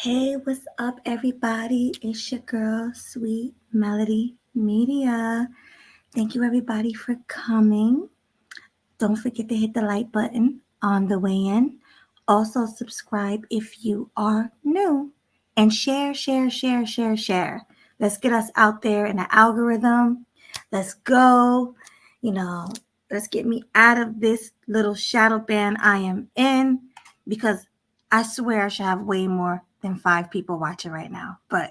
Hey, what's up, everybody? It's your girl, Sweet Melody Media. Thank you, everybody, for coming. Don't forget to hit the like button on the way in. Also, subscribe if you are new. And share, share, share, share, share. Let's get us out there in the algorithm. Let's go. You know, let's get me out of this little shadow band I am in because I swear I should have way more than 5 people watching right now. But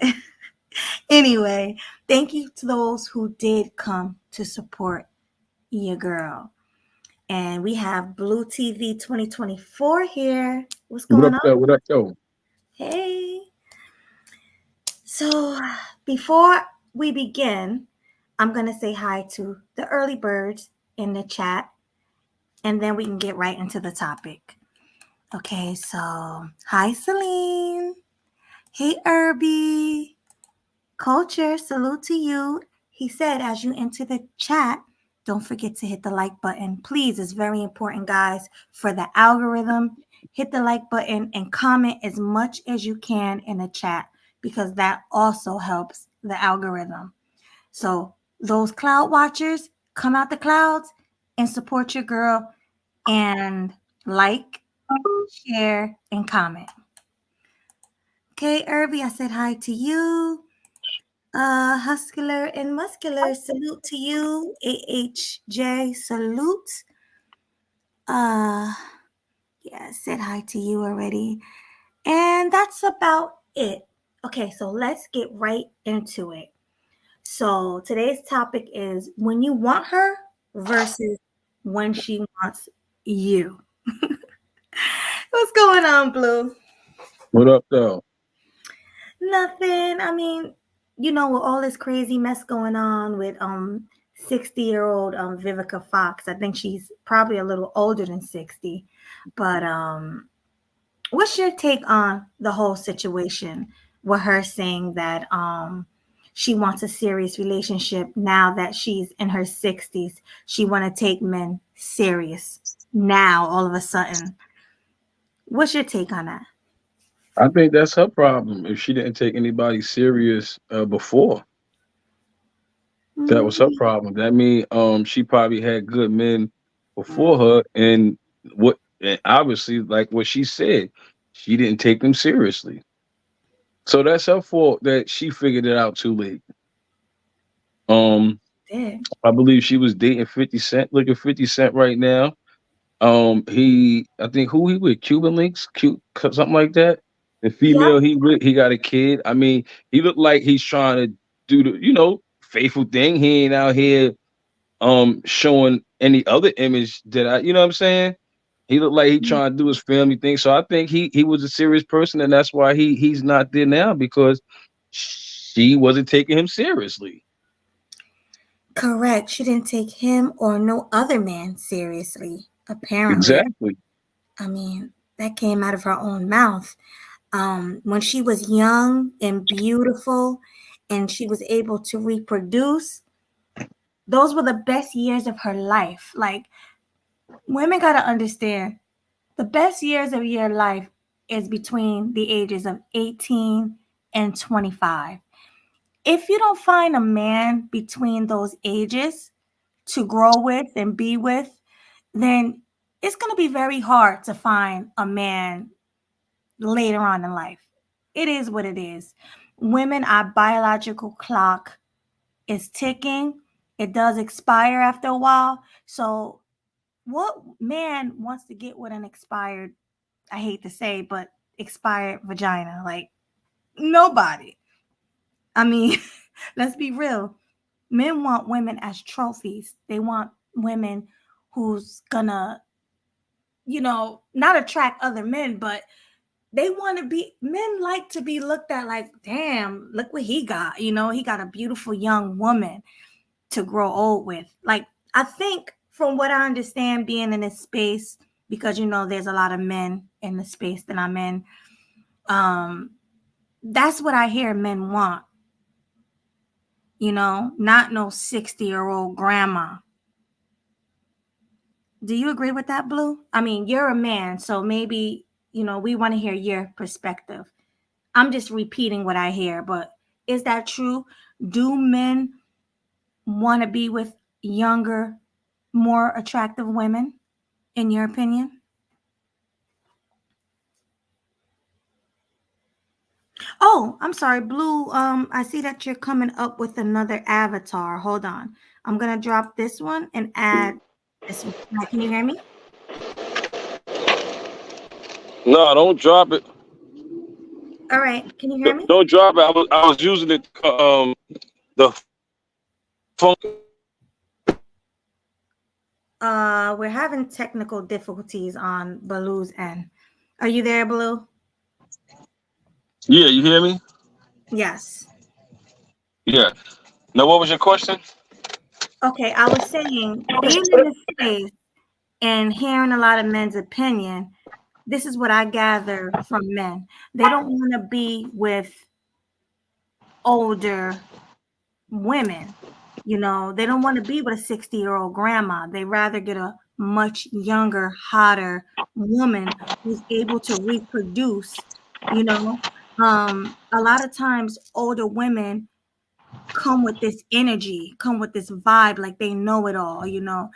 anyway, thank you to those who did come to support your girl. And we have Blue TV 2024 here. What's What going up, on? though? What up, though? Hey. So, before we begin, I'm going to say hi to the early birds in the chat, and then we can get right into the topic. Okay, so hi, Celine. Hey, Irby. Culture, salute to you. He said, as you enter the chat, don't forget to hit the like button. Please, it's very important, guys, for the algorithm. Hit the like button and comment as much as you can in the chat because that also helps the algorithm. So, those cloud watchers, come out the clouds and support your girl and like, share, and comment. Okay, Irby, I said hi to you. Huscular and muscular, salute to you. AHJ, salute. Uh, yeah, I said hi to you already. And that's about it. Okay, so let's get right into it. So today's topic is when you want her versus when she wants you. What's going on, Blue? What up, though? Nothing. I mean, with all this crazy mess going on with 60-year-old Vivica Fox. I think she's probably a little older than 60. But what's your take on the whole situation with her saying that she wants a serious relationship now that she's in her 60s? She want to take men serious now all of a sudden. What's your take on that? I think that's her problem. If she didn't take anybody serious before, that was her Mm, problem. That means she probably had good men before her, and and obviously, like what she said, she didn't take them seriously. So that's her fault that she figured it out too late. Um, yeah. I believe she was dating 50 Cent. Look at 50 Cent right now. I think who he with Cuban Links, something like that. The Yep. female he with, he got a kid. I mean, he looked like he's trying to do the faithful thing. He ain't out here showing any other image that what I'm saying. He looked like he trying to do his family thing. So I think he was a serious person, and that's why he's not there now because she wasn't taking him seriously. Correct. She didn't take him or no other man seriously, apparently. Exactly. I mean, that came out of her own mouth. When she was young and beautiful and she was able to reproduce, those were the best years of her life. Like, women got to understand the best years of your life is between the ages of 18 and 25. If you don't find a man between those ages to grow with and be with, then it's going to be very hard to find a man later on in life. It is what it is. Women, our biological clock is ticking. It does expire after a while. So, what man wants to get with an expired, I hate to say, but expired vagina? Like, nobody. I mean, let's be real. Men want women as trophies. They want women who's gonna, not attract other men, but they want to be, men like to be looked at like, damn, look what he got. He got a beautiful young woman to grow old with. Like, I think from what I understand being in this space, because there's a lot of men in the space that I'm in, um, that's what I hear men want. Not no 60-year-old grandma. Do you agree with that, Blue? I mean, you're a man, so maybe, we want to hear your perspective. I'm just repeating what I hear, but is that true? Do men want to be with younger, more attractive women, in your opinion? Oh, I'm sorry, Blue. I see that you're coming up with another avatar. Hold on. I'm gonna drop this one and add this one. Now, can you hear me? No, don't drop it. All right. Can you hear me? Don't drop it. I was using it. The phone. We're having technical difficulties on Baloo's end. Are you there, Baloo? Yeah, you hear me? Yes. Yeah. Now, what was your question? Okay, I was saying, being in this space and hearing a lot of men's opinion, this is what I gather from men. They don't want to be with older women. You know, they don't want to be with a 60-year-old grandma. They rather get a much younger, hotter woman who's able to reproduce, you know. A lot of times older women come with this energy, come with this vibe, like they know it all, you know.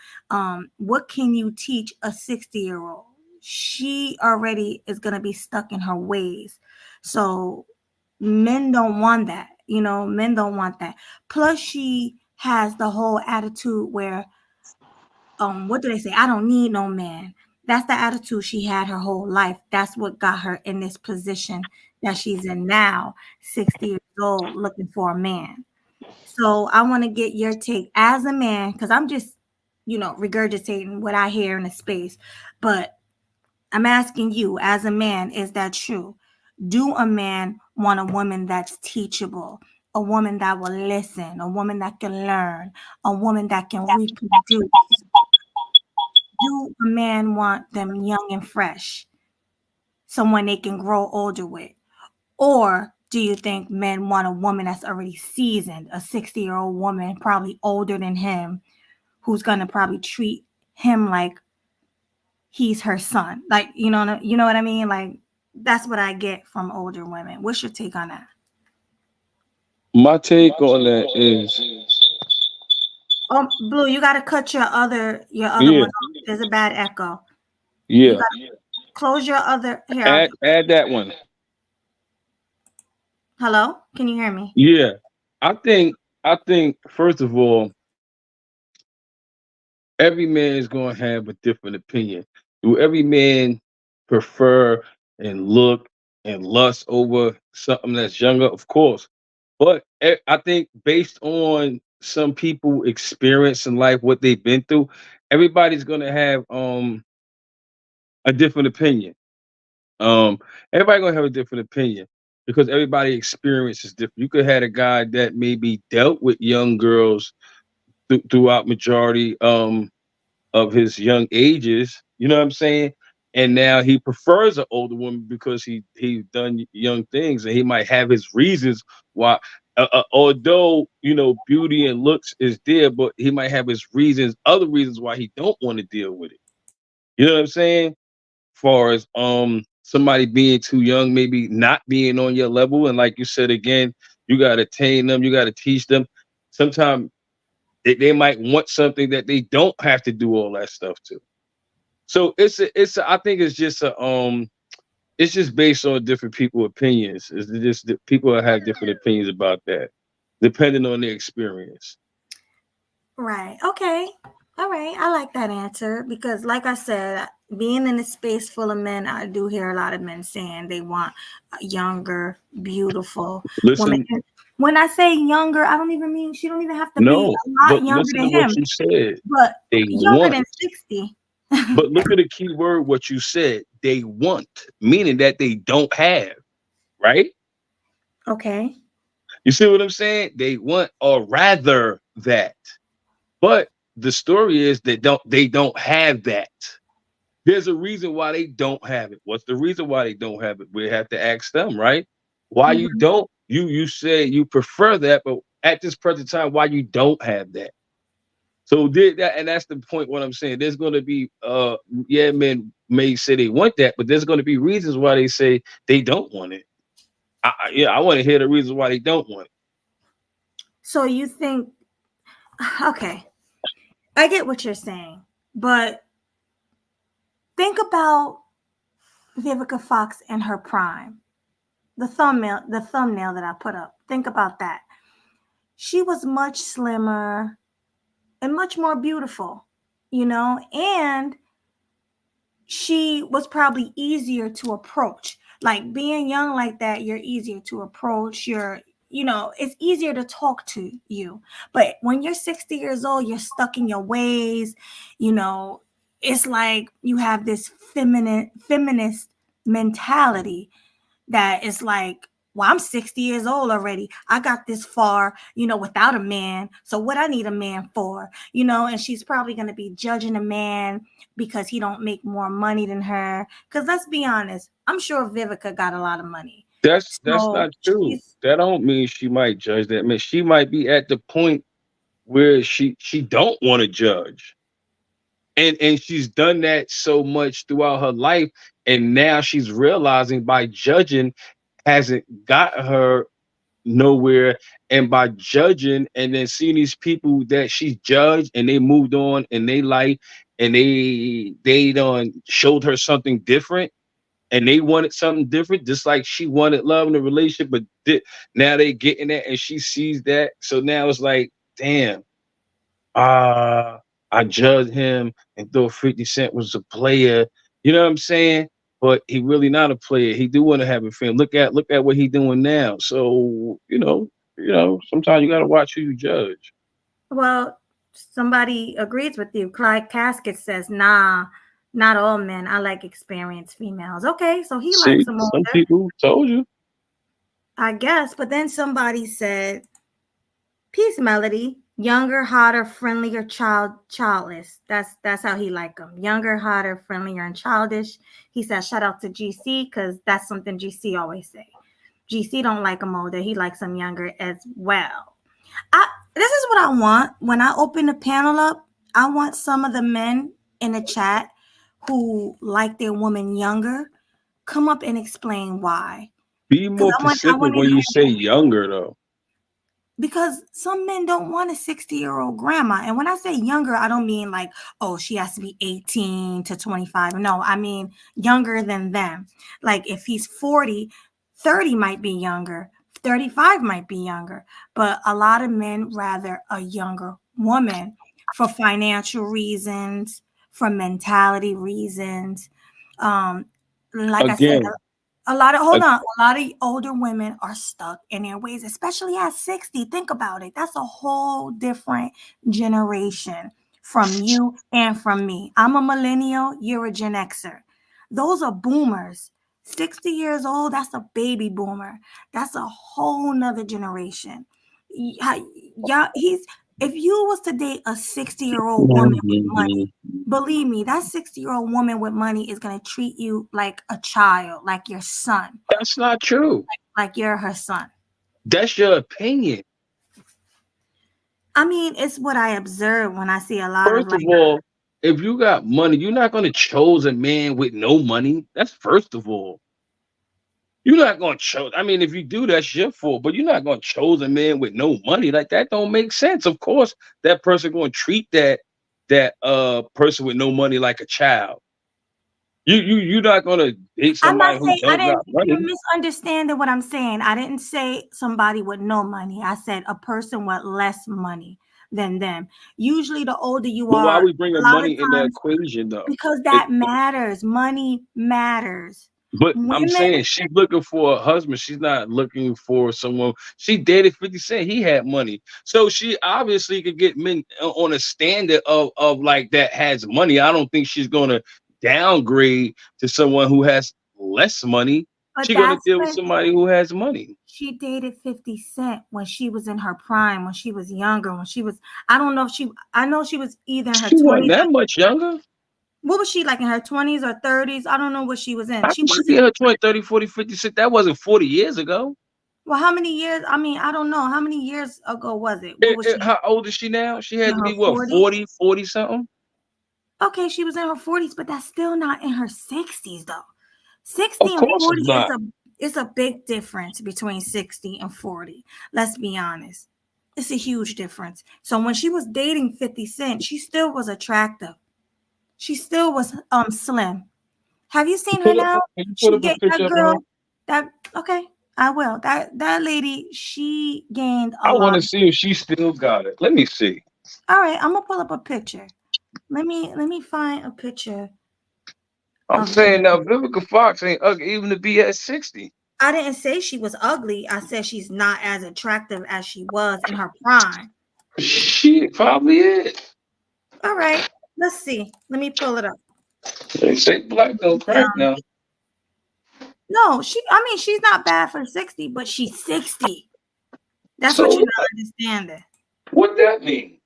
What can you teach a 60-year-old? She already is going to be stuck in her ways. So men don't want that, you know, men don't want that. Plus she has the whole attitude where what do they say? I don't need no man. That's the attitude she had her whole life. That's what got her in this position that she's in now, 60 years old, looking for a man. So I want to get your take as a man, because I'm just, you know, regurgitating what I hear in the space. But I'm asking you, as a man, is that true? Do a man want a woman that's teachable, a woman that will listen, a woman that can learn, a woman that can reproduce? Do a man want them young and fresh, someone they can grow older with? Or do you think men want a woman that's already seasoned, a 60-year-old woman, probably older than him, who's gonna probably treat him like he's her son? Like, you know what I mean? Like, that's what I get from older women. What's your take on that? My take on that is, Oh, Blue, you gotta cut your other yeah, one off. There's a bad echo. You yeah. gotta close your other here. Add that one. Hello? Can you hear me? Yeah. I think first of all, every man is going to have a different opinion. Do every man prefer and look and lust over something that's younger? Of course. But I think based on some people experience in life, what they've been through, everybody's going to have a different opinion. Um, Everybody gonna have a different opinion because everybody experience is different. You could have a guy that maybe dealt with young girls throughout majority of his young ages. You know what I'm saying? And now he prefers an older woman because he done young things, and he might have his reasons why. Although beauty and looks is there, but he might have his reasons, other reasons why he don't want to deal with it. You know what I'm saying? Far as somebody being too young, maybe not being on your level, and like you said again, you gotta tame them, you gotta teach them. Sometimes they might want something that they don't have to do all that stuff to. So I think it's just based on different people opinions. It's just that people have different opinions about that, depending on their experience. Right. Okay. All right. I like that answer because, like I said, being in a space full of men, I do hear a lot of men saying they want a younger, beautiful woman. Listen, And when I say younger, I don't even mean she don't even have to be no, a lot but younger listen to than what him, you said. but They younger want. than 60. But look at the key word, what you said. They want, meaning that they don't have, right? Okay. You see what I'm saying? They want or rather that. But the story is that they don't have that. There's a reason why they don't have it. What's the reason why they don't have it? We have to ask them, right? Why you Mhm. don't? You say you prefer that, but at this present time, why you don't have that? So did that, and that's the point. What I'm saying, there's going to be, yeah, men may say they want that, but there's going to be reasons why they say they don't want it. Yeah, I want to hear the reasons why they don't want it. So you think, okay, I get what you're saying, but think about Vivica Fox in her prime. The thumbnail that I put up. Think about that. She was much slimmer and much more beautiful, and she was probably easier to approach. Like being young like that, you're easier to approach. It's easier to talk to you. But when you're 60 years old, you're stuck in your ways. You know, it's like you have this feminist mentality that is like, well, I'm 60 years old already. I got this far, without a man. So what I need a man for, and she's probably going to be judging a man because he don't make more money than her. Because let's be honest, I'm sure Vivica got a lot of money. That's So not true. she's, That don't mean she might judge that man. She might be at the point where she don't want to judge. And she's done that so much throughout her life, and now she's realizing by judging hasn't got her nowhere. And by judging and then seeing these people that she judged and they moved on in their life, and they done showed her something different, and they wanted something different, just like she wanted love in a relationship, but now they getting that, and she sees that. So now it's like, damn, uh, I judged him and thought 50 Cent was a player. You know what I'm saying? But he really not a player. He do want to have a film. Look at what he doing now. So, sometimes you gotta watch who you judge. well, somebody agrees with you. Clyde Casket says, nah, not all men. I like experienced females. Okay, so he likes See, them some older, people told you. I guess. But then somebody said, peace, Melody. Younger, hotter, friendlier, childless. That's how he like them. Younger, hotter, friendlier, and childish. He said, shout out to GC because that's something GC always say. GC don't like them older. He likes them younger as well. This is what I want when I open the panel up. I want some of the men in the chat who like their woman younger come up and explain why. Be Because more I want specific to when you say hear, younger, though. because some men don't want a 60-year-old grandma. And when I say younger, I don't mean like, oh, she has to be 18 to 25. No, I mean younger than them. Like if he's 40, 30 might be younger, 35 might be younger. But a lot of men rather a younger woman for financial reasons, for mentality reasons. Um, like I said, Again, hold uh, on, a lot of older women are stuck in their ways, especially at 60. Think about it. That's a whole different generation from you and from me. I'm a millennial, you're a Gen Xer. Those are boomers. 60 years old, that's a baby boomer. That's a whole nother generation. Yeah, if you was to date a 60-year-old woman with money, believe me, that 60-year-old woman with money is going to treat you like a child, like your son, that's not true. like you're her son. That's your opinion. I mean, it's what I observe when I see a lot of First like, of all, if you got money, you're not gonna choose a man with no money. That's first of all. You're not gonna choose. I mean, if you do, that's your fault. But you're not gonna choose a man with no money. Like that don't make sense. Of course, that person gonna treat that person with no money like a child. You're not gonna date I'm not somebody who saying, don't got you're money. misunderstanding what I'm saying. I didn't say somebody with no money. I said a person with less money than them. Usually, the older you But why are, we bringing a lot of money in the times, equation though? because It, that matters. Money matters. but I'm Women, saying she's looking for a husband. She's not looking for someone. She dated 50 Cent. He had money. So she obviously could get men on a standard of like that has money. I don't think she's gonna downgrade to someone who has less money. but She's gonna that's deal with when somebody who has money. she dated 50 Cent when she was in her prime, when she was younger, when she was, I don't know if she, I know she was either in her She wasn't 20s. that much younger. What was she like in her 20s or 30s? I don't know what she was in. How She could she wasn't, be in her 20, 30, 40, 50 Cent? That wasn't 40 years ago. well, how many years? I mean, I don't know. How many years ago was it? What was she How old is she now? She in had to her be what, 40s? 40, 40 something? Okay, she was in her 40s, but that's still not in her 60s though. 60 Of and course 40 it's is not. It's a big difference between 60 and 40. Let's be honest. It's a huge difference. So when she was dating 50 Cent, she still was attractive. She still was slim. Have you seen her Put up, now? can you put She up a get that picture of her? girl. That okay, I will. That lady, she gained a I want lot. to see if she still got it. Let me see. All right, I'm gonna pull up a picture. Let me find a picture I'm of. saying now, Vivica Fox ain't ugly even to be at 60. I didn't say she was ugly. I said she's not as attractive as she was in her prime. She probably is. All right, let's see. Let me pull it up. They say black don't crack Um, now. no, I mean, she's not bad for 60, but she's 60. That's what So you're not understanding. what that mean?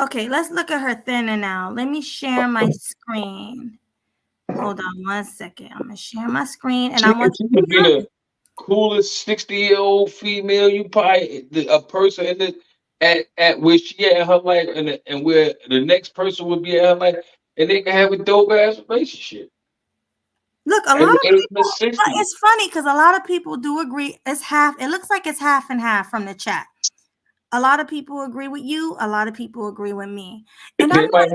Okay, let's look at her thinner now. Let me share my screen. Hold on one second. I'm gonna share my screen, and I want She you could be to the coolest 60-year-old female you probably a person in the at where she at in her life and where the next person would be at her life, and they can have a dope ass relationship look. A at lot the of age of people. 60. It's funny because a lot of people do agree. It's half. It looks like it's half and half from the chat. A lot of people agree with you. A lot of people agree with me. And I'm They not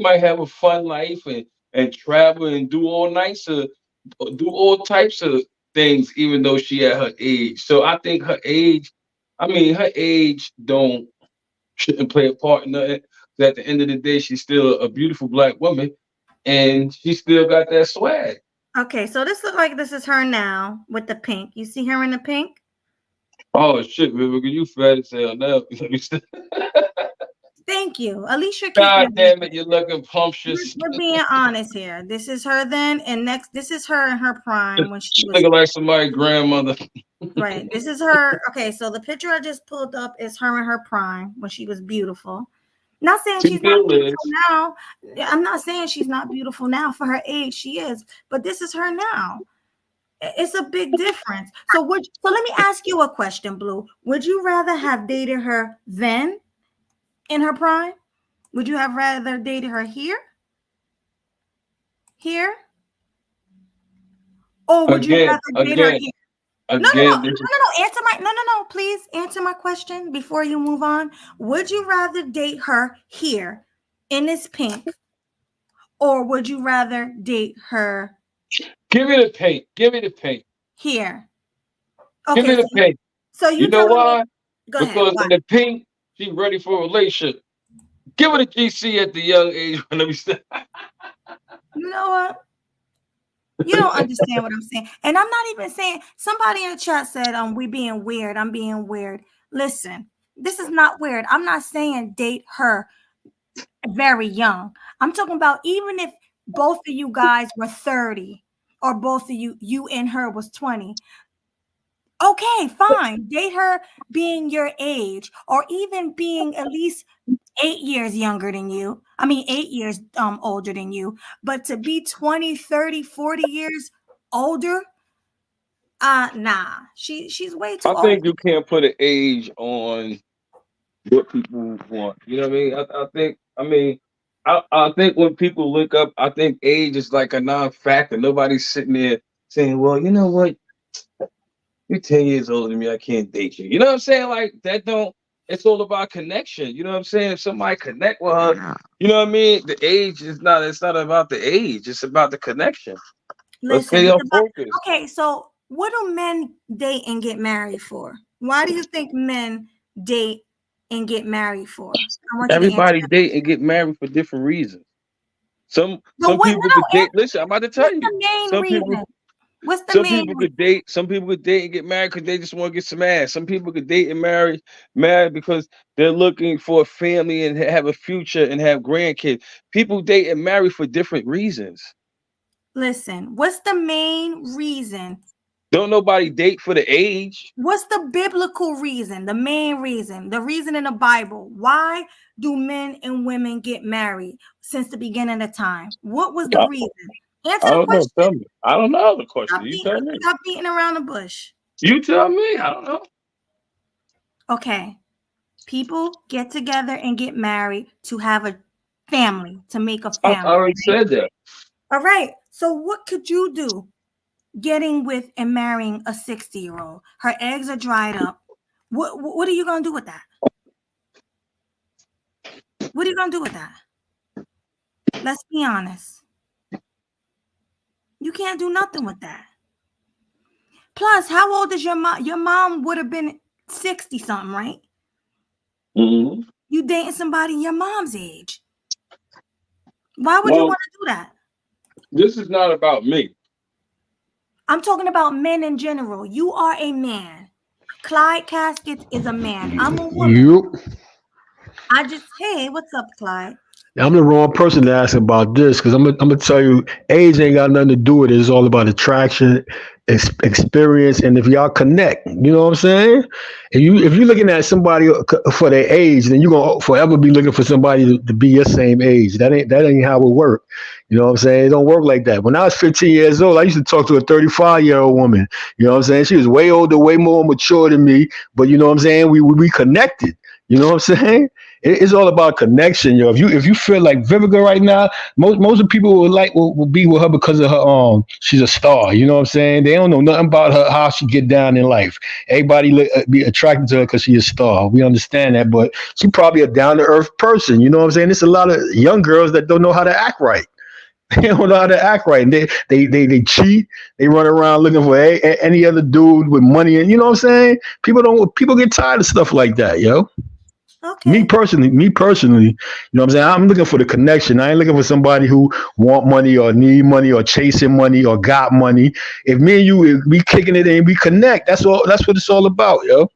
might have a fun life and travel and do all types of things, even though she at her age. So I think her age, I mean, her age don't shouldn't play a part in nothing. 'Cause at the end of the day, she's still a beautiful black woman, and she still got that swag. okay. So this looks like this is her now with the pink. You see her in the pink? Oh shit, Vivica, you fat as hell now. Thank you. At least you're keeping God it damn it, real. you're looking We're, pumptious. we're being honest here. This is her then, and next, this is her in her prime when she She was looking like somebody's grandmother. right. This is her. Okay, so the picture I just pulled up is her in her prime when she was beautiful. Not saying She she's not still beautiful is. now. I'm not saying she's not beautiful now for her age. She is, but this is her now. It's a big difference. So let me ask you a question, Blue. Would you rather have dated her then in her prime? Would you have rather dated her here, or would you Again, rather date her again, here? No, no, no, again. This is no, no, no. No. Please answer my question before you move on. Would you rather date her here in this pink, or would you rather date her give me the paint. Give me the paint. here? Give me Okay, the paint. so You you know telling me? why? Go ahead. Because Why? in the pink, she's ready for a relationship. Give her the GC at the young age. Let me say. You know what? You don't understand what I'm saying. And I'm not even saying somebody in the chat said, we being weird. I'm being weird. Listen, this is not weird. I'm not saying date her very young. I'm talking about even if both of you guys were 30 or both of you and her was 20. Okay, fine. Date her being your age or even being at least 8 years younger than you. I mean, 8 years older than you. But to be 20, 30, 40 years older, nah. She's way I too old. think you can't put an age on what people want. You know what I mean? I think when people look up, I think age is like a non-factor. Nobody's sitting there saying, "Well, you know what? You're 10 years older than me. I can't date you." You know what I'm saying? Like that don't. It's all about connection. You know what I'm saying? If somebody connect with her, you know what I mean. The age is not. It's not about the age. It's about the connection. Let's Listen, stay it's on about focus. okay. So, what do men date and get married for? Why do you think men date and get married for? I want you to answer Everybody that. date and get married for different reasons. But Some what? people No, could no. date. Listen, I'm about to tell What's you. the main Some people reason? What's the Some main people reason? could date. Some people could date and get married because they just want to get some ass. Some people could date and marry because they're looking for a family and have a future and have grandkids. People date and marry for different reasons. Listen, what's the main reason? Don't nobody date for the age. What's the biblical reason? The main reason, the reason in the Bible. Why do men and women get married since the beginning of time? What was the I, reason? Answer I the don't know. question. Tell me. I don't know the question. You tell me. Stop beating around the bush. You tell me. I don't know. Okay. People get together and get married to have a family, to make a I family, already right? said that. All right. So what could you do? getting with and marrying a 60-year-old. Her eggs are dried up. What are you gonna do with that? What are you gonna do with that? Let's be honest. You can't do nothing with that. Plus, how old is your mom? Your mom would have been 60 something, right? Mm-hmm. You dating somebody your mom's age. Why would you Well, want to do that? this is not about me. I'm talking about men in general. You are a man. Clyde Caskets is a man. I'm a woman. You, Hey, what's up, Clyde? I'm the wrong person to ask about this because I'm gonna tell you, age ain't got nothing to do with it. It's all about attraction, experience, and if y'all connect, you know what I'm saying. If you're looking at somebody for their age, then you're gonna forever be looking for somebody to be your same age. That ain't how it work. You know what I'm saying? It don't work like that. When I was 15 years old, I used to talk to a 35-year-old woman. You know what I'm saying? She was way older, way more mature than me. But you know what I'm saying? We connected. You know what I'm saying? It's all about connection, yo. If you feel like Vivica right now, most of the people will be with her because of her she's a star. You know what I'm saying? They don't know nothing about her, how she get down in life. Everybody be attracted to her because she's a star. We understand that, but she probably a down to earth person. You know what I'm saying? There's a lot of young girls that don't know how to act right. They don't know how to act right. And they cheat. They run around looking for any other dude with money. And you know what I'm saying? People get tired of stuff like that, yo. Me Okay. personally, you know what I'm saying? I'm looking for the connection. I ain't looking for somebody who want money or need money or chasing money or got money. If me and you, if we kicking it and we connect, that's all. That's what it's all about, yo.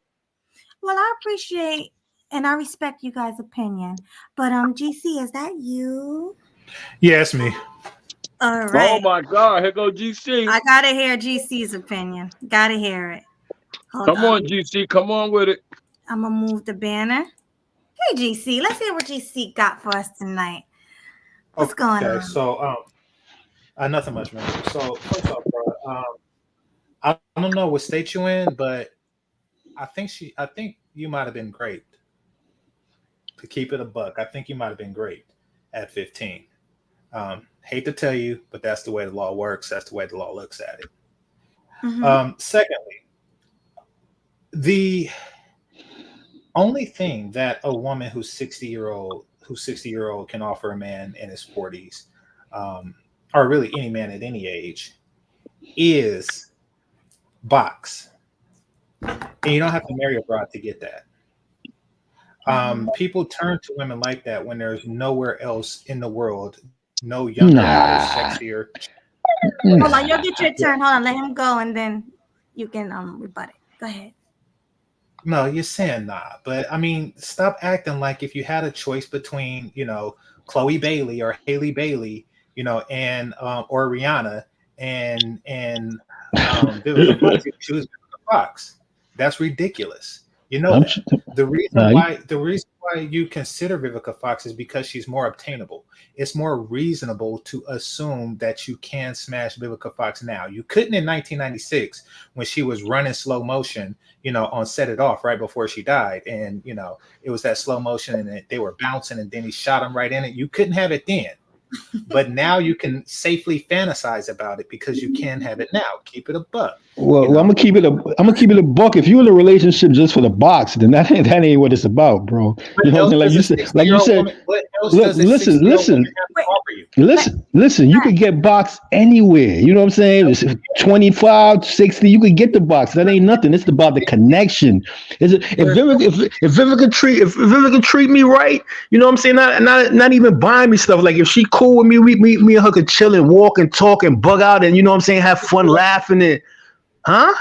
Well, I appreciate and I respect you guys' opinion. But GC, is that you? Yeah, it's me. All Oh right. my God, here go GC. I gotta hear GC's opinion. Gotta hear it. Hold Come on. on, GC, come on with it. I'm gonna move the banner. Hey GC, let's hear what GC got for us tonight. What's going Okay, on? so nothing much, man. So first off, bro, I don't know what state you in, but I think you might have been great. To keep it a buck, I think you might have been great at 15. Hate to tell you, but that's the way the law works. That's the way the law looks at it. Secondly, the only thing that a woman who's 60-year old can offer a man in his 40s, or really any man at any age, is box. And you don't have to marry a bride to get that. People turn to women like that when there's nowhere else in the world, no younger, no Nah. sexier. Hold on, you'll get your turn. Hold on, let him go and then you can rebut it. Go ahead. No, you're saying nah, but I mean, stop acting like if you had a choice between, Chloe Bailey or Haley Bailey, and or Rihanna and Vivica Fox, you choose Vivica Fox. That's ridiculous. You know I'm, that. The reason nah, why you consider Vivica Fox is because she's more obtainable. It's more reasonable to assume that you can smash Vivica Fox now. You couldn't in 1996 when she was running slow motion, on Set It Off right before she died, and it was that slow motion and they were bouncing and then he shot him right in it. You couldn't have it then. But now you can safely fantasize about it because you can have it now. Keep it a buck. well, I'm gonna keep it a buck. If you're in a relationship just for the box, then that ain't what it's about, bro. What You know what I'm else saying? does a Like you 60-year-old said, woman? What else look, does a listen, 60-year-old listen. woman have to offer you? Listen, you could get box anywhere. You know what I'm saying? It's 25, 60, you could get the box. That ain't nothing. It's about the connection. Is it if Vivica treat me right, you know what I'm saying? Not even buying me stuff. Like if she cool with me, me and her could chill and walk and talk and bug out and you know what I'm saying, have fun laughing and huh?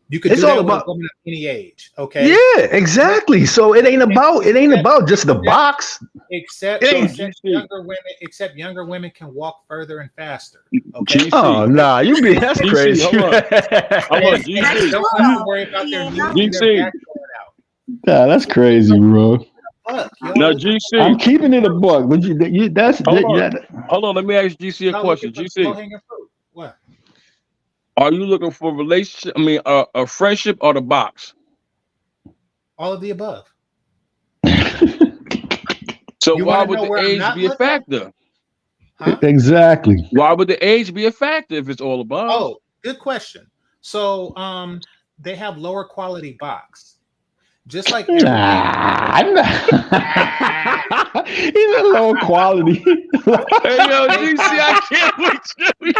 You could It's do all that with a about woman of any age, okay? yeah, exactly. So it ain't about just the box. Except It So ain't GC, younger women can walk further and faster, okay? oh GC, nah, that's GC, crazy. hold on, And That's you GC, don't true have to though. worry about their Yeah, knees no. and their GC. back going out. Nah, that's crazy, bro. Fuck, Now y'all. I'm GC, keeping it a buck, but that's hold on, that. hold on. Let me ask GC a Y'all looking question. for the low GC, hanging fruit. What? are you looking for a relationship? I mean, a friendship or the box? All of the above. So You want why to would know the where I'm age not be a looking? factor? Huh? Exactly. Why would the age be a factor if it's all above? Oh, Good question. So they have lower quality box. Just like everything. I'm not. He's a low quality. Hey, yo, DC, I can't with you.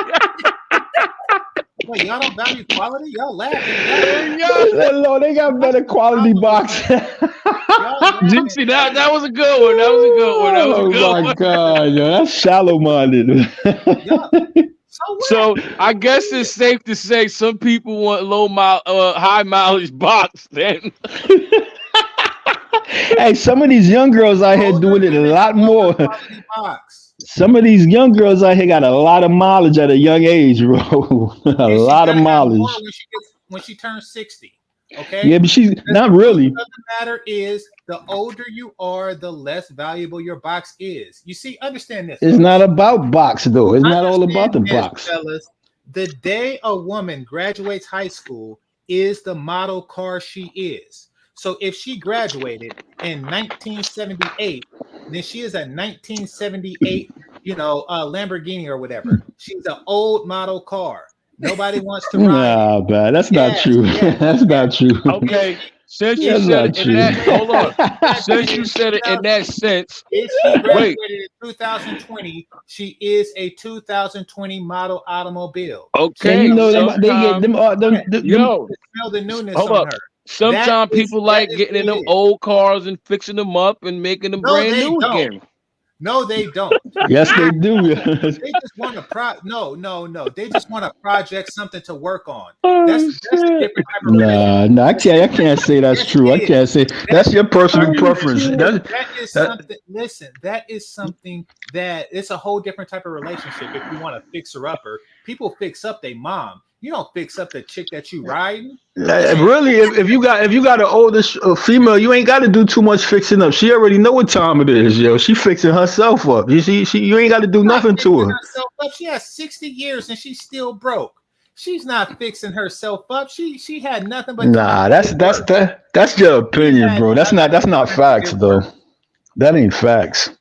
Wait, y'all don't value quality? Y'all laughing. Hey, yo, Low, they got better quality box. DC, that was a good one. That was a good one. That was a good Oh my one. God, yo, that's shallow minded. So I guess it's safe to say some people want high mileage box. Then Hey, some of these young girls out here doing it a lot more. Some of these young girls out here got a lot of mileage at a young age, bro. A lot of mileage. When she turns 60. Okay. Yeah, but she's not really. The matter is, the older you are, the less valuable your box is. You see, understand this. It's not about box though. It's not all about the box. Fellas, the day a woman graduates high school is the model car she is. So if she graduated in 1978, then she is a 1978, Lamborghini or whatever. She's an old model car. Nobody wants to ride. Nah, man, that's not true. That's not true. Okay, since you said it in that, hold on. Since you said it in that sense, if she graduated in 2020, she is a 2020 model automobile. Okay, you know they get them. Yo, smell the newness hold on up. her. Sometimes people like getting in them old cars and fixing them up and making them brand new again. No, they don't. Yes, they do. They just want to no. They just want to project something to work on. That's a different type of Nah, I can't say that's true. I can't say that's your personal preference. That is something. Listen, that is something that it's a whole different type of relationship. If you want to fix her upper, people fix up their mom. You don't fix up the chick that you riding. Really, if you got an older female, you ain't got to do too much fixing up. She already know what time it is, yo. She fixing herself up. You see, you ain't got to do nothing to her. She has 60 years and she's still broke. She's not fixing herself up. She had nothing but. Nah, that's your opinion, bro. That's not facts, though. That ain't facts.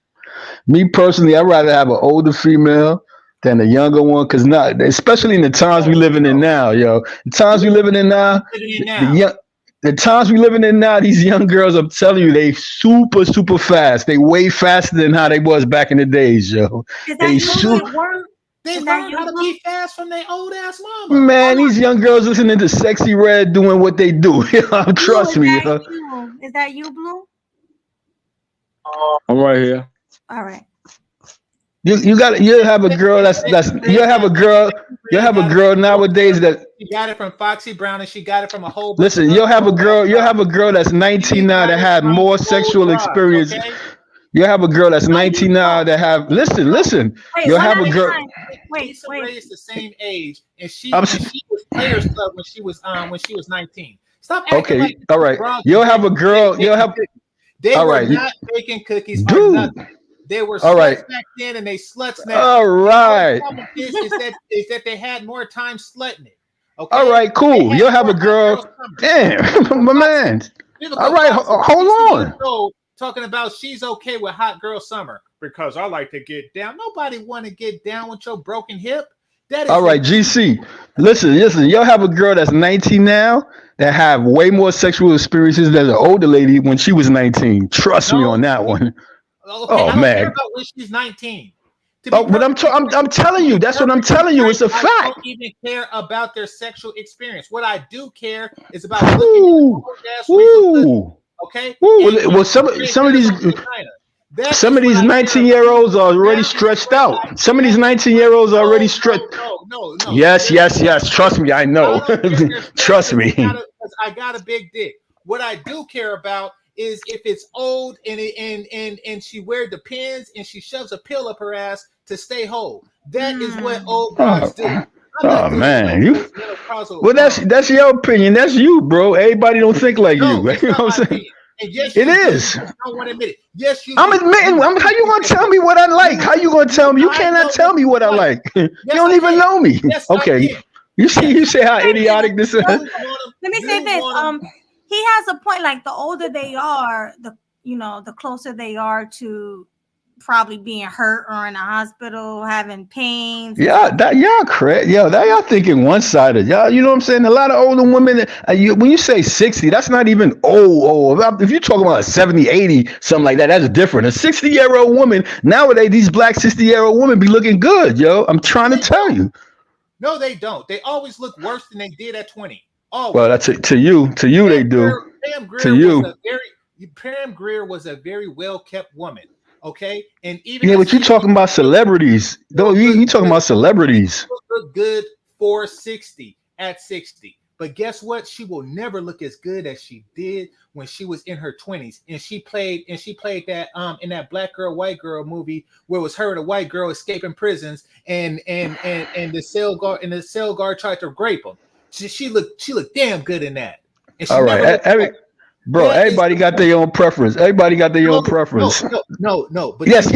Me personally, I'd rather have an older female than a younger one, because not especially in the times we living in now, yo. The times we living in now, the times we living in now, these young girls, I'm telling you, they super fast. They way faster than how they was back in the days, yo. They learn how to be fast from their old ass mama. Man, these young girls listening to Sexy Red doing what they do. Trust me. Is that you, Blue? I'm right here. All right. You have a girl you'll have a girl nowadays that she got it from Foxy Brown and she got it from a whole. Listen, you'll have a girl that's 19 now that had more sexual experience. Okay? You'll have a girl that's 19 now that have listen. Wait, you'll have a girl. Wait. Is the same age, and she was Players Club when she was 19. Stop acting okay, like all right. You'll have a girl. You'll have. They all were right. Not baking cookies, dude. They were sluts back then, and they sluts now. All right. The is that they had more time slutting it. Okay. All right, cool. You'll have a girl. Damn, my man. All right, hold on. Talking about she's okay with hot girl summer because I like to get down. Nobody want to get down with your broken hip. That is all right, GC. Listen. You'll have a girl that's 19 now that have way more sexual experiences than an older lady when she was 19. Trust me on that one. Okay, I don't care about when she's 19. But I'm telling you, that's what I'm telling you. It's a fact. I don't even care about their sexual experience. What I do care is about looking at the okay. Well, some of these 19-year-olds are already stretched out. Some of these 19-year-olds are already stretched. No. Yes. Trust me, I know. Trust me. I got a big dick. What I do care about is if it's old and she wear the pins and she shoves a pill up her ass to stay whole. That is what old guys do. Oh man, well that's your opinion. That's you, bro. Everybody don't think like you. You know what I'm saying? Yes, it is. I don't want to admit it. Yes, you. I'm admitting. How you gonna tell me what I like? How you gonna tell me? You cannot tell me what I like. You don't even know me. Okay. You see how idiotic this is. Let me say this. He has a point. Like the older they are, the closer they are to probably being hurt or in the hospital having pains. Yeah, that y'all correct. Yo, that y'all thinking one sided. Y'all, you know what I'm saying? A lot of older women. When you say 60, that's not even old. If you're talking about 70, 80, something like that, that's different. A 60-year-old woman nowadays, these black 60-year-old women be looking good. Yo, I'm trying to tell you. No, they don't. They always look worse than they did at 20. Always. Well, that's to you. To you, they do. Pam Grier was a very well kept woman. Okay, and even yeah, but you talking about celebrities. Though you talking about celebrities. Look good for 60 at 60. But guess what? She will never look as good as she did when she was in her 20s. And she played that in that Black Girl, White Girl movie where it was her and a white girl escaping prisons and the cell guard tried to rape them. She looked damn good in that. And she all right. Bro, everybody got their own preference. Everybody got their own preference. No. But yes.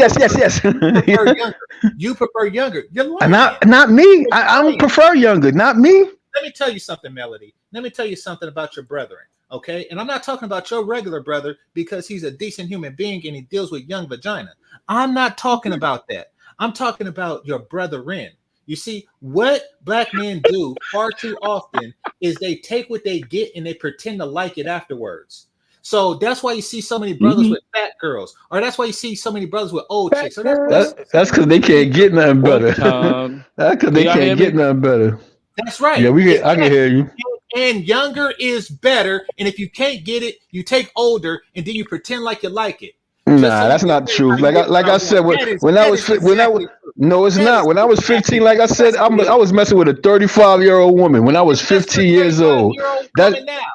You prefer younger. You're lying. Not me. I don't prefer younger. Not me. Let me tell you something, Melody. Let me tell you something about your brethren, okay? And I'm not talking about your regular brother because he's a decent human being and he deals with young vagina. I'm not talking about that. I'm talking about your brethren. You see, what black men do far too often is they take what they get and they pretend to like it afterwards. So that's why you see so many brothers with fat girls, or that's why you see so many brothers with old chicks. So that's because they can't get nothing better. That's because they can't get nothing better. That's right. Yeah, I can hear you. And younger is better. And if you can't get it, you take older, and then you pretend like you like it. Nah, that's not true. Like I said, when I was no, it's not. When I was 15, like I said, I was messing with a 35-year-old woman when I was 15 years old.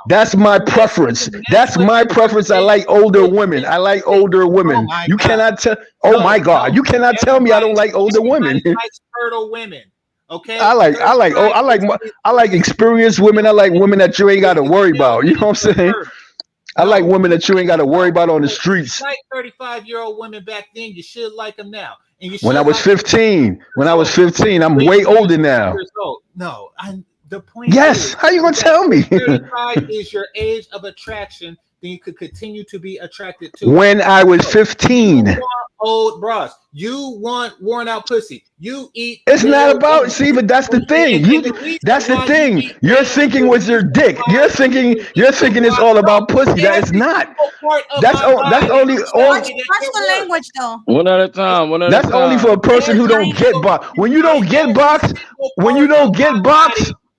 That's my preference. That's my preference. I like older women. I like older women. You cannot tell. Oh my God, you cannot tell me I don't like older women. Fertile women. Okay. I like experienced women. I like women that you ain't got to worry about. You know what I'm saying? I like women that you ain't got to worry about on the streets. Like 35-year-old women back then, you should like them now. And when I was 15, I'm way older now. No, the point. Yes, how you gonna tell me? 35 is your age of attraction. Then you could continue to be attracted to. When I was 15. You want old bras. You want worn out pussy. You eat. It's not about. See, but that's the thing. That's the thing. You're thinking with your dick. You're thinking it's all about pussy. That is not. That's only. Watch the language, though. One at a time. That's only for a person who don't get boxed. When you don't get boxed.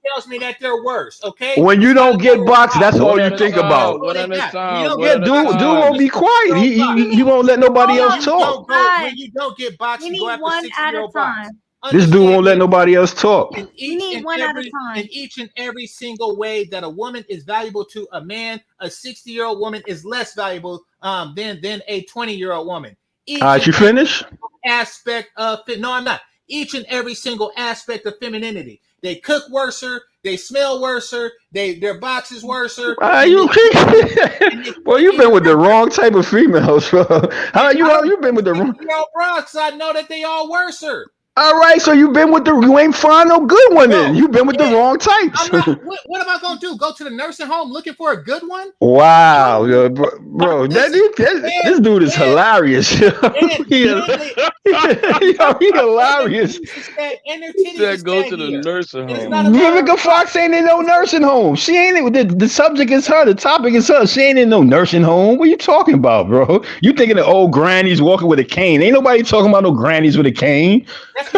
Tells me that they're worse, okay? When you don't get boxed, that's all you think about. Yeah, dude won't be quiet. He won't let nobody else talk. When you don't get boxed, you go after 60-year-old box. This dude won't let nobody else talk. In each and every single way that a woman is valuable to a man, a 60-year-old woman is less valuable than a 20-year-old woman. All right, you finish? Aspect of no, I'm not. Each and every single aspect of femininity. They cook worser. They smell worser. Their box is worser. Boy, you've been with the wrong type of females, bro. You've been with the wrong. Bronx, I know that they all worser. All right, so you ain't find no good one then. You've been with the wrong types. What am I gonna do? Go to the nursing home looking for a good one? Wow, bro, this dude is hilarious. He hilarious. Said go to the nursing home. Vivica Fox ain't in no nursing home. She ain't. The subject is her. The topic is her. She ain't in no nursing home. What are you talking about, bro? You thinking of old grannies walking with a cane? Ain't nobody talking about no grannies with a cane. That's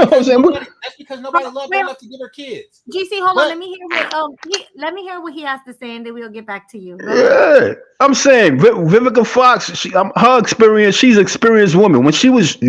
because nobody loved her enough to give her kids. GC, hold on. Let me hear what he has to say, and then we'll get back to you. Yeah, I'm saying Vivica Fox. Her experience. She's an experienced woman. When she was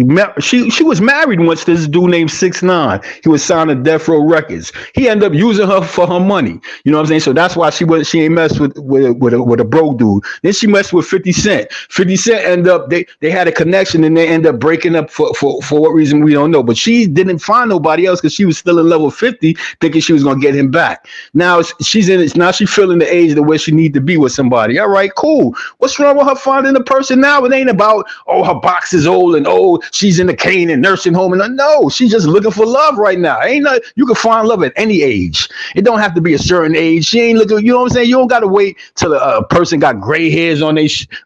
married once to this dude named 6ix9ine. He was signed to Death Row Records. He ended up using her for her money. You know what I'm saying? So that's why she ain't messed with a broke dude. Then she messed with 50 Cent. 50 Cent ended up they had a connection and they ended up breaking up for what reason we don't know. But she didn't find nobody somebody else because she was still in level 50, thinking she was gonna get him back. Now she's in it. Now she's feeling the age to where she need to be with somebody. All right, cool. What's wrong with her finding a person now? It ain't about her box is old and she's in the cane and nursing home and no, she's just looking for love right now. Ain't no, you can find love at any age. It don't have to be a certain age. She ain't looking. You know what I'm saying? You don't got to wait till a person got gray hairs on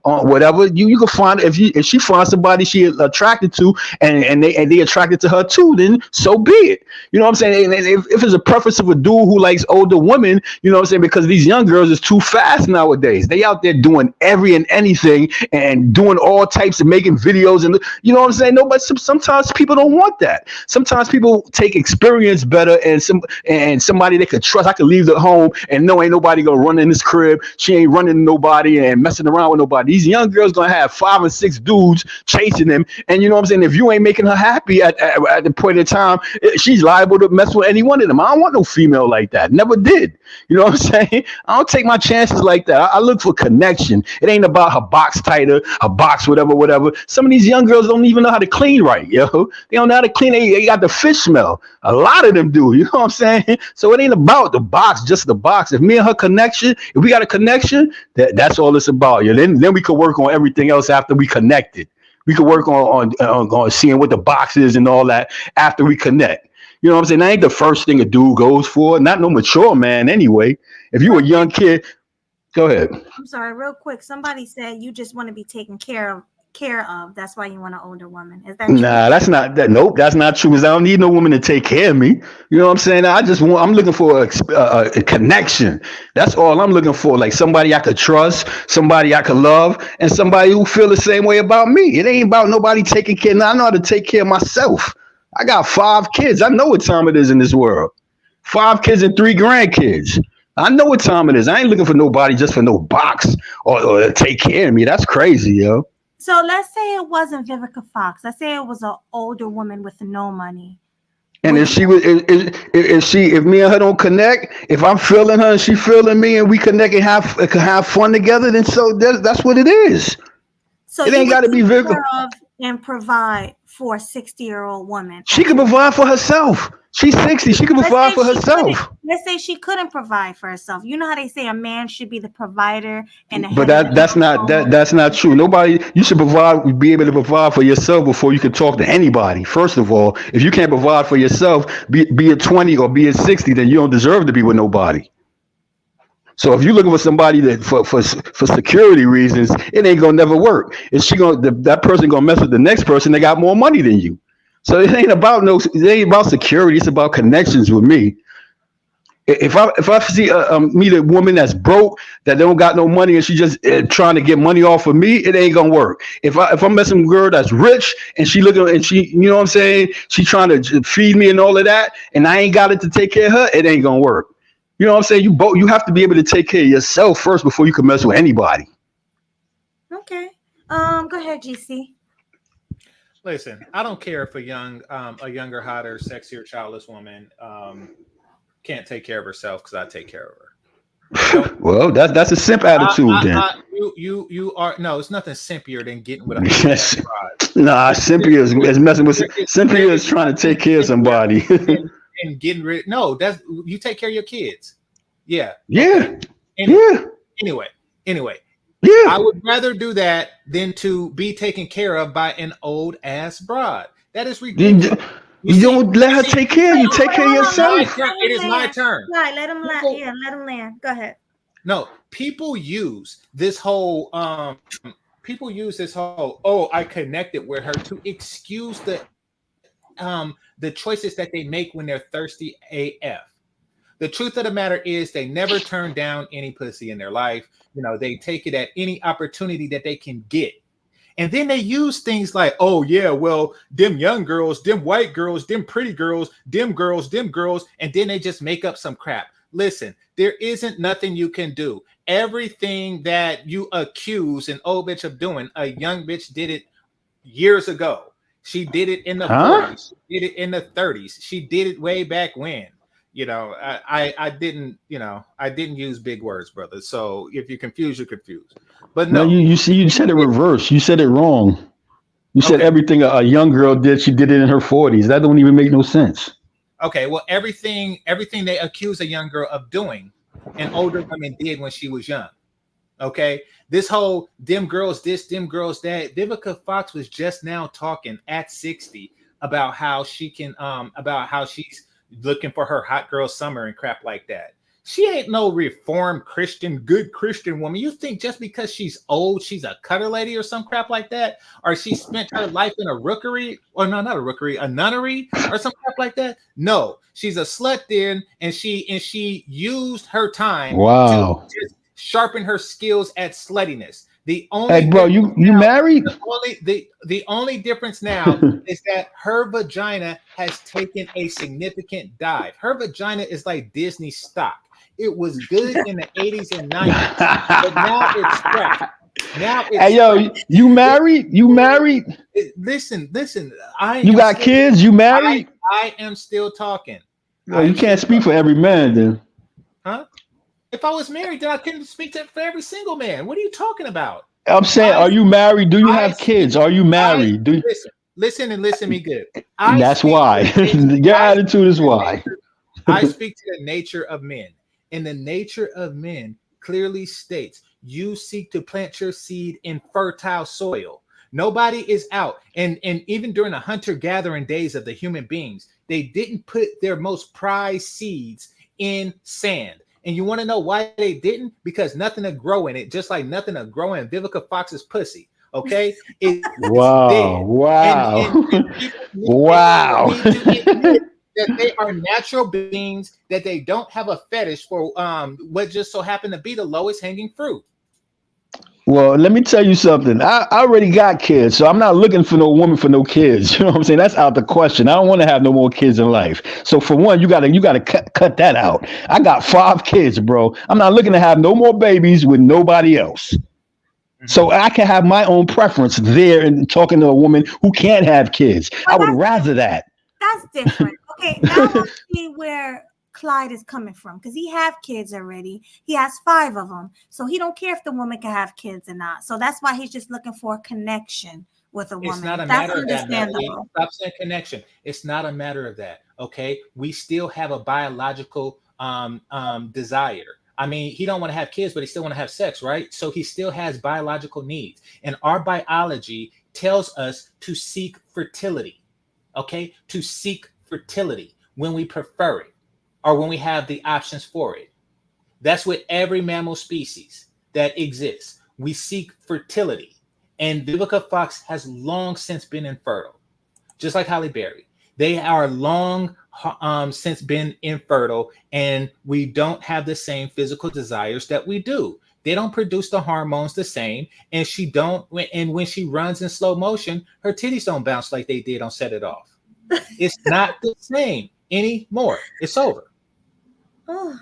on whatever. You can find if she finds somebody she attracted to and they attracted to her too, then so be it. You know what I'm saying? And if it's a preference of a dude who likes older women, you know what I'm saying? Because these young girls is too fast nowadays. They out there doing every and anything and doing all types of making videos and you know what I'm saying? Nobody. Sometimes people don't want that. Sometimes people take experience better and somebody they could trust. I could leave the home and no, ain't nobody gonna run in this crib. She ain't running nobody and messing around with nobody. These young girls gonna have 5 and 6 dudes chasing them. And you know what I'm saying? If you ain't making her happy at the point in time, she's liable to mess with any one of them. I don't want no female like that. Never did. You know what I'm saying? I don't take my chances like that. I look for connection. It ain't about her box tighter, her box, whatever. Some of these young girls don't even know how to clean right, yo. They don't know how to clean. They got the fish smell. A lot of them do. You know what I'm saying? So it ain't about the box, just the box. If me and her connection, if we got a connection, that's all it's about. Yeah. Then we could work on everything else after we connected. We could work on seeing what the box is and all that after we connect. You know what I'm saying? That ain't the first thing a dude goes for. Not no mature man anyway. If you a young kid, go ahead. I'm sorry, real quick. Somebody said you just want to be taken care of. That's why you want an older woman. Is that true? Nah, that's not that. Nope, that's not true. Cause I don't need no woman to take care of me. You know what I'm saying? I'm looking for a connection. That's all I'm looking for. Like somebody I could trust, somebody I could love, and somebody who feel the same way about me. It ain't about nobody taking care. Now, I know how to take care of myself. I got 5 kids. I know what time it is in this world. 5 kids and 3 grandkids. I know what time it is. I ain't looking for nobody just for no box or to take care of me. That's crazy, yo. So let's say it wasn't Vivica Fox. Let's say it was an older woman with no money. And if me and her don't connect, if I'm feeling her and she feeling me, and we connect and have fun together, then so that's what it is. So it ain't got to be Vivica. And provide for a 60-year-old woman. She can provide for herself. She's 60. She can provide for herself. Let's say she couldn't provide for herself. You know how they say a man should be the provider and the but that's not true. You should be able to provide for yourself before you can talk to anybody. First of all, if you can't provide for yourself, be it 20 or be it 60, then you don't deserve to be with nobody. So if you're looking for somebody that for security reasons, it ain't gonna never work. That person gonna mess with the next person that got more money than you. So it ain't about security. It's about connections with me. If I see meet a woman that's broke, that don't got no money, and she just trying to get money off of me, it ain't gonna work. If I'm messing with a girl that's rich and she looking and she, you know what I'm saying, she trying to feed me and all of that, and I ain't got it to take care of her, it ain't gonna work. You know what I'm saying? You have to be able to take care of yourself first before you can mess with anybody. Okay. Go ahead, GC. Listen, I don't care if a younger, hotter, sexier, childless woman can't take care of herself because I take care of her. Well, that's a simp attitude then. You are it's nothing simpier than getting with a Nah, simpy is messing with simpy is trying to take care of somebody. And getting rid. No, that's you take care of your kids. Yeah. Yeah. Okay. Anyway. Yeah. I would rather do that than to be taken care of by an old ass broad. That is ridiculous. You don't let her take care of you. Take care of yourself. It is my turn. Right, let him land. Yeah, let him land. Go ahead. No, people use this whole I connected with her to excuse the choices that they make when they're thirsty AF. The truth of the matter is they never turn down any pussy in their life. You know, they take it at any opportunity that they can get. And then they use things like, oh yeah, well, them young girls, them white girls, them pretty girls, them girls, and then they just make up some crap. Listen, there isn't nothing you can do. Everything that you accuse an old bitch of doing, a young bitch did it years ago. She did it in the 40s. She did it in the 30s. She did it way back when. You know, I didn't use big words, brother. So if you're confused, you're confused. But no, you said it reverse. You said it wrong. You said everything a young girl did, she did it in her 40s. That don't even make no sense. Okay, well, everything they accuse a young girl of doing, and older women did when she was young. Okay, this whole them girls this, them girls that. Vivica Fox was just now talking at 60 about how she can about how she's looking for her hot girl summer and crap like that. She ain't no reformed Christian, good Christian woman. You think just because she's old, she's a cutter lady or some crap like that, or she spent her life in a rookery, or no, not a rookery, a nunnery, or some crap like that? No, she's a slut then, and she used her time to Wow. just sharpen her skills at sluttiness. The only Hey, bro, you now, married? the only difference now is that her vagina has taken a significant dive. Her vagina is like Disney stock. It was good in the 80s and 90s, but now it's scrapped. Now it's Hey, yo, you married? You married? Listen. You got kids? You married? I am still talking. No, you can't speak for every man, then. Huh? If I was married, then I couldn't speak for every single man. What are you talking about? I'm saying, are you married? Do you have kids? Are you married? Do you... Listen and listen me good. That's why. Your attitude is why. I speak to the nature of men. And the nature of men clearly states you seek to plant your seed in fertile soil. Nobody is out. And even during the hunter-gathering days of the human beings, they didn't put their most prized seeds in sand. And you want to know why they didn't? Because nothing to grow in it, just like nothing to grow in Vivica Fox's pussy. Okay? Wow. Dead. Wow. Wow. That they are natural beings, that they don't have a fetish for what just so happened to be the lowest hanging fruit. Well, let me tell you something. I already got kids, so I'm not looking for no woman for no kids. You know what I'm saying? That's out the question. I don't want to have no more kids in life. So for one, you gotta cut that out. I got 5 kids, bro. I'm not looking to have no more babies with nobody else. So I can have my own preference there and talking to a woman who can't have kids. I would rather that. That's different. Okay, now I see where Clyde is coming from, because he have kids already. He has 5 of them, so he don't care if the woman can have kids or not. So that's why he's just looking for a connection with a woman. It's not a That's matter of that. understandable. Stop saying connection. It's not a matter of that. Okay, we still have a biological desire. I mean, he don't want to have kids, but he still want to have sex, right? So he still has biological needs, and our biology tells us to seek fertility. Okay, to seek fertility when we prefer it, or when we have the options for it. That's with every mammal species that exists. We seek fertility. And Vivica Fox has long since been infertile, just like Halle Berry. They are long since been infertile, and we don't have the same physical desires that we do. They don't produce the hormones the same, and when she runs in slow motion, her titties don't bounce like they did on Set It Off. It's not the same anymore. It's over. Oh,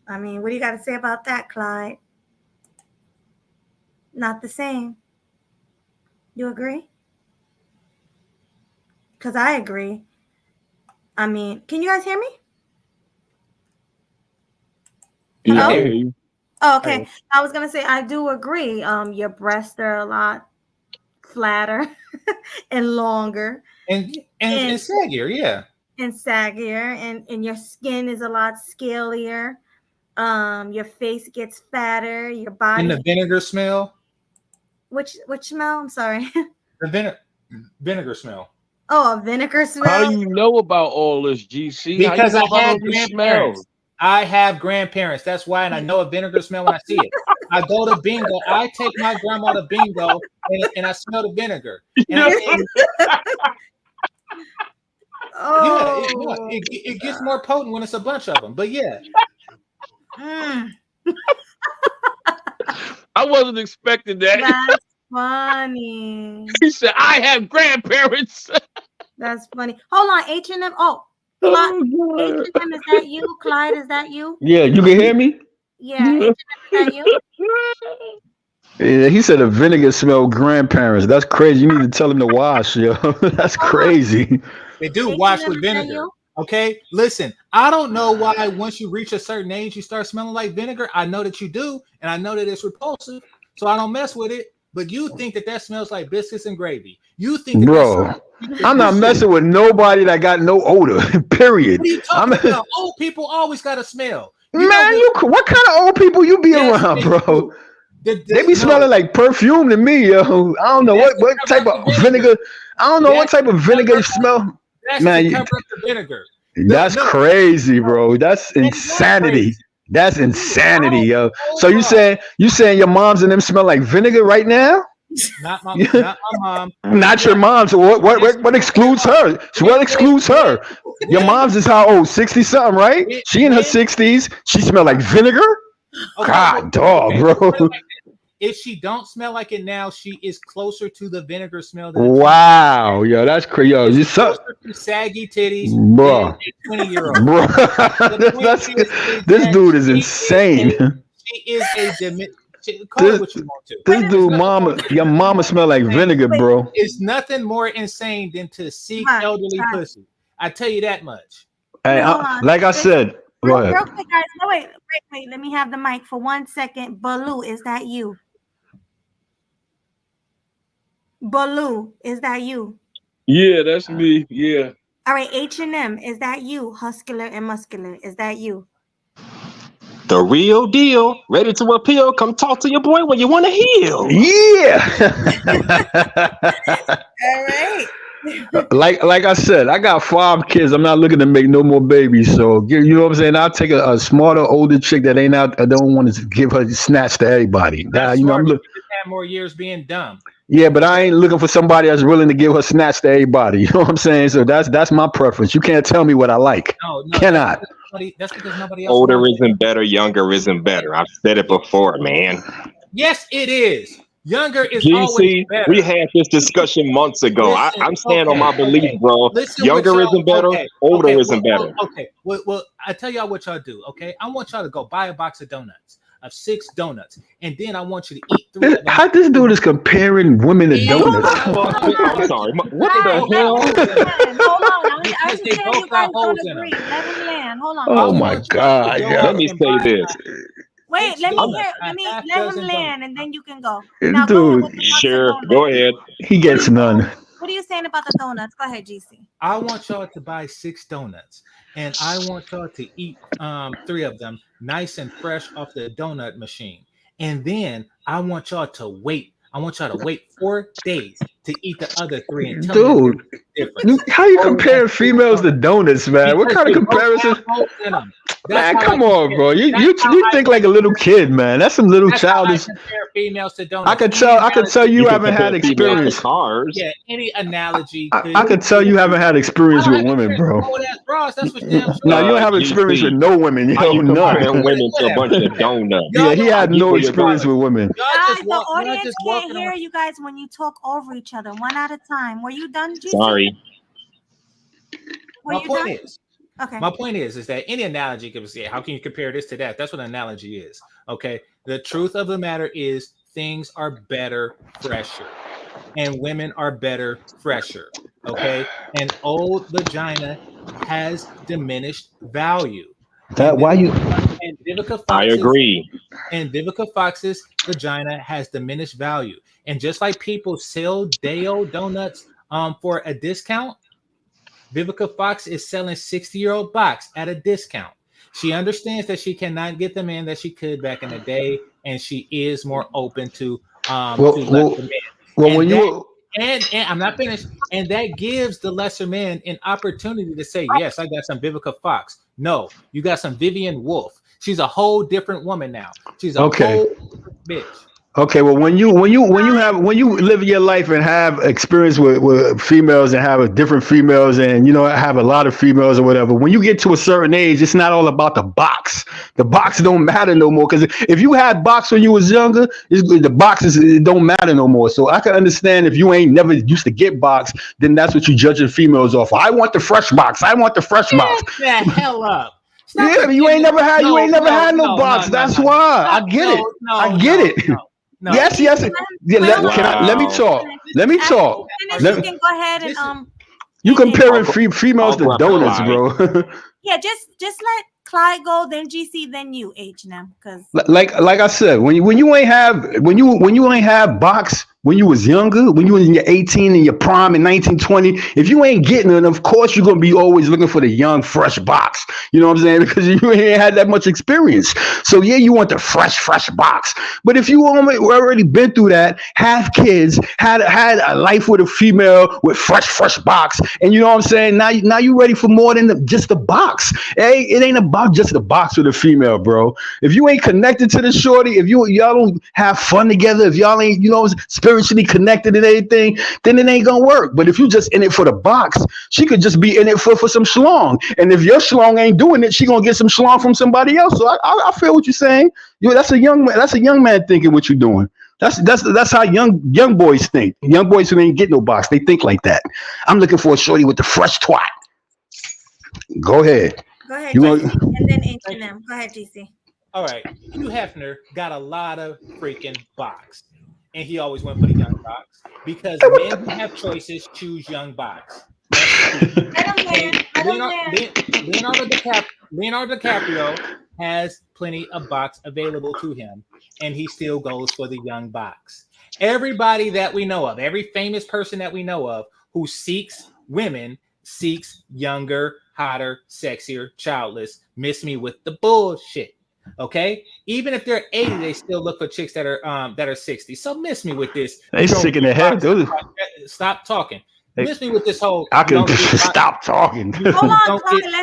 I mean, what do you got to say about that, Clyde? Not the same. You agree? Because I agree. I mean, can you guys hear me? Yeah, Hello? I hear you. Oh, okay. I was gonna say I do agree. Your breasts are a lot flatter and longer And saggier, yeah. and saggier, and your skin is a lot scalier. Your face gets fatter. Your body. And the vinegar smell. Which smell? I'm sorry. The vinegar smell. Oh, a vinegar smell. How do you know about all this, GC? Because How I you know have about all this grandparents. I have grandparents. That's why, and I know a vinegar smell when I see it. I go to bingo. I take my grandma to bingo, and I smell the vinegar. Oh, yeah, it gets more potent when it's a bunch of them. But yeah. I wasn't expecting that. That's funny. He said, I have grandparents. That's funny. Hold on, H&M. Oh, Clyde, H&M, is that you? Clyde, is that you? Yeah, you can hear me? Yeah, H&M, is that you? Yeah, he said a vinegar smell grandparents. That's crazy. You need to tell him to wash, yo. That's crazy. They do wash with vinegar. Okay, listen, I don't know why once you reach a certain age, you start smelling like vinegar. I know that you do, and I know that it's repulsive, so I don't mess with it. but you think that smells like biscuits and gravy. You think that Bro, I'm not messing with nobody that got no odor. Period. What are you talking about? Old people always got a smell. Man, what kind of old people you be around, bro? They be smelling like perfume to me, yo. I don't know what type of vinegar. I don't know what type of vinegar you smell. Man, cover up the vinegar. That's crazy, bro. That's insanity. That's insanity, yo. So you saying your moms and them smell like vinegar right now? Not my mom. Not your mom. So what excludes her? So what excludes her? Your mom's is how old? 60 something, right? She in her 60s. She smell like vinegar? God, dog, bro. If she don't smell like it now, she is closer to the vinegar smell. Wow, yo, that's crazy. Yo, you closer to saggy titties, bro. 20-year-old. Bro, this dude is insane. She is a call it what you want to. This dude, your mama smell like vinegar, bro. It's nothing more insane than to seek elderly pussy. I tell you that much. Hey, like I said, go ahead. Real quick, guys. No, wait. Let me have the mic for 1 second. Baloo, is that you? Baloo, is that you? Yeah, that's me. Yeah. All right, H&M, is that you? Huscular and muscular, is that you? The real deal, ready to appeal. Come talk to your boy when you want to heal. Yeah. All right. Like I said, I got 5 kids. I'm not looking to make no more babies. So you know what I'm saying? I'll take a smarter, older chick that ain't out. I don't want to give her snatch to everybody. You know, I'm looking. Have more years being dumb. Yeah, but I ain't looking for somebody that's willing to give her snatch to everybody. You know what I'm saying? So that's my preference. You can't tell me what I like. No, cannot. That's because nobody else. Older isn't better. Younger isn't better. I've said it before, man. Yes, it is. Younger is always better. We had this discussion months ago. I'm standing on my belief, bro. Younger isn't better. Older isn't better. Okay. Well, I tell y'all what y'all do. Okay, I want y'all to go buy a box of donuts. Of 6 donuts, and then I want you to eat 3 of them. How this dude is comparing women to donuts? I'm sorry. What the hell? Hold on. I understand you guys don't agree. Let him land. Hold on. Oh my God. Let me say this. Wait, let him land, and then you can go. Now, dude, sure, go ahead. He gets none. What are you saying about the donuts? Go ahead, GC. I want y'all to buy 6 donuts, and I want y'all to eat 3 of them nice and fresh off the donut machine. And then I want y'all to wait. I want y'all to wait 4 days to eat the other 3. And tell dude, how you compare females to donuts, man? What kind of comparison? Man, come on, bro. You think like a little kid, man. That's some little childish. Females to donuts. I could tell you haven't had experience. Yeah, any analogy. I could tell you haven't had experience with women, bro. No, you don't have experience with no women. You know, none. Women to a bunch of donuts. Yeah, he had no experience with women. Guys, the audience can't hear you guys when you talk over each other, one at a time. Were you done, GC? Sorry. My point is that any analogy can say, how can you compare this to that? That's what an analogy is. Okay. The truth of the matter is things are better, fresher. And women are better, fresher. Okay. And old vagina has diminished value. I agree. And Vivica Fox's vagina has diminished value. And just like people sell Dale donuts for a discount, Vivica Fox is selling 60-year-old box at a discount. She understands that she cannot get the man that she could back in the day, and she is more open to lesser men. And I'm not finished. And that gives the lesser man an opportunity to say, yes, I got some Vivica Fox. No, you got some Vivian Wolf. She's a whole different woman now. She's a whole different bitch. Okay, well, when you live your life and have experience with females and have different females and have a lot of females or whatever, when you get to a certain age, it's not all about the box. The box don't matter no more, because if you had box when you was younger, the boxes it don't matter no more. So I can understand if you ain't never used to get box, then that's what you judging females off. I want the fresh box. I want the fresh box. Get the hell up. Yeah, but you ain't never had no box. That's why I get it. I get it. No. Yes. Yeah, let me talk. You can go ahead and You comparing females to donuts, bro. Yeah, just Clyde go, then GC, then you, H&M. Because like I said, when you ain't have box when you was younger, when you was in your 18 and your prime in 1920, if you ain't getting it, of course you're gonna be always looking for the young, fresh box. You know what I'm saying? Because you ain't had that much experience. So yeah, you want the fresh box. But if you already been through that, have kids, had a life with a female with fresh box, and you know what I'm saying? Now you ready for more than just the box. Hey, it ain't about just the box with a female, bro. If you ain't connected to the shorty, if y'all don't have fun together, if y'all ain't, spiritually connected and everything, then it ain't gonna work. But if you just in it for the box, she could just be in it for some schlong. And if your schlong ain't doing it, she gonna get some schlong from somebody else. So I feel what you're saying. That's a young man thinking what you're doing. That's how young boys think. Young boys who ain't get no box, they think like that. I'm looking for a shorty with the fresh twat. Go ahead. Go ahead, GC. And then H&M. Go ahead, GC. All right. Hugh Hefner got a lot of freaking box. And he always went for the young box. Because men who have choices choose young box. Leonardo DiCaprio has plenty of box available to him. And he still goes for the young box. Everybody that we know of, every famous person that we know of who seeks women, seeks younger, hotter, sexier, childless. Miss me with the bullshit. Okay, even if they're 80, they still look for chicks that are 60. So miss me with this. They sick in the head. Stop talking. Miss me with this whole. I can stop talking. Hold on, let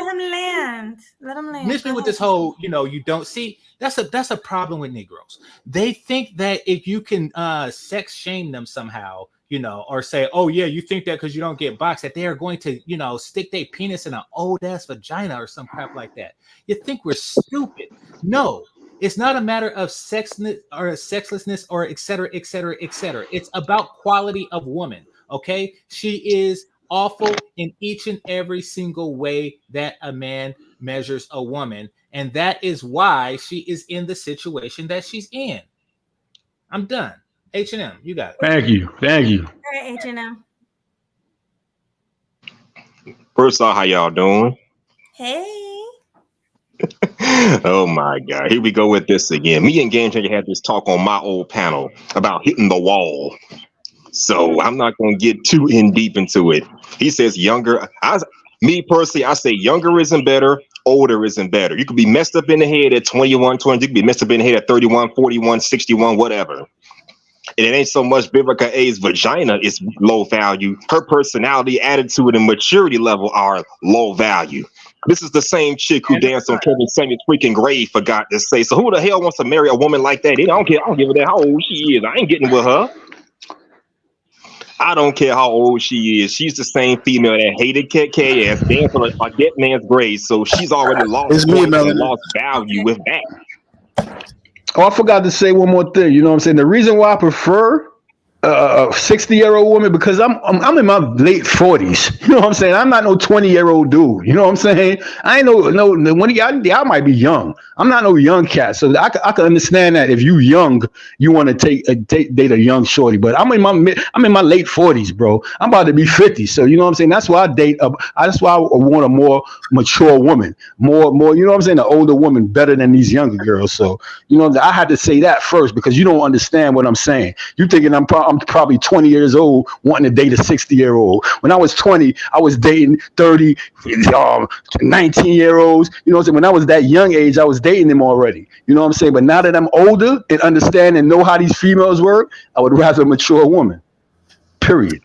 him land. Miss me with this whole. You don't see. That's a problem with Negroes. They think that if you can sex shame them somehow, or say, oh yeah, you think that because you don't get boxed, that they are going to, stick their penis in an old ass vagina or some crap like that. You think we're stupid? No, it's not a matter of sexlessness or et cetera, et cetera, et cetera. It's about quality of woman. Okay, she is awful in each and every single way that a man measures a woman, and that is why she is in the situation that she's in. I'm done. H&M, you got it. Thank you. All right, H&M. First off, how y'all doing? Hey. Oh my God, here we go with this again. Me and Game Changer had this talk on my old panel about hitting the wall. So I'm not going to get too in deep into it. He says younger. Me personally, I say younger isn't better. Older isn't better. You could be messed up in the head at 21, 20. You could be messed up in the head at 31, 41, 61, whatever. And it ain't so much Vivica A's vagina is low value. Her personality, attitude, and maturity level are low value. This is the same chick who danced on Kevin Samuel's freaking grave, forgot to say. So who the hell wants to marry a woman like that? I don't care. I don't give a damn how old she is. I ain't getting with her. I don't care how old she is. She's the same female that hated KK ass, danced on a dead man's grave. So she's already lost value with that. Oh, I forgot to say one more thing. You know what I'm saying? The reason why I prefer a 60-year-old woman, because I'm in my late 40s. You know what I'm saying? I'm not no 20-year-old dude. You know what I'm saying? I ain't no one of y'all might be young. I'm not no young cat. So I can understand that if you young, you want to date a young shorty. But I'm in my late 40s, bro. I'm about to be 50. So you know what I'm saying? That's why that's why I want a more mature woman, more. You know what I'm saying? An older woman better than these younger girls. So I had to say that first because you don't understand what I'm saying. You thinking I'm probably 20 years old wanting to date a 60-year-old. When I was 20, I was dating 30, 19-year-olds. You know what I'm saying? When I was that young age, I was dating them already. You know what I'm saying? But now that I'm older and understand and know how these females work, I would rather a mature woman. Period.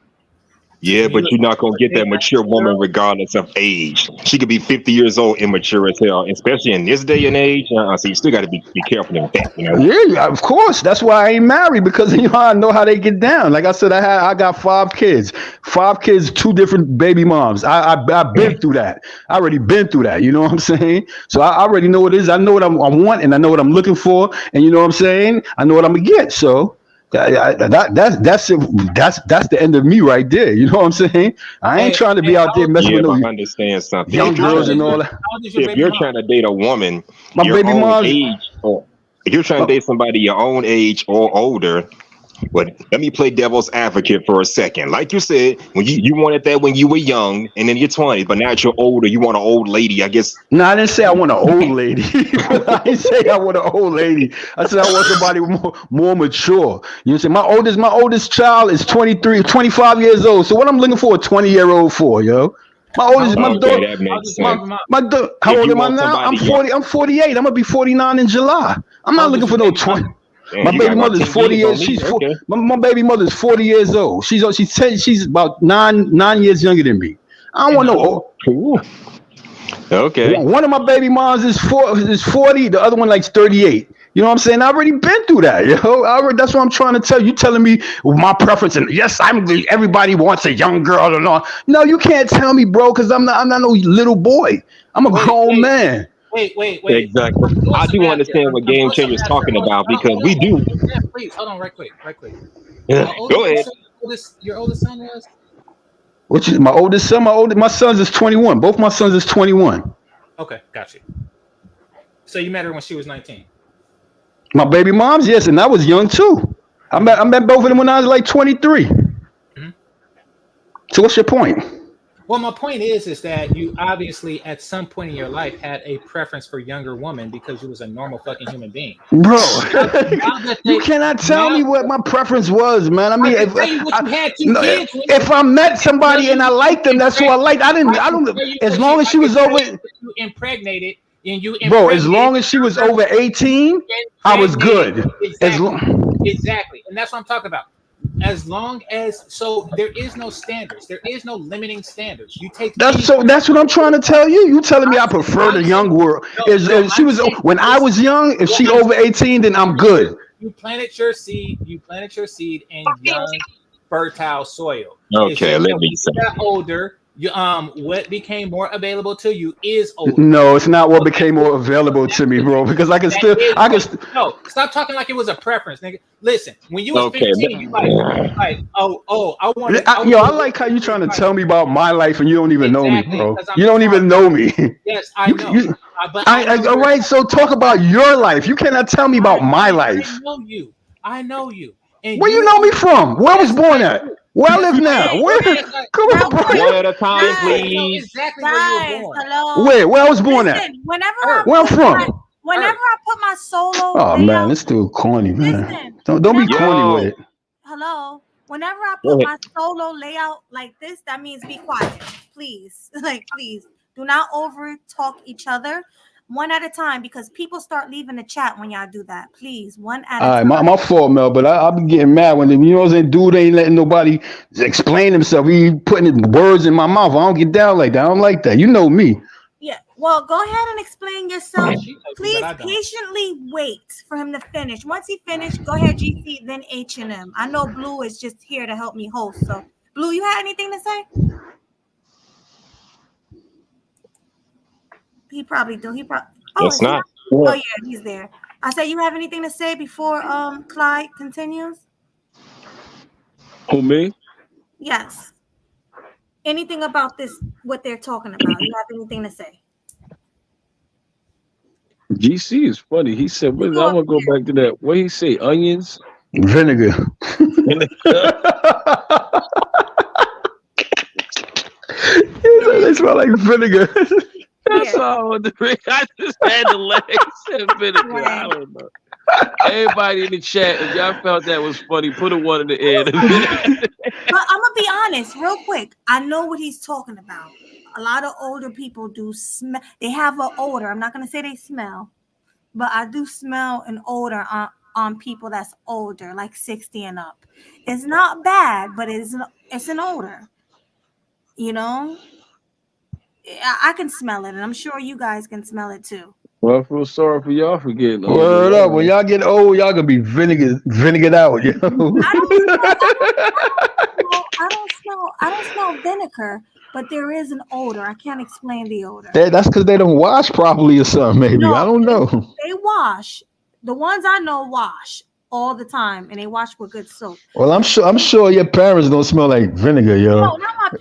Yeah, but you're not going to get that mature woman regardless of age. She could be 50 years old, immature as hell, especially in this day and age. So you still got to be careful with that. Yeah, of course. That's why I ain't married, because I know how they get down. Like I said, I got 5 kids, 2 different baby moms. I've been through that. I already been through that. You know what I'm saying? So I already know what it is. I know what I want, and I know what I'm looking for, and you know what I'm saying? I know what I'm gonna get. So that's the end of me right there. You know what I'm saying? I ain't trying to be out there messing with no understand something. Young girls and all that. If you're trying to date a woman my your baby own mom age, or if you're trying to date somebody your own age or older, But let me play devil's advocate for a second. Like you said, when you wanted that when you were young and in your 20s, but now that you're older, you want an old lady. I guess. No, I didn't say I want an old lady. I didn't say I want an old lady. I said I want somebody more mature. You know what I'm saying? My oldest child is 25 years old. So what I'm looking for a 20-year-old for, yo? My oldest, my Okay, daughter, that makes my, sense. my how If old you am I want now? I'm somebody 40. I'm 48. I'm gonna be 49 in July. I'm How not old is looking for your no baby 20. mama? Damn, My you got baby about mother's 10 40 years on years. me. Okay. My baby mother's 40 years old. She's about nine years younger than me. I don't And want how no old? old. Ooh, okay. One of my baby moms is 40. The other one likes 38. You know what I'm saying? I already been through that, yo. That's what I'm trying to tell you. You telling me my preference, and yes, everybody wants a young girl and all. No, you can't tell me, bro, because I'm not no little boy. I'm a Wait, grown wait, man. wait. Exactly. I'm doing I some do math here. understand what I'm Game doing some Changer is math here. talking Hold on, about hold on, because hold we on. do. Yeah, please, hold on, right quick. Yeah, How old did go you ahead. say your oldest son was? My oldest son, my sons is 21. Both my sons is 21. Okay, got you. So you met her when she was 19. My baby moms, yes, and I was young too. Mm-hmm. I met both of them when I was like 23. Mm-hmm. So what's your point? Well, my point is that you obviously at some point in your life had a preference for younger women because you was a normal fucking human being. Bro, Now that you they cannot tell now me what my preference was, man. I I mean, can tell you what you had two no, kids if with. I met I can tell somebody you and I what you liked them, that's who I liked. I can don't. tell you As long as I she can was tell you over, what you impregnated and you bro. As impregnated long as she was her, over 18, I was impregnated good. As exactly. long, Exactly. And that's what I'm talking about. As long as so there is no standards. There is no limiting standards. You take any that's what I'm trying to tell you. You telling me I prefer the I'm saying young world? no, If she I'm was saying when I listen, was young, if what she I'm over saying 18, then I'm planted good. you planted your seed in young, fertile soil. It's Okay, just let that me when see. you got older, you what became more available to you is older. No, it's not what So became more available to me, bro. Because that is what no, stop talking like it was a preference, nigga. Listen, when you was Okay, 15, you like, oh, I I want to like how you trying to like tell me about my life and you don't even know me, exactly bro. because I'm You don't smart. even know me. Yes, I You, know. you, But I know all you're right. So talk about your life. You cannot tell me about my I life. know you. I know you. And Where you you know are me from? Where I was yes, born I at? do. Where I Yes, live I now? know. Where? Wait, Yes, I Come real on, bro. quick, one at a time, I guys, know please. exactly where you were guys, born. hello. Where I was born at? Listen, Earth, whenever Earth. I put my solo Oh man, layout, it's still corny, man. listen, Don't be whenever corny with Yo, it. hello, whenever I go put ahead. my solo layout like this, that means be quiet, please. Like, please do not over talk each other. One at a time, because people start leaving the chat when y'all do that. Please, one at a All right, time. my fault, Mel, but I be getting mad when you know what I'm saying. Dude ain't letting nobody explain himself. He putting words in my mouth. I don't get down like that. I don't like that. You know me. Yeah. Well, go ahead and explain yourself. Yeah, she knows you, but Please I don't. patiently wait for him to finish. Once he finished, go ahead, GC, then H&M. I know Blue is just here to help me host. So, Blue, you had anything to say? He probably do. He probably. Oh, It's is he not. not? Oh yeah, he's there. I said, you have anything to say before Clyde continues? Who me? Yes. Anything about this? What they're talking about? You have anything to say? GC is funny. He said, You "What? I go up want to go here. back to that. What he say? Onions." Vinegar. They smell like vinegar. That's Yeah. all I wanted to read. I just had to laugh. He said vinegar. I Right. don't know. Everybody in the chat, if y'all felt that was funny, put a one in the air. The vinegar. But I'm gonna be honest, real quick. I know what he's talking about. A lot of older people do smell. They have an odor. I'm not gonna say they smell, but I do smell an odor on people that's older, like 60 and up. It's not bad, but it's an odor. You know, I can smell it, and I'm sure you guys can smell it too. Well, I feel sorry for y'all for getting older. Word up. When y'all get old, y'all gonna be vinegared out, yo. I don't smell vinegar, but there is an odor. I can't explain the odor. That's because they don't wash properly or something, maybe. I No, don't know. they wash. The ones I know wash all the time, and they wash with good soap. Well, I'm sure your parents don't smell like vinegar, No, yo.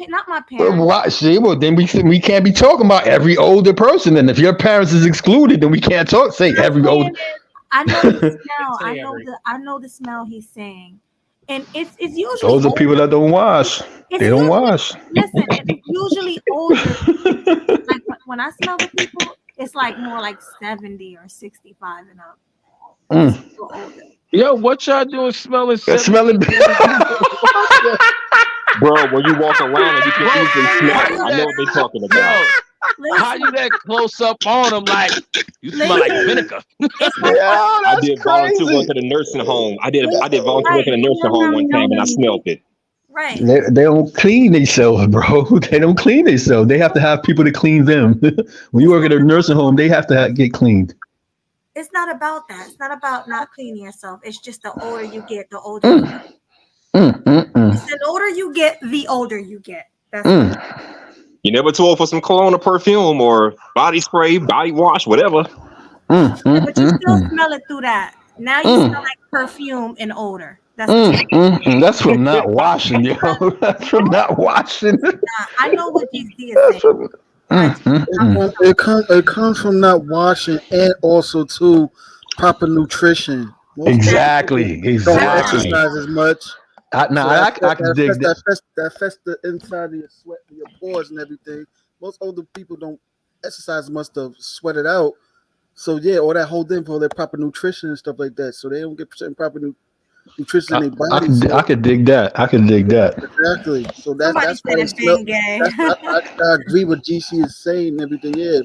not my Well, parents. why, see, well, then we can't be talking about every older person. And if your parents is excluded, then we can't say What I'm every older. saying is, I know the smell. Say every. I know the smell he's saying. and it's usually Those are people older. that don't wash. It's They don't usually wash. listen, and it's usually older people. Like when I smell the people, it's like more like 70 or 65 and up. It's Mm. people older. Yo, what y'all doing smelling That's 70 smelling. years old? Bro, when you walk around and you can Bro, easily smell how it, you I know that? what they're talking about. Yo, how you Listen, that close up on them? Like you smell like listen. vinegar. It's like Yeah, I that's did volunteer work crazy. at a nursing home. I did volunteer work right at a when nursing you're home around one time and I elderly smelled people. it. Right. They don't clean themselves, bro. They don't clean themselves. They have to have people to clean them. When you It's work not at a nursing home, they have to get cleaned. it's not about that. It's not about not cleaning yourself. It's just the older you get, the older you get. Mm, It's mm. the older you get, the older you get. That's what it is. Mm. You never told for some cologne or perfume or body spray, body wash, whatever. Yeah, but you still Mm. smell it through that. Now you smell Mm. like perfume and odor. That's what you That's from not washing, yo. That's from not washing. I know what GC is saying. That's from. I do. I'm Mm. It comes from not washing and also too proper nutrition. Most people Exactly. don't Exactly. Right. exercise as much, Now so that that I can that dig affects that. that affects the inside of your sweat, your pores, and everything. Most older people don't exercise much to sweat it out. So yeah, all that whole thing for their proper nutrition and stuff like that. So they don't get certain proper nutrition in their body. I So could dig that. I could dig that. exactly. So that's Somebody that's why said they it smell. been gay. That's I agree with GC is saying and everything. Yeah,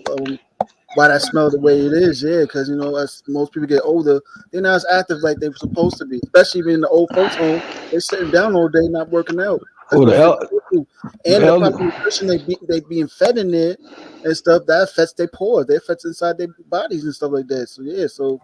why that smell the way it is. Yeah, because as most people get older, they're not as active like they were supposed to be. Especially in the old folks' home, they're sitting down all day, not working out. That's Oh, what do. the And the proper elder. nutrition they being fed in there and stuff that affects their pores. They affects inside their bodies and stuff like that. So yeah, so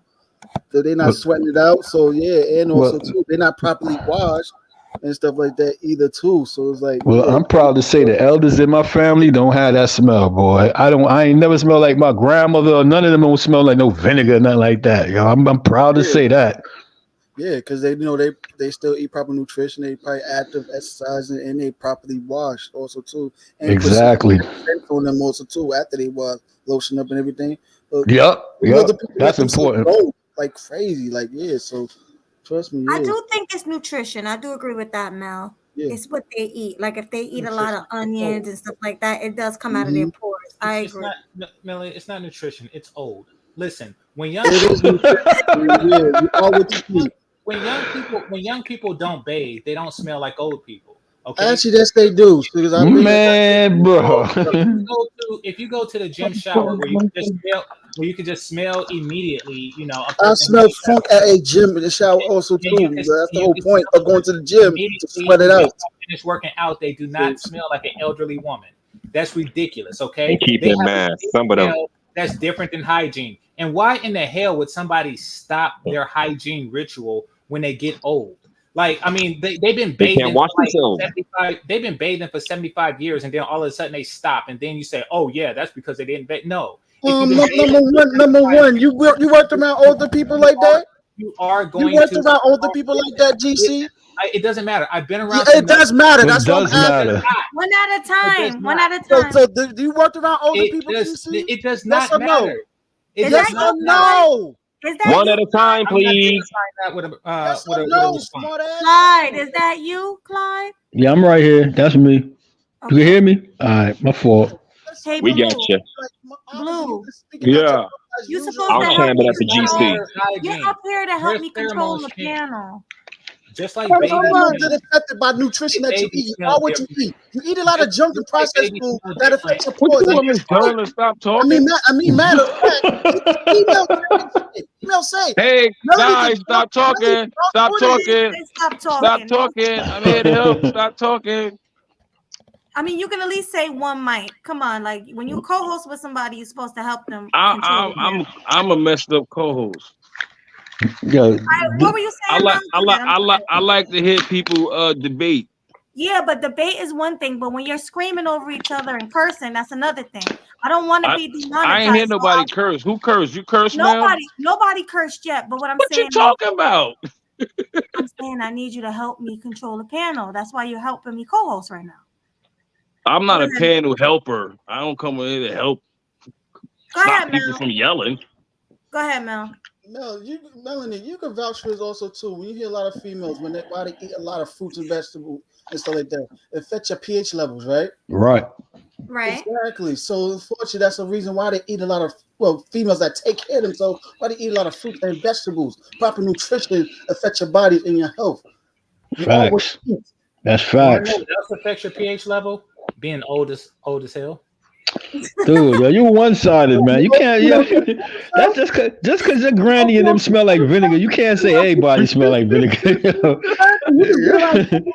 they're not Well, sweating it out. So yeah, and also well, too, they're not properly washed and stuff like that either too. So it's like well, yeah. I'm proud to say the elders in my family don't have that smell, boy. I ain't never smelled like my grandmother or none of them don't smell like no vinegar, nothing like that. Yo, I'm proud to Yeah, say that. yeah, because they still eat proper nutrition. They probably active exercising and they properly washed also too, and put some Exactly. scent on them also too after they wash, lotion up and everything. But Yep. other Yep. people let That's themselves important. go like crazy, like yeah. So trust me, I yeah, do think it's nutrition. I do agree with that, Mel. yeah, It's what they eat. Like if they eat a lot of Nutrition. onions Oh, and stuff like that, it does come out of their hmm pores. I it's agree. not Melly. It's not nutrition. It's old. Listen, when young it is people nutrition. Yeah, you are what you eat. when young people don't bathe, they don't smell like old people. Okay. Actually, yes, they do because I've been in that Man, before. bro. If you go to the gym shower where you can just smell immediately, a I person smell funk at a gym in the shower also and too. That's the you whole can point smell of them going to the gym to immediately sweat it when they out. finish working out. They do So, not smell like an elderly woman. That's ridiculous. And Okay, keep they in have a mind, some of them smell that's different than hygiene. And why in the hell would somebody stop their hygiene ritual when they get old? Like, I mean, they've been they can't bathing wash for like themselves. 75, they've been bathing for 75 years, and then all of a sudden they stop, and then you say, oh yeah, that's because they didn't bathe. No, if you've been bathing for number 75 one, you worked around older people you like are that. you are You going worked to around older people like that, GC. it doesn't matter. I've been Yeah, around some it does matter. It That's what I'm does it does asking. matter. not. One at a It does time. One not. at a So, time. do you work around older people, GC? It does Yes not or no? matter. It Is does that Yes you, or not matter. Clyde? no? Is that One you, at a time, I'm not please. verifying that Yes or with a no, response. smart ass? Clyde? Is that you, Clyde? Yeah, I'm right here. That's me. You can Okay. hear me? All right, my fault. Yes or Hey, We got Blue. no? you. Like, obviously, you've Blue. been speaking out your Yeah. mouth as You usual. supposed I'll to Like, help chime it me up this to is what I control. GC. want. Water You're hygiene. up here to help Their me control pheromones the change. panel. Just like Because babies you're gonna smell. get affected by nutrition that you Babies eat. You smell are what you different. eat. You eat a lot of junk and Just like processed babies food smell that different. affects your What pores. you And want me to guess what? tell her to stop talking? Matter of fact, female say, Hey Melody can guys, talk. stop Melody talking. can talk Stop more than you. talking. Stop Stop talking. talking. I'm here to help. Stop talking. I mean, you can at least say one mic. Come on, like when you co-host with somebody, you're supposed to help them control the panel. I'm a messed up co-host. Yeah, What were you saying, Mel? Go ahead. I'm sorry. I like to hear people debate. Yeah, but debate is one thing, but when you're screaming over each other in cursing, that's another thing. I don't want to I be I ain't hear demonetized. So nobody curse. Who cursed? You cursed, Mel? nobody cursed yet. But what I'm What you saying is, talking about? I'm saying I need you to help me control the panel. That's why you're helping me co-host right now. I'm Go not a ahead. panel helper. I don't come in here to help Go stop ahead, people Mel. from yelling. Go ahead, Mel. Melanie, you can vouch for this also too. When you hear a lot of females when why they eat a lot of fruits and vegetables and stuff like that, it affects your pH levels, right? Right. Right. Exactly. So unfortunately, that's the reason why they eat a lot of females that take care of themselves. Why they eat a lot of fruits and vegetables. Proper nutrition affects your body and your health. You always Facts. eat. That's You want to know facts. what else affects your pH level? Being old as hell. Dude, yo, you one-sided, man. You can't. You Yeah, know, that's just cause your granny and them smell like vinegar. You can't say everybody smell like vinegar. you can realize people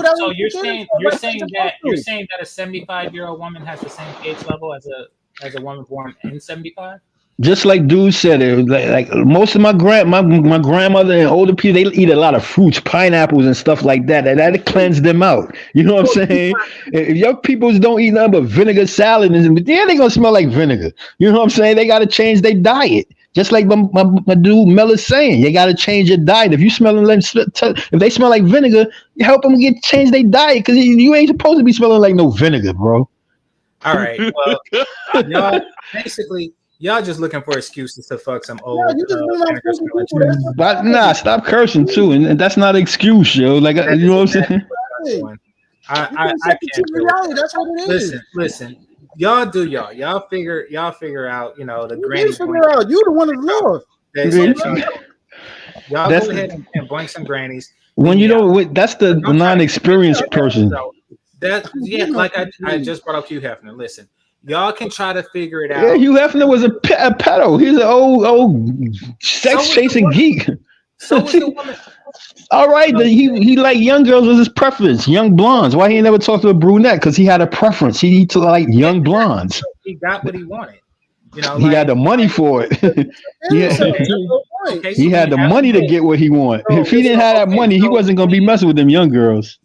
that So will you're take care of saying themselves like they're supposed you're to. saying that a 75-year-old woman has the same pH level as a woman born in 75? Just like dude said, it was like most of my grandmother and older people, they eat a lot of fruits, pineapples and stuff like that. That cleanse them out. You know what I'm saying? If your peoples don't eat nothing but vinegar salad, yeah, they gonna smell like vinegar. You know what I'm saying? They gotta change their diet. Just like my dude Mel is saying, you gotta change your diet. If you smelling like if they smell like vinegar, you help them change their diet because you ain't supposed to be smelling like no vinegar, bro. All right. Well, y'all basically y'all just looking for excuses to fuck some Yeah, old you just bring around vinegar 40 smelling people. chick. That's your But nah, problem. stop cursing too, and that's not an excuse, yo. Like That you is know what I'm exactly saying? what y'all doing. You I can accept the can't truth deal with reality. that. That's what it is. Listen. Y'all do y'all. Y'all figure out, the You did granny figure it out. You the one that's lost. that y'all y'all That's go ahead and blank some grannies. when Leave you me out. don't. That's the Don't try to non-experienced person. so that yeah, You know, like I just brought up Hugh Hefner. Listen, y'all can try to figure it Yeah, out. Hugh Hefner was a pedo. He's an old So sex was the chasing woman. geek. So was the woman. All right, So he like young girls was his preference, young blondes. Why he ain't never talked to a brunette? Because he had a preference. He to like yeah, young blondes. he got what he wanted. He had the money for it. so Yeah, that's Okay, the point. okay. he So when had you the have money to get what he want. So, If he didn't so have that okay, money, he so wasn't gonna be messing with them young girls.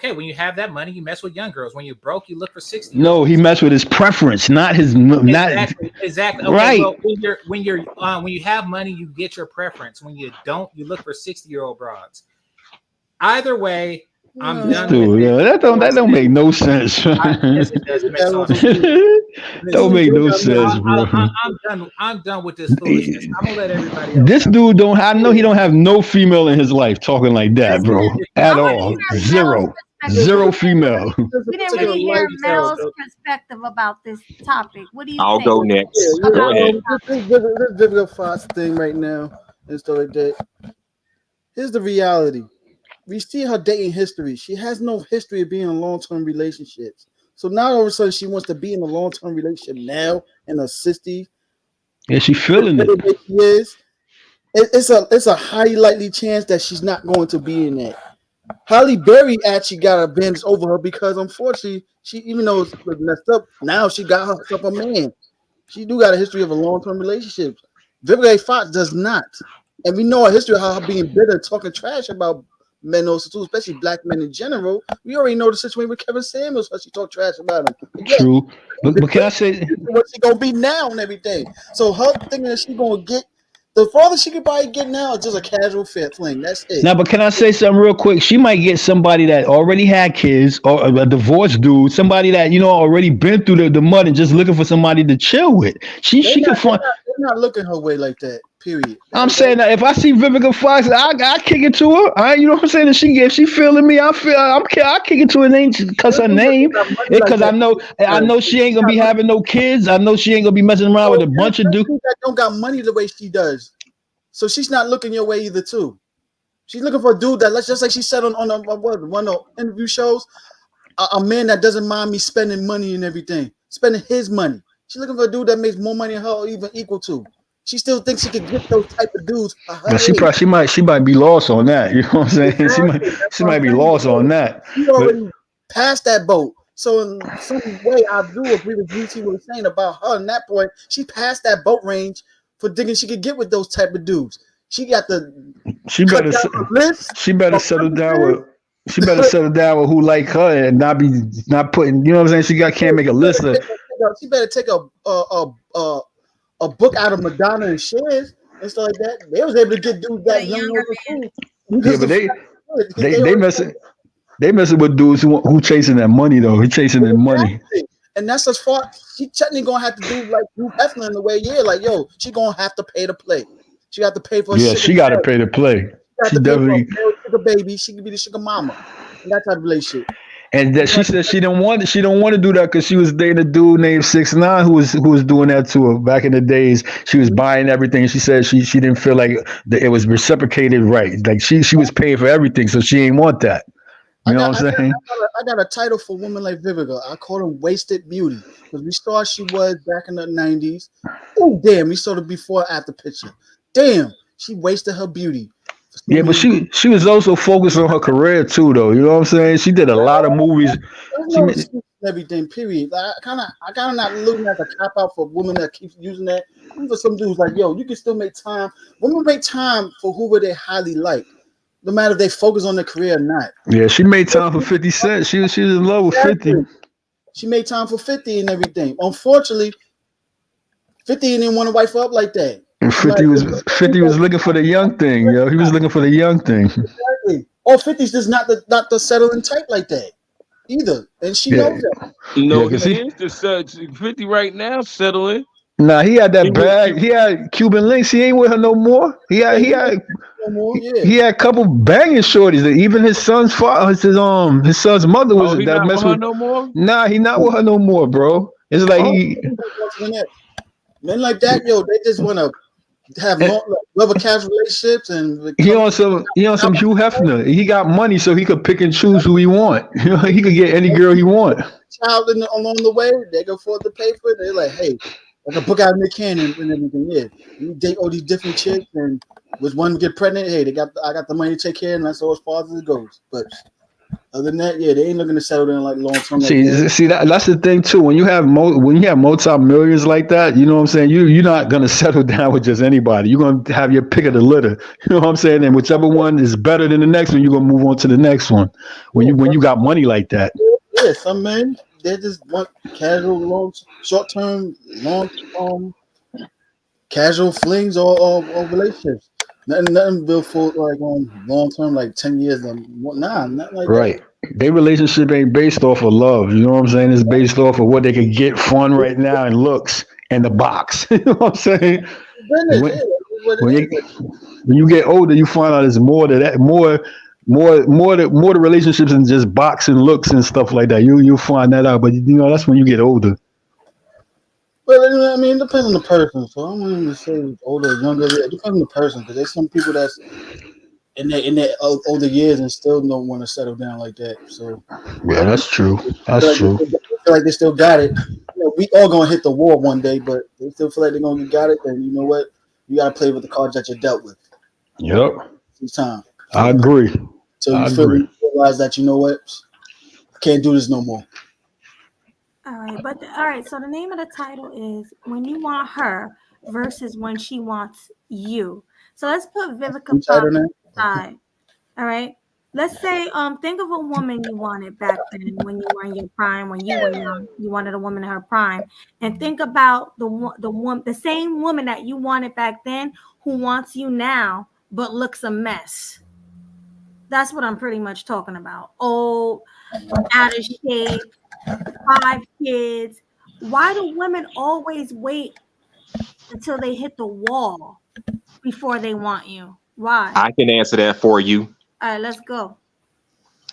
when you have that money, you mess with young girls. When you're broke, you look for 60-year No, he olds. messed with his preference, not his not Exactly. Okay, right. well, when you have money, you get your preference. When you don't, you look for 60-year-old broads. Either way, I'm done with Dude, it. yeah, that don't make no sense. Yes, it does. It makes all also sense. true. Don't Listen, make no sense, bro. I'm done. I'm done with this foolishness. I'm gonna let everybody else This have. dude don't. I know he don't have no female in his life talking like that, Listen, bro. if At I want all. to hear Mel's Zero. perspective. Zero female. There's a We didn't particular really hear lifestyle. Mel's perspective about this topic. What do you I'll think go next. Yeah, Go about ahead. this this Vivica Fox thing right now and stuff like that. Here's the reality. We see her dating history. She has no history of being in long-term relationships. So now all of a sudden she wants to be in a long-term relationship now in her 60s. Yeah, she feeling it. She is. It's a highly likely chance that she's not going to be in that. Holly Berry actually got a advantage over her because unfortunately she, even though it's messed up, now she got herself a man. She do got a history of a long-term relationship. Vivica Fox does not. And we know a history of her being bitter, talking trash about men also too, especially black men in general. We already know the situation with Kevin Samuels, how she talked trash about him. But yeah, True. But can I say what she gonna be now and everything. So her thinking that she gonna get the farthest she could probably get now is just a casual fit fling. That's it. now? But can I say something real quick? She might get somebody that already had kids, or a divorced dude, somebody that already been through the mud and just looking for somebody to chill with. She could find. They're not looking her way like that. Period. I'm saying that if I see Vivica Fox, I kick it to her. You know what I'm saying? If she feeling me, I kick it to her name because her name. Because I know she ain't gonna be having no kids. I know she ain't gonna be messing around with a bunch of dudes. That don't got money the way she does. So she's not looking your way either too. She's looking for a dude that, let's just say she said on one of the interview shows, a man that doesn't mind me spending money and everything, spending his money. She's looking for a dude that makes more money than her or even equal to. She still thinks she could get those type of dudes. But she might be lost on that. You know what I'm saying? Exactly. She might be lost on that. She already passed that boat. So in some way, I do agree with GT was saying about her. In that point, she passed that boat range for thinking she could get with those type of dudes. She got the She better list. she better settle down with. She better settle down with who like her and not putting. You know what I'm saying? Can't make a list of. She better take a book out of Madonna and Shares and stuff like that. They was able to get dudes that young too. Yeah, but they messing with dudes who chasing that money though. He chasing that money. And that's as far she technically gonna have to do like Hugh Hefner in the way, like yo, she gonna have to pay to play. She got to pay for a Yeah, sugar she got to daddy. pay to play. She got She to pay for definitely. a sugar baby. She could be the sugar mama. And that type of relationship. And that she said she don't want to do that because she was dating a dude named 6ix9ine who was doing that to her back in the days. She was buying everything. She said she didn't feel like that it was reciprocated right. Like she was paying for everything, so she ain't want that. You know what I'm saying? I got a title for women like Vivica. I call them wasted beauty because we saw she was back in the 90s. Oh damn, we saw the before and after picture. Damn, she wasted her beauty. Yeah, but she was also focused on her career too, though. You know what I'm saying? She did a lot of movies. There's no excuse for everything. Period. I kind of not looking at the cop out for women that keep using that. Even for some dudes, like yo, you can still make time. Women make time for whoever they highly like, no matter if they focus on their career or not. Yeah, she made time for 50 Cent. She was in love with 50. She made time for 50 and everything. Unfortunately, 50 didn't want to wife up like that. And 50 was looking for the young thing, yo. He was looking for the young thing. Exactly. Oh, 50's just not the settling type like that either, and she knows that. No, Yeah, he is the 50 right now settling. Nah, he had that bag. He had Cuban links. He ain't with her no more. He had a couple banging shorties. Even his son's father, his son's mother was he that not mess with her with. no more? Nah, he not with her no more, bro. It's like men like that, yo, they just want to have love casual relationships and he on some Hugh Hefner. He got money, so he could pick and choose who he want. You know, he could get any girl he want. Child along the way, they can afford to pay for it. They're like, hey, I can book out in the can and everything. Yeah, you date all these different chicks, and with one get pregnant, hey, I got the money to take care, and that's all as far as it goes. But other than that, yeah, they ain't looking to settle down like long term. See that's the thing too. When you have multi-millions like that, you know what I'm saying. You're not gonna settle down with just anybody. You're gonna have your pick of the litter. You know what I'm saying. And whichever one is better than the next one, you're gonna move on to the next one. When you got money like that. Yeah, some men they just want casual, short-term, casual flings or relationships. Nothing built for like long term, like 10 years. Nah, not like right. that. Their relationship ain't based off of love. You know what I'm saying? It's based off of what they could get fun right now and looks and the box. You know what I'm saying? When you get older, you find out there's more to that, more the relationships than just boxing looks and stuff like that. You'll find that out, but that's when you get older. Well, I mean, it depends on the person. So I'm going to say older or younger. It depends on the person because there's some people that's in their older years and still don't want to settle down like that. So yeah, that's true. That's true. They feel like they still got it. We all gonna hit the wall one day, but they still feel like they're gonna got it. Then you know what? You gotta play with the cards that you're dealt with. Yep. It's time. I agree. So you realize that you know what? I can't do this no more. All right. So the name of the title is "When You Want Her" versus "When She Wants You." So let's put Vivica Fox aside. All right. Let's say, think of a woman you wanted back then when you were in your prime, when you were young. You wanted a woman in her prime, and think about the same woman that you wanted back then who wants you now but looks a mess. That's what I'm pretty much talking about. Old, out of shape, 5 kids. Why do women always wait until they hit the wall before they want you? Why? I can answer that for you. All right, let's go.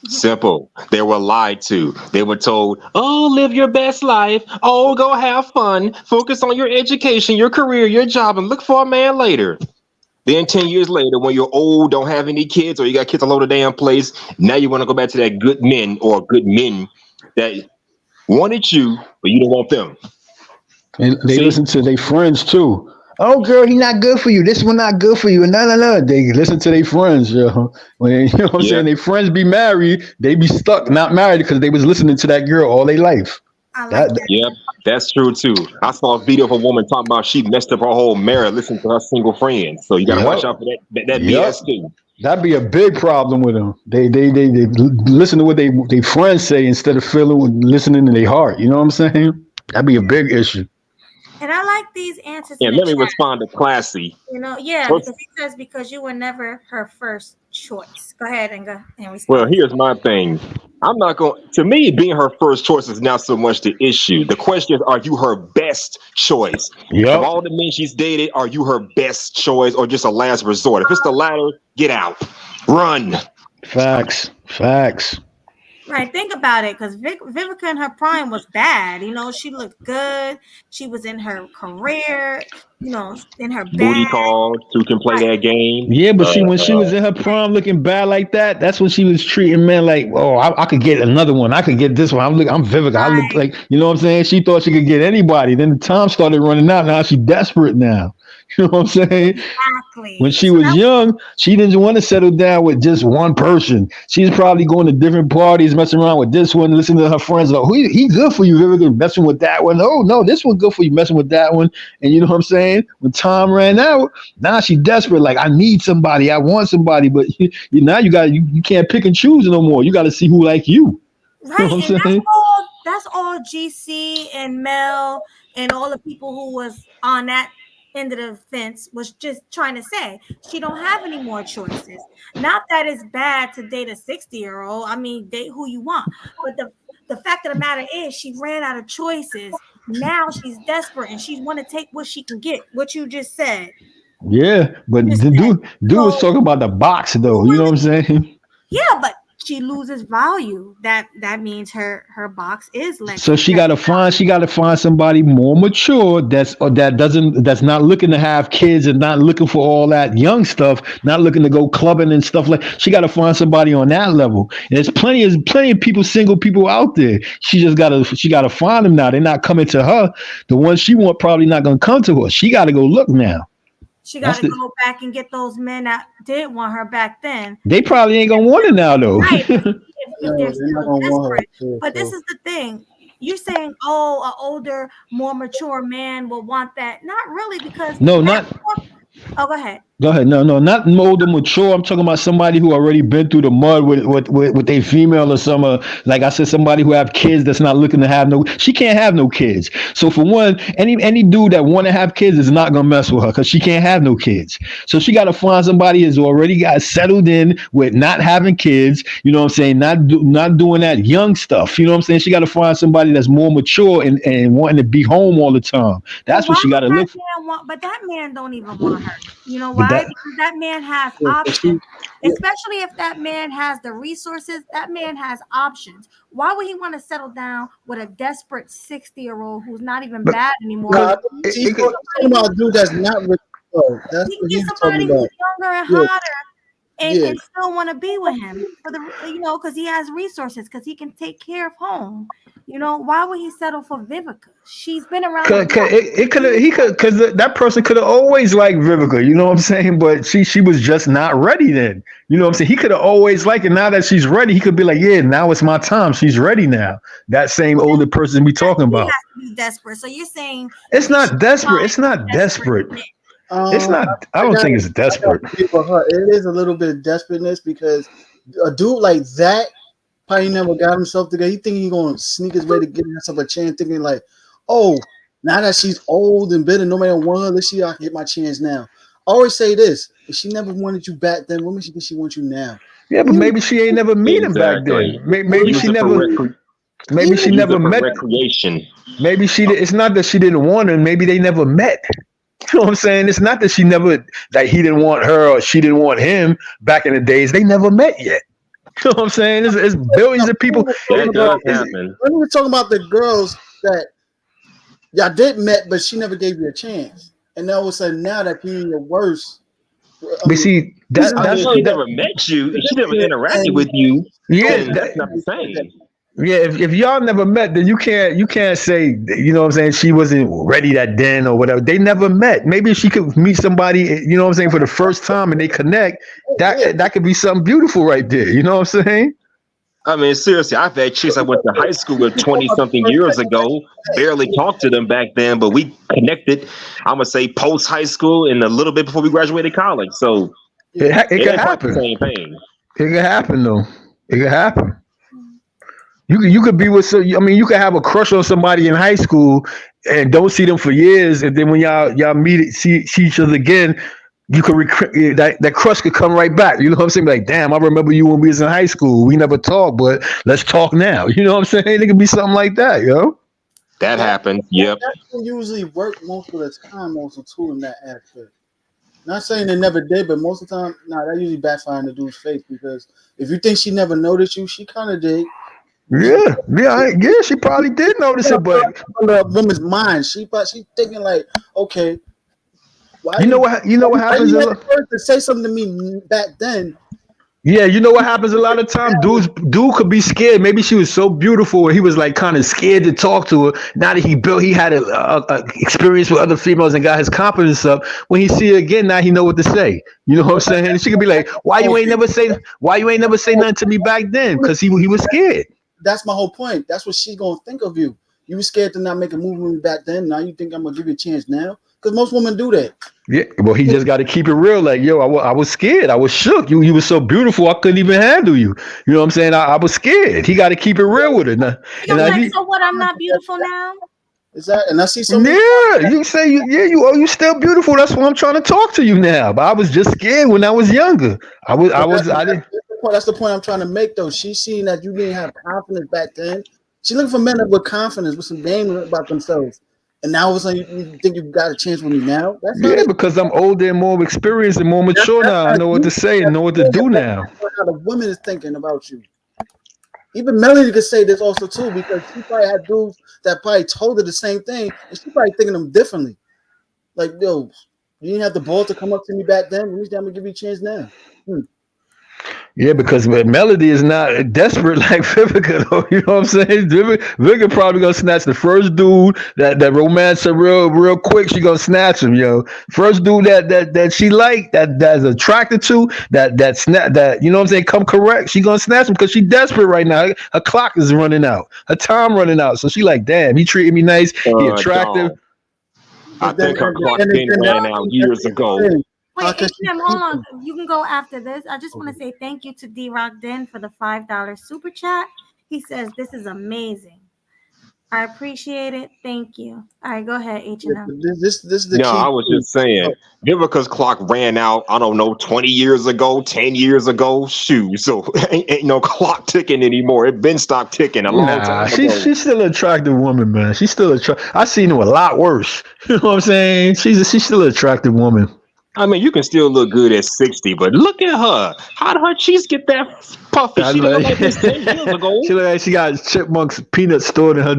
Simple. They were lied to. They were told, oh, live your best life. Oh, go have fun. Focus on your education, your career, your job, and look for a man later. Then 10 years later, when you're old, don't have any kids, or you got kids all over the damn place, now you want to go back to that good men or good men that wanted you, but you don't want them. And they listen to their friends too. Oh, girl, he not good for you. This one not good for you. No. They listen to their friends, yo. When you know what I'm saying, their friends be married, they be stuck not married because they was listening to that girl all their life. Yep, that's true too. I saw a video of a woman talking about she messed up her whole marriage listening to her single friends. So you gotta watch out for that BS too. That'd be a big problem with them. They listen to what they friends say instead of listening to their heart. You know what I'm saying? That'd be a big issue. And I like these answers. Yeah, let me respond to Classy. Because he says because you were never her first choice. Go ahead and go and Well, respond. here's my thing. I'm not going to me being her first choice is not so much the issue. The question is, are you her best choice? Of Yep. all the men she's dated, are you her best choice or just a last resort? If it's the latter, get out. Run. Facts. Facts. Right, think about it, because Vivica in her prime was bad. You know, she looked good. She was in her career. You know, in her Booty bag. calls, who can play Right, that game. Yeah, but see, when she was in her prime looking bad like that, that's when she was treating men like, oh, I could get another one. I could get this one. I'm Vivica. I look right, like, you know what I'm saying? She thought she could get anybody. Then the time started running out. Now she's desperate now. You know what I'm saying? When exactly. she So was that young, she didn't want to settle down with just one person. She's probably going to different parties, messing around with this one, listening to her friends. Oh, he good for you, Vivica, messing with that one. Oh, no, this one good for you, messing with that one. And you know what I'm saying? When time ran out, now she's desperate. Like, I need somebody. I want somebody. But now you can't pick and choose no more. You got to see who like you. You know right, what and I'm saying? that's all GC and Mel and all the people who was on that end of the fence was just trying to say. She don't have any more choices. Not that it's bad to date a 60-year-old. I mean, date who you want. But the fact of the matter is she ran out of choices. Now she's desperate and she want to take what she can get. What you just said. Yeah. But Just the said. dude was So talking about the box, though. You know what I'm saying? yeah, but she loses value. That means her box is So less she value. gotta find somebody more mature that's not looking to have kids and not looking for all that young stuff, not looking to go clubbing and stuff like. She gotta find somebody on that level. And there's plenty of people, single people out there. She gotta find them now. They're not coming to her. The ones she want probably not gonna come to her. She gotta go look now. She got That's to the. go back and get those men that did want her back then. They probably ain't gonna want it now though. Right, but if No, they're they're not still gonna want her. desperate. Sure, But this so. is the thing. You're saying, oh, an older, more mature man will want that. Not really, because No, that. not. Oh, go ahead. Go ahead. No, no, not older, mature. I'm talking about somebody who already been through the mud with a female or some. Like I said, somebody who have kids that's not looking to have no. She can't have no kids. So for one, any dude that want to have kids is not gonna mess with her because she can't have no kids. So she got to find somebody who's already got settled in with not having kids. You know what I'm saying? Not doing that young stuff. You know what I'm saying? She got to find somebody that's more mature and wanting to be home all the time. But That's why what she got would to that look for. man want? But that man don't even want her. You know But why? that. Because that man has Yeah, but she, options. yeah, Especially if that man has the resources, that man has options. Why would he want to settle down with a desperate 60-year-old who's not even But bad anymore? because nah, he's talking about a dude that's not rich. That's He can what get he's talking somebody who's about. younger and Yeah, hotter yeah. and still want to be with him for because he has resources, because he can take care of home. Why would he settle for Vivica? She's been around the block. It could have he could because that person could have always liked Vivica, you know what I'm saying? But she was just not ready then. You know what I'm saying? He could have always liked it. Now that she's ready, he could be like, yeah, now it's my time. She's ready now. That same older person we talking He has about. to be desperate. So you're saying It's we should not desperate. It's find not desperate desperate. men. It's Um, not. I I don't got think it's I got desperate. to agree with her. It is a little bit of desperateness because a dude like that probably never got himself together. He think he gonna sneak his way to get himself a chance, thinking like, oh, now that she's old and bitter, nobody want her. Let's see, I can get my chance now. I always say this: if she never wanted you back then, what makes you think she wants you now? Yeah, but You, maybe she ain't never meet him back then. Exactly. Maybe Use she it for never. Maybe she use never it for met. recreation. Maybe she did. It's not that she didn't want him. Maybe they never met. You know what I'm saying? It's not that he didn't want her or she didn't want him back in the days. They never met yet. You know what I'm saying? It's billions of people. That does It's, happen. when we were talking about the girls that y'all met, but she never gave you a chance, and all of a sudden now that you're in your worst, I but mean, see, reason I to mean, if know she that never met you, if she never you interacted and with you, yeah, then that's not the same. yeah. If y'all never met, then you can't say, you know what I'm saying, she wasn't ready that then or whatever. They never met. Maybe if she could meet somebody, you know what I'm saying, for the first time and they connect, yeah, that could be something beautiful right there. You know what I'm saying? I mean, seriously, I've had chicks I went to high school with 20 something years ago, barely talked to them back then, but we connected, I'm going to say post high school and a little bit before we graduated college. So It, yeah. it it could ain't quite the happen. same thing. It could happen though. It could happen. You could be with I mean, you could have a crush on somebody in high school and don't see them for years, and then when y'all meet see each other again, you could that crush could come right back. You know what I'm saying? Like, damn, I remember you when we was in high school. We never talked, but let's talk now. You know what I'm saying? It could be something like that, yo. That happened. Yep. That can usually work most of the time, also too, in that aspect. Not saying they never did, but most of the time, that usually backfire in the dude's face because if you think she never noticed you, she kind of did. Yeah, she probably did notice it, but the woman's mind, she thinking like, okay, why you know what happens you had to say something to me back then. Yeah, you know what happens a lot of times? Dude could be scared. Maybe she was so beautiful and he was like kind of scared to talk to her. Now that he had a experience with other females and got his confidence up. When he see her again, now he know what to say. You know what I'm saying? And she could be like, why you ain't never say nothing to me back then? Because he was scared. That's my whole point. That's what she gonna think of you. You were scared to not make a move with me back then. Now you think I'm gonna give you a chance now? Because most women do that. Yeah, well, he just got to keep it real. Like, yo, I was scared. I was shook. You were so beautiful. I couldn't even handle you. You know what I'm saying? I was scared. He got to keep it real with it. Now, so what? I'm not beautiful now. Is that? And I see so many. Yeah, you say you still beautiful. That's why I'm trying to talk to you now. But I was just scared when I was younger. I didn't. That's the point I'm trying to make, though. She's seeing that you didn't have confidence back then. She's looking for men with confidence, with some game about themselves. And now all of a sudden you think you got a chance with me now? Because I'm older and more experienced and more mature now. I know what to say and know what to do now. How the woman is thinking about you. Even Melanie could say this also too, because she probably had dudes that probably told her the same thing, and she probably thinking them differently. Like, yo, you didn't have the ball to come up to me back then. I'm gonna give you a chance now. Yeah, because Melody is not desperate like Vivica, though. You know what I'm saying? Vivica probably gonna snatch the first dude that romance her real quick. She gonna snatch him, yo. First dude that she like, that's attracted to, that you know what I'm saying, come correct. She gonna snatch him because she desperate right now. Her clock is running out, her time running out. So she like, damn, he treated me nice, he attractive. Dog. I think her clock been ran out years ago. Wait, H&M, hold on. You can go after this. I just want to say thank you to D-Rock Den for the $5 super chat. He says, this is amazing. I appreciate it. Thank you. All right, go ahead, H&M. This is the key. I was just saying, Vivica's clock ran out, I don't know, 20 years ago, 10 years ago. Shoot, so ain't no clock ticking anymore. It been stopped ticking a long time ago. She's still an attractive woman, man. She's still attractive. I seen her a lot worse. You know what I'm saying? She's still an attractive woman. I mean, you can still look good at 60, but look at her. How did her cheeks get that puffy? She looked like this 10 years ago. She look like she got chipmunks peanuts stored in her.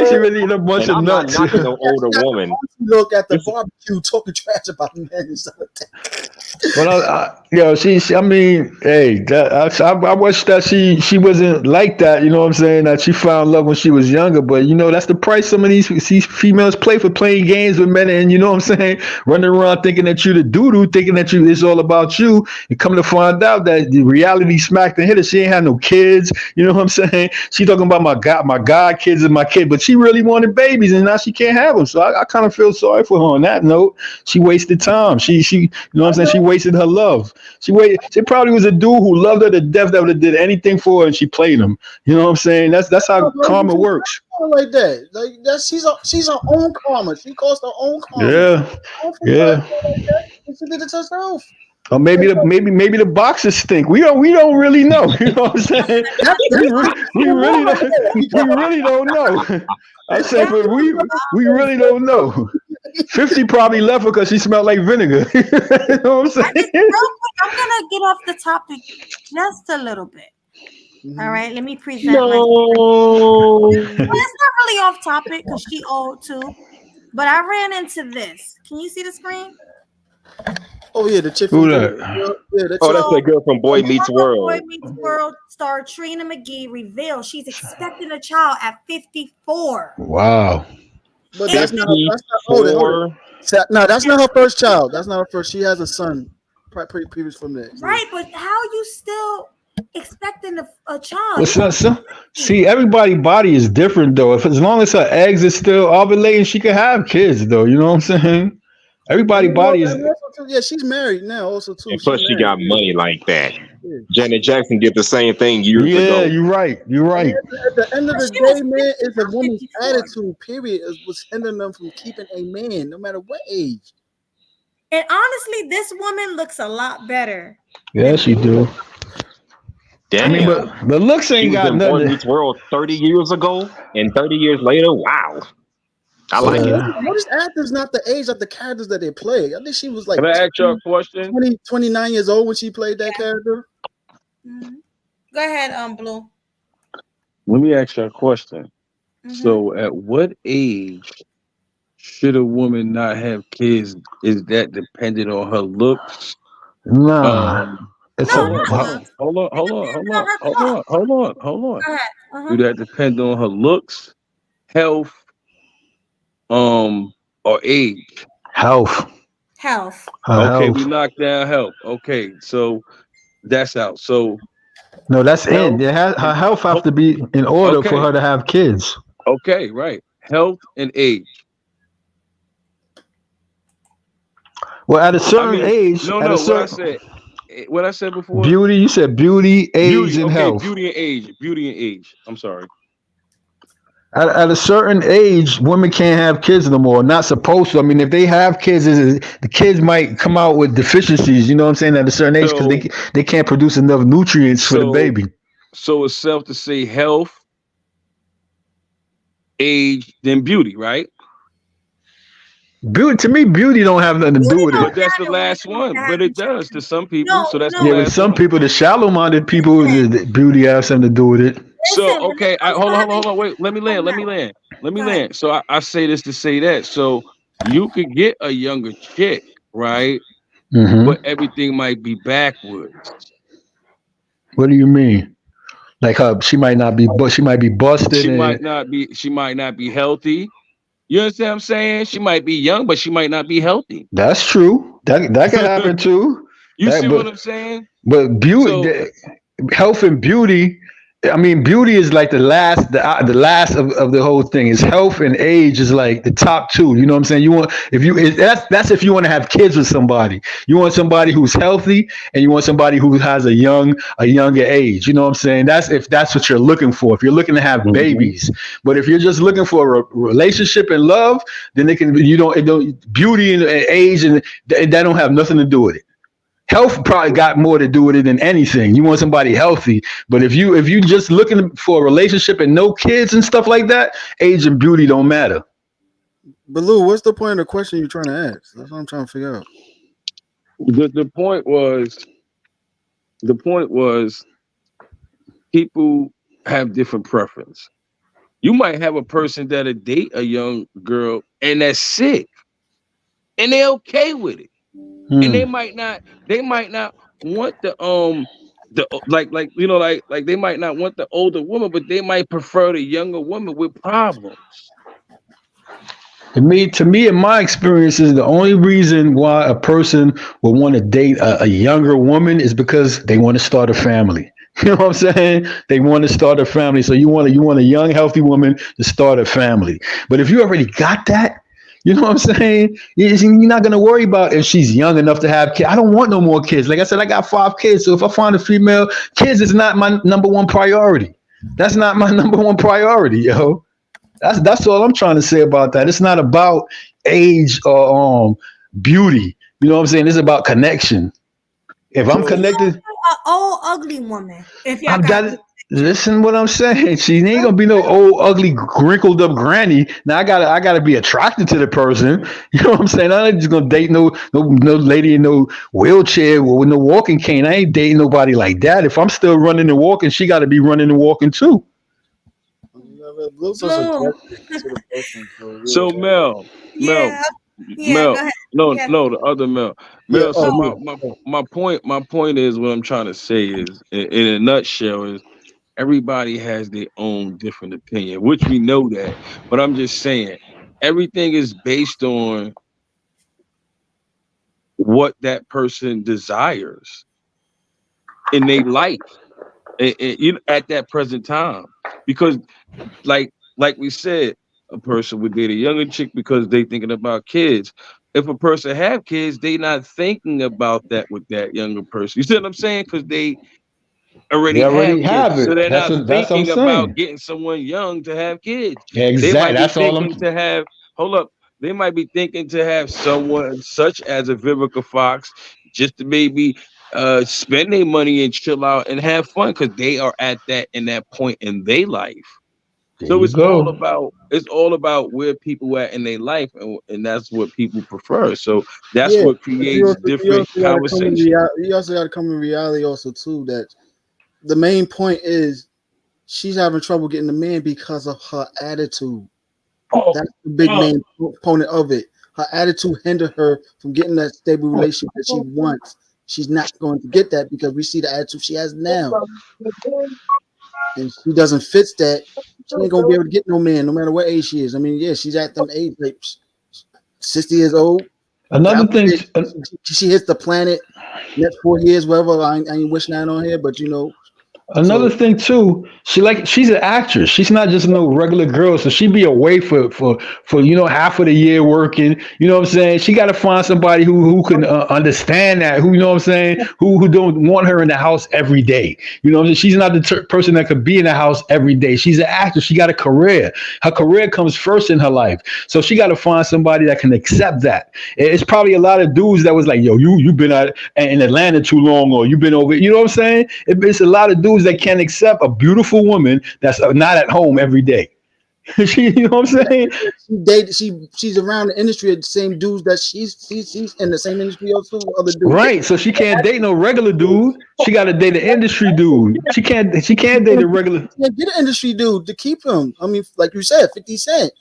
She really eat a bunch of nuts. I'm not knocking no older woman. Look at the barbecue talking trash about men and stuff like that. But she. I mean, hey, I wish that she wasn't like that. You know what I'm saying? That she found love when she was younger. But you know, that's the price some of these females play for playing games with men. And you know what I'm saying? Running around thinking that you the doo-doo, thinking that it's all about you, and coming to find out that the reality smacked and hit her. She ain't had no kids. You know what I'm saying? She talking about my god kids and my kid, but she really wanted babies, and now she can't have them. So I kind of feel sorry for her on that note. She wasted time. She you know what I'm saying? She wasted her love. She probably was a dude who loved her to death, that would have did anything for her, and she played him. You know what I'm saying? That's how karma works. Like that, she's her own karma. She caused her own karma. Yeah. She did it to herself. Or maybe the boxers stink. We don't really know. You know what I'm saying? we really don't know. I said, but we really don't know. 50 probably left her because she smelled like vinegar. You know what I'm saying? I'm gonna get off the topic just a little bit. All right, let me present. Well, it's not really off topic because she old too. But I ran into this. Can you see the screen? Oh yeah, the chick. Who that? That's that girl from Boy Meets World. Boy Meets World star Trina McGee revealed she's expecting a child at 54. Wow. But that's not no, that's not her first child. That's not her first. She has a son previous from that. Right, but how you still expecting a child? Well, see, everybody's body is different though. As long as her eggs is still ovulating, she can have kids though. You know what I'm saying? Everybody's body is. Yeah, she's married now also too. And plus, she got money like that. Yeah. Janet Jackson did the same thing years Yeah, ago. you're right. You're I mean, right. at the end of But the she was day, man, it's a 50, woman's 54. attitude. Period, is what's hindering them from keeping a man, no matter what age. And honestly, this woman looks a lot better Yeah, than she Vivica. do. I mean, Damn. but looks She ain't was got in Boy nothing. Meets World 30 years ago, and 30 years later, wow. I So like it. most actors not the age of the characters that they play. I think she was like Can I ask you a question? 29 years old when she played that character. Mhm. Go ahead, Blue. Let me ask you a question. Mhm. So, at what age should a woman not have kids? Is that dependent on her looks? Nah, it's No, a. Hold on, not hold Huh? on, looks. hold on, It hold on, depends hold on on, her hold thought. on, hold on, hold on. Go ahead. Do that depend on her looks, health, um, or age? Health. Health. Her Okay, we health. knocked down health. Okay, so that's out. So No, that's in. health Her and health have to be in order for okay, her to have kids. okay, right. Health and age. Well, at a I certain mean, age, no, at a no. certain What I said before. beauty, you said beauty, age, Beauty. and Okay, health. beauty and age. Beauty and age. I'm sorry. At a certain age, women can't have kids no more. Not supposed to. I mean, if they have kids, the kids might come out with deficiencies. You know what I'm saying? At a certain age, because So, they can't produce enough nutrients for the so, baby. so it's self to say health, age, then beauty, right? Beauty to me, beauty don't have nothing to do Beauty with don't it. But that's the matter when it last comes to one. But having it does children. to some people. No, So that's the Yeah, no. with last some one. people, the shallow-minded people, Listen, the beauty has something to do with it. So listen. When it okay, comes to hold on, hold on, having hold on. Wait, let me oh land. Let me no, land. Let me go ahead. land. So I say this to say that. So you could get a younger chick, right? But Hmm. everything might be backwards. What do you mean? Like her, she might not be, but she might be busted, She and might not be. She might not be healthy. You understand what I'm saying? She might be young, but she might not be healthy. that's true. That can happen too. You That, see what I'm saying? but So beauty, health and beauty. I mean, beauty is like the last of the whole thing. Is health and age is like the top two. You know what I'm saying? You want if you that's if you want to have kids with somebody. You want somebody who's healthy, and you want somebody who has a younger age. You know what I'm saying? That's if that's what you're looking for. If you're looking to have mhm. babies, but if you're just looking for a relationship and love, then it don't beauty and age and that don't have nothing to do with it. Health probably got more to do with it than anything. You want somebody healthy, but if you just looking for a relationship and no kids and stuff like that, age and beauty don't matter. But Lou, what's the point of the question you're trying to ask? That's what I'm trying to figure out. The point was the point was people have different preference. You might have a person that'll date a young girl and that's sick, and they're okay with it. And Hmm. they might not want the like like they might not want the older woman, but they might prefer the younger woman with problems. To me, in my experiences, the only reason why a person would want to date a younger woman is because they want to start a family. You know what I'm saying? They want to start a family. So you want a young, healthy woman to start a family. But if you already got that, you know what I'm saying? You're not gonna worry about if she's young enough to have kids. I don't want no more kids. Like I said, I got 5 kids. So if I find a female, kids is not my number one priority. That's not my number one priority, yo. That's all I'm trying to say about that. It's not about age or beauty. You know what I'm saying? It's about connection. If I'm So connected, An old ugly woman. If y'all I've got got good to connection. listen what I'm saying. She ain't gonna be no old, ugly, wrinkled up granny. Now I gotta be attracted to the person. You know what I'm saying? I ain't just gonna date no lady in no wheelchair with no walking cane. I ain't dating nobody like that. If I'm still running and walking, she gotta be running and walking too. Luke's so Blue. subjective to the person. So so yeah, Mel, Yeah. Yeah. Go Mel, ahead. no, Yeah. no, the other Mel, yeah. Mel. So Oh Oh. my point is what I'm trying to say is in a nutshell is everybody has their own different opinion, which we know that. But I'm just saying everything is based on what that person desires in their life you know, at that present time. Because like we said, a person would date a younger chick because they thinking about kids. if a person have kids, they not thinking about that with that younger person. You see what I'm saying? Because they They already have already kids, have so it. they're not That's what I'm thinking about saying. getting someone young to have kids. They Exactly. might be That's all I'm. thinking to have. Hold up. They might be thinking to have someone such as a Vivica Fox just to maybe spend their money and chill out and have fun because they are at that in that point in their life. There So you go. it's all about where people at in their life, and that's what people prefer. So that's Yeah, what but creates you different also got to come in conversation. reality. You also got to come in reality also too that the main point is she's having trouble getting the man because of her attitude. Oh, That's the big oh, main component of it. Her attitude hindered her from getting that stable relationship that she wants. She's not going to get that because we see the attitude she has now, and she doesn't fit that. She ain't gonna be able to get no man, no matter what age she is. I mean, yeah, she's at them age, like 60 years old. Another God thing. forbid she hits the planet next 4 years, whatever. I ain't wishing that on here, but you know, Another so thing too, she's an actress. She's not just no regular girl. So she be away for half of the year working. You know what I'm saying? She got to find somebody who can understand that. Who, you know what I'm saying? Who don't want her in the house every day. You know what I'm saying? She's not the person that could be in the house every day. She's an actress. She got a career. Her career comes first in her life. So she got to find somebody that can accept that. It's probably a lot of dudes that was like, yo, you've been in Atlanta too long, or you've been over. You know what I'm saying? It's a lot of dudes that can't accept a beautiful woman that's not at home every day. You know what I'm saying? she's around the industry of the same dudes that she's in the same industry also with other dudes. Right. So she can't date no regular dude. She got to date an industry dude. She can't date a regular. Can't get an industry dude to keep him. I mean, like you said, 50 Cent.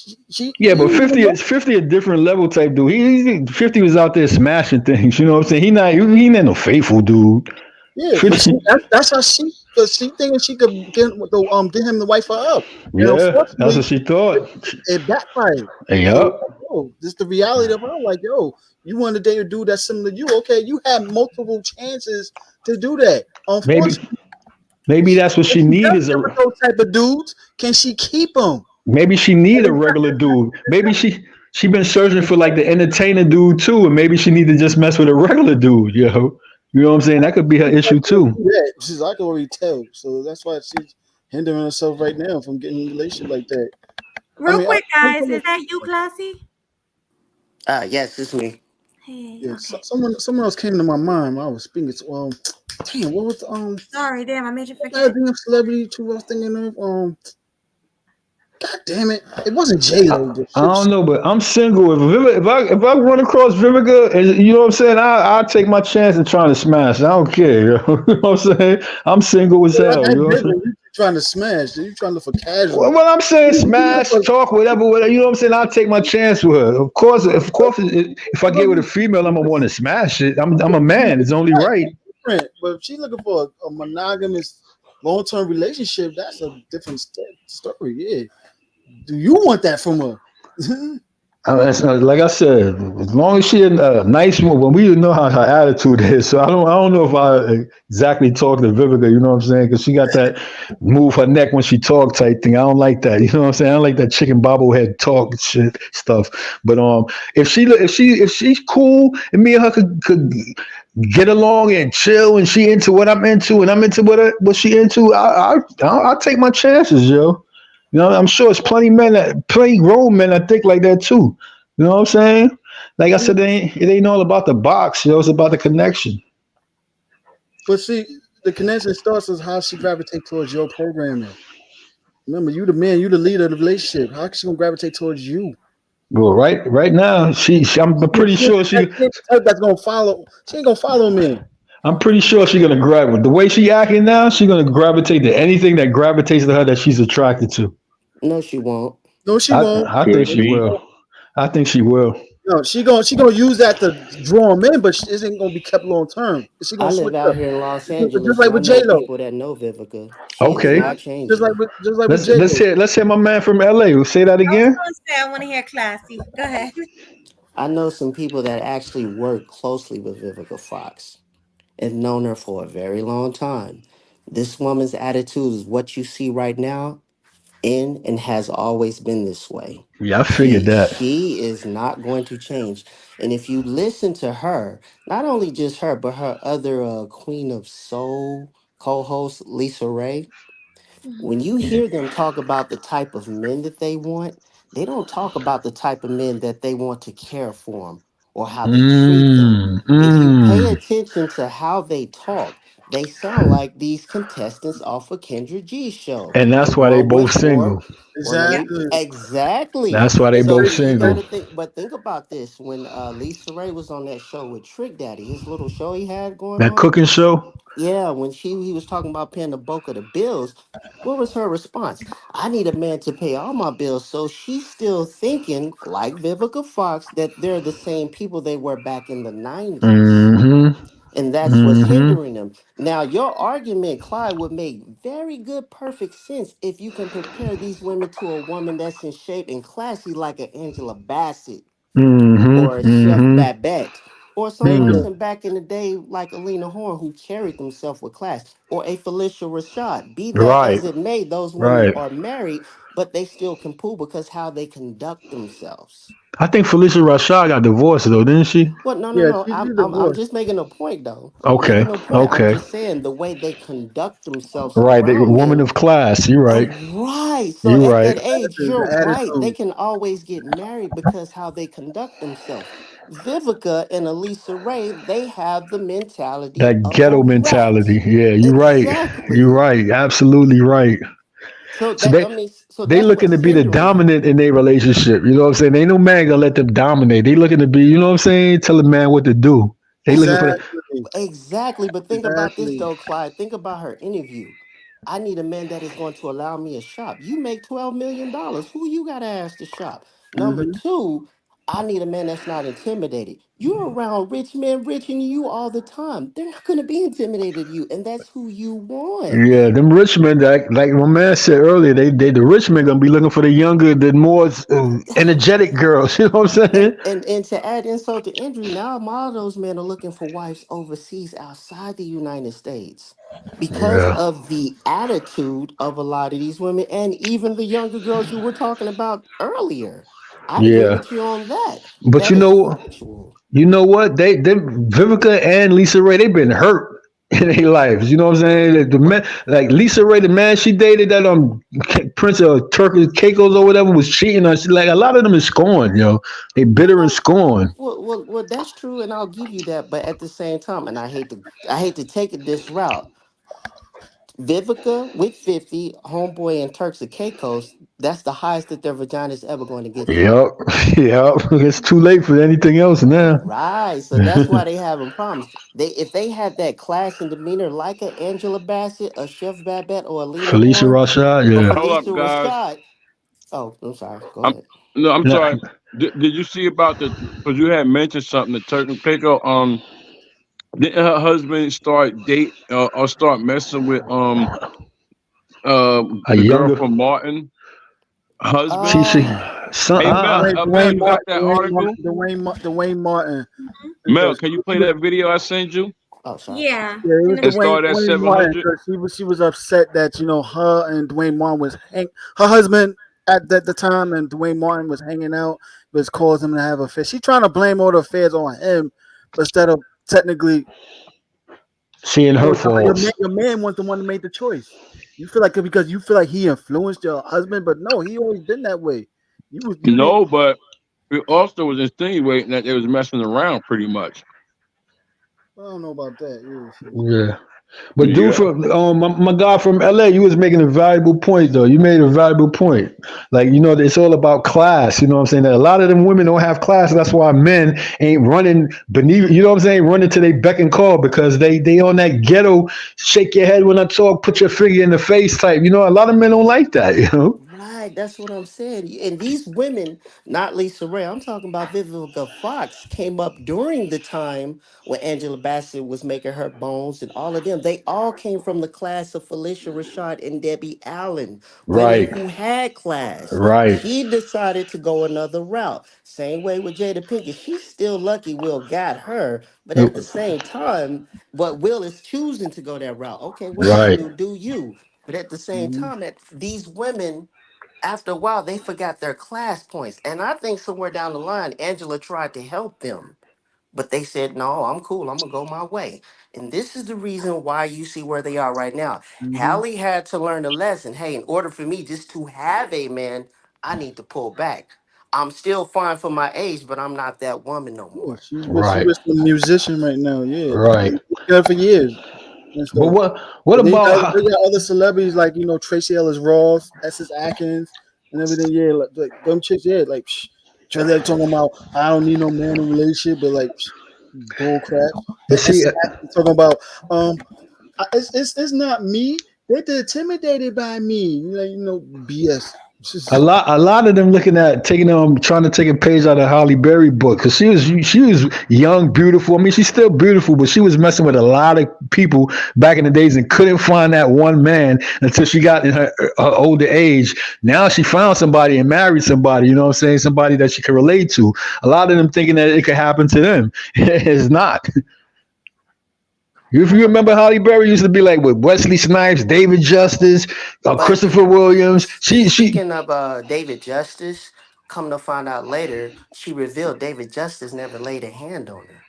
Yeah, She but ain't even 50 know. is 50 a different level type dude. 50 was out there smashing things. You know what I'm saying? He not no faithful dude. Yeah, but 50, that's how because she thinking she could get him to wife her up, and yeah, that's unfortunately, what she it, thought. it backfired. So Yup. like, yo, this the reality of her. Like, yo, you want to date a dude that's similar to you? Okay, you had multiple chances to do that. Maybe Unfortunately, maybe that's what if she she need does is get with those type of dudes, can she keep them? maybe she need a regular dude. Maybe she been searching for like the entertainer dude too, and maybe she need to just mess with a regular dude, yo. You know what I'm saying? That could be her issue too. Yeah, I can already tell. So that's why she's hindering herself right now from getting in a relationship like that. I Real mean, quick, guys, is that you, Classy? Yes, it's me. Hey, yeah, okay. someone else came to my mind. I was speaking to damn, what was Sorry, damn, I made you that forget. damn celebrity too? I was thinking of God damn it, it wasn't J Lo, but I don't know, but I'm single. If I run across Vivica, and you know what I'm saying, I'll take my chance in trying to smash. I don't care. Yo. You know what I'm saying? I'm single as hell. You that's know what I'm saying? different. You trying to smash? You trying to look for casual? Well, I'm saying You looking smash, for talk, whatever. You know what I'm saying? I'll take my chance with her. Of course, if I get with a female, I'm gonna want to smash it. I'm a man. It's only right, right. that's different. But if she's looking for a monogamous, long-term relationship, that's a different story. Yeah. Do you want that from her? Like I said, as long as she a nice woman, we know how her attitude is. So I don't know if I exactly talk to Vivica. You know what I'm saying? Because she got that move her neck when she talk type thing. I don't like that. You know what I'm saying? I don't like that chicken bobblehead talk shit stuff. But if she's cool and me and her could get along and chill, and she into what I'm into, and I'm into what she into, I'll take my chances, yo. You know, I'm sure it's plenty grown men that think like that too. You know what I'm saying? Like I said, it ain't all about the box, it's about the connection. But see, the connection starts with how she gravitates towards your programming. Remember, you the man, you the leader of the relationship. How can she gonna gravitate towards you? Well, right now, I'm pretty sure She ain't the type that's gonna follow. She ain't gonna follow me. I'm pretty sure she's gonna grab the way she acting now. She's gonna gravitate to anything that gravitates to her that she's attracted to. No, she won't. No, she I won't. I think Could she be. will. I think she will. No, she gonna use that to draw him in, but she isn't gonna be kept long term. She I gonna live switch out up, here in Los just Angeles, like and I with J know Lo. people that know Vivica. She is Okay, not Just like changing. with let's J let's Lo. hear let's hear my man from LA. Say that I was again. gonna say I want to hear Classy. Go ahead. I know some people that actually work closely with Vivica Fox and known her for a very long time. This woman's attitude is what you see right now. and has always been this way. Yeah, I figured that. She is not going to change. And if you listen to her, not only just her, but her other Queen of Soul co-host, Lisa Ray, when you hear them talk about the type of men that they want, they don't talk about the type of men that they want to care for them or how they treat them. Mm, If you pay mm. attention to how they talk, they sound like these contestants off of Kendra G's show. And The that's why they one both with more. single. Well, let me Exactly. exactly. That's why they So both you got to single. think, but think about this: when Lisa Ray was on that show with Trick Daddy, his little show he had going That on, cooking show. yeah, when he was talking about paying the bulk of the bills, what was her response? I need a man to pay all my bills. So she's still thinking, like Vivica Fox, that they're the same people they were back in the 90s. Mm-hmm. And that's what's Mm-hmm. hindering them. Now, your argument, Clyde, would make very good, perfect sense if you can compare these women to a woman that's in shape and classy, like an Angela Bassett or a Mm-hmm. Chef Mm-hmm. Babette, or some Mm. Bingo. person back in the day like Alina Horn who carried themselves with class, or a Felicia Rashad. Be that Right. as it may, those women Right. are married, but they still can pull because how they conduct themselves. I think Felicia Rashad got divorced though, didn't she? Well, no, no, Yeah, no. she's I'm divorced. just making a point, though. I'm Okay. making a point. I'm Okay. just saying the way they conduct themselves Right. The around woman men. of class. You're right. Right. So You're at right. that age, The you're right. They attitude. can always get married because how they conduct themselves. Vivica and Elisa Ray, they have the mentality That of a ghetto rat. mentality. Yeah, you're right. You're Exactly. right. Absolutely right. So So that I mean, so they that's looking to what's be the hindering them. dominant in their relationship. You know what I'm saying? Ain't no man gonna let them dominate. They looking to be, you know what I'm saying? Tell a man what to do. They And looking for and that. Exactly. exactly, but think about this Exactly. though, Clyde. Think about her interview. I need a man that is going to allow me a shop. You make $12 million. Who you gotta ask to shop? Number Hmm. two, I need a man that's not intimidated. You're around rich men richer than you all the time. They're not gonna be intimidated of you, and that's who you want. Yeah, them rich men, like my man said earlier, they the rich men gonna be looking for the younger, the more energetic girls. You know what I'm saying? And to add insult to injury, now a lot of those men are looking for wives overseas outside the United States because Yeah, of the attitude of a lot of these women and even the younger girls you were talking about earlier. I agree yeah. with you on that. But That is factual. you know what? Them Vivica and Lisa Ray, they've been hurt in their lives. You know what I'm saying? The man, like Lisa Ray, the man she dated, that Prince of Turkish Caicos or whatever, was cheating on. She, like a lot of them is scorned. They bitter and Okay. scorned. Well, that's true, and I'll give you that. But at the same time, and I hate to take it this route. Vivica with 50, Homeboy and Turks and Caicos, that's the highest that their vagina is ever going to get to. Yep, yep. It's too late for anything else now. Right. So that's why they having problems. They if they had that class and demeanor like a Angela Bassett, a Chef Babette, or a Lena Felicia Horne, Rashad, or yeah. Hold Felicia up, guys. Rashad. Oh, I'm sorry. Go I'm ahead. no, I'm Nah, sorry. Did you see about the? Because you had mentioned something. The Turk Caicos. Didn't her husband start date or start messing with a the girl younger. from Martin husband? She, Uh son. Hey Mel, Mel, Dwayne you got Martin. that article? Dwayne Martin. Mel, Because can you play that video I sent you? oh, sorry. Yeah. yeah, it In was the It started at Dwayne seven Martin hundred. because she was upset that her and Dwayne Martin her husband at the time, and Dwayne Martin was hanging out, was causing him to have affairs. She trying to blame all the affairs on him instead of technically, Seeing her faults. your man was the one that made the choice. You feel like because you feel like he influenced your husband, but no, he always been that way. You didn't. No, but it also was insinuating that they was messing around pretty much. I don't know about that. Yeah, shit. Yeah. But dude Yeah. from my guy from LA, you was making a valuable point though. You made a valuable point. Like, it's all about class. You know what I'm saying? That a lot of them women don't have class. That's why men ain't running beneath, you know what I'm saying? Running to their beck and call because they on that ghetto, shake your head when I talk, put your finger in the face type. A lot of men don't like that. Right, that's what I'm saying. And these women, not Lisa Ray, I'm talking about Vivica Fox, came up during the time when Angela Bassett was making her bones and all of them. They all came from the class of Felicia Rashad and Debbie Allen, women Right. who had class. Right. She decided to go another route. Same way with Jada Pinkett. She's still lucky Will got her, but at the same time, but Will is choosing to go that route. Okay, what you Right. do you. But at the same Mhm. time, that these women After a while, they forgot their class points. And I think somewhere down the line, Angela tried to help them. But they said, no, I'm cool. I'm going to go my way. And this is the reason why you see where they are right now. Mm-hmm. Hallie had to learn a lesson. Hey, in order for me just to have a man, I need to pull back. I'm still fine for my age, but I'm not that woman no Oh, more. she Right, with some musician right now. Yeah, right. been together for years and But stuff. what And then about they got other celebrities like Tracy Ellis Ross, Essex Atkins, and everything. Yeah, like them chicks. Yeah, like they're talking about I don't need no man in a relationship, but like bull crap. but And see Essex Atkins talking about it's not me. They're intimidated by me. BS. a lot of them looking at taking trying to take a page out of Holly Berry book because she was young, beautiful. I mean, she's still beautiful, but she was messing with a lot of people back in the days and couldn't find that one man until she got in her older age. Now she found somebody and married somebody. You know what I'm saying? Somebody that she can relate to. A lot of them thinking that it could happen to them. It's not. If you remember, Holly Berry used to be like with Wesley Snipes, David Justice, But Christopher Williams. She speaking of David Justice, come to find out later, she revealed David Justice never laid a hand on her.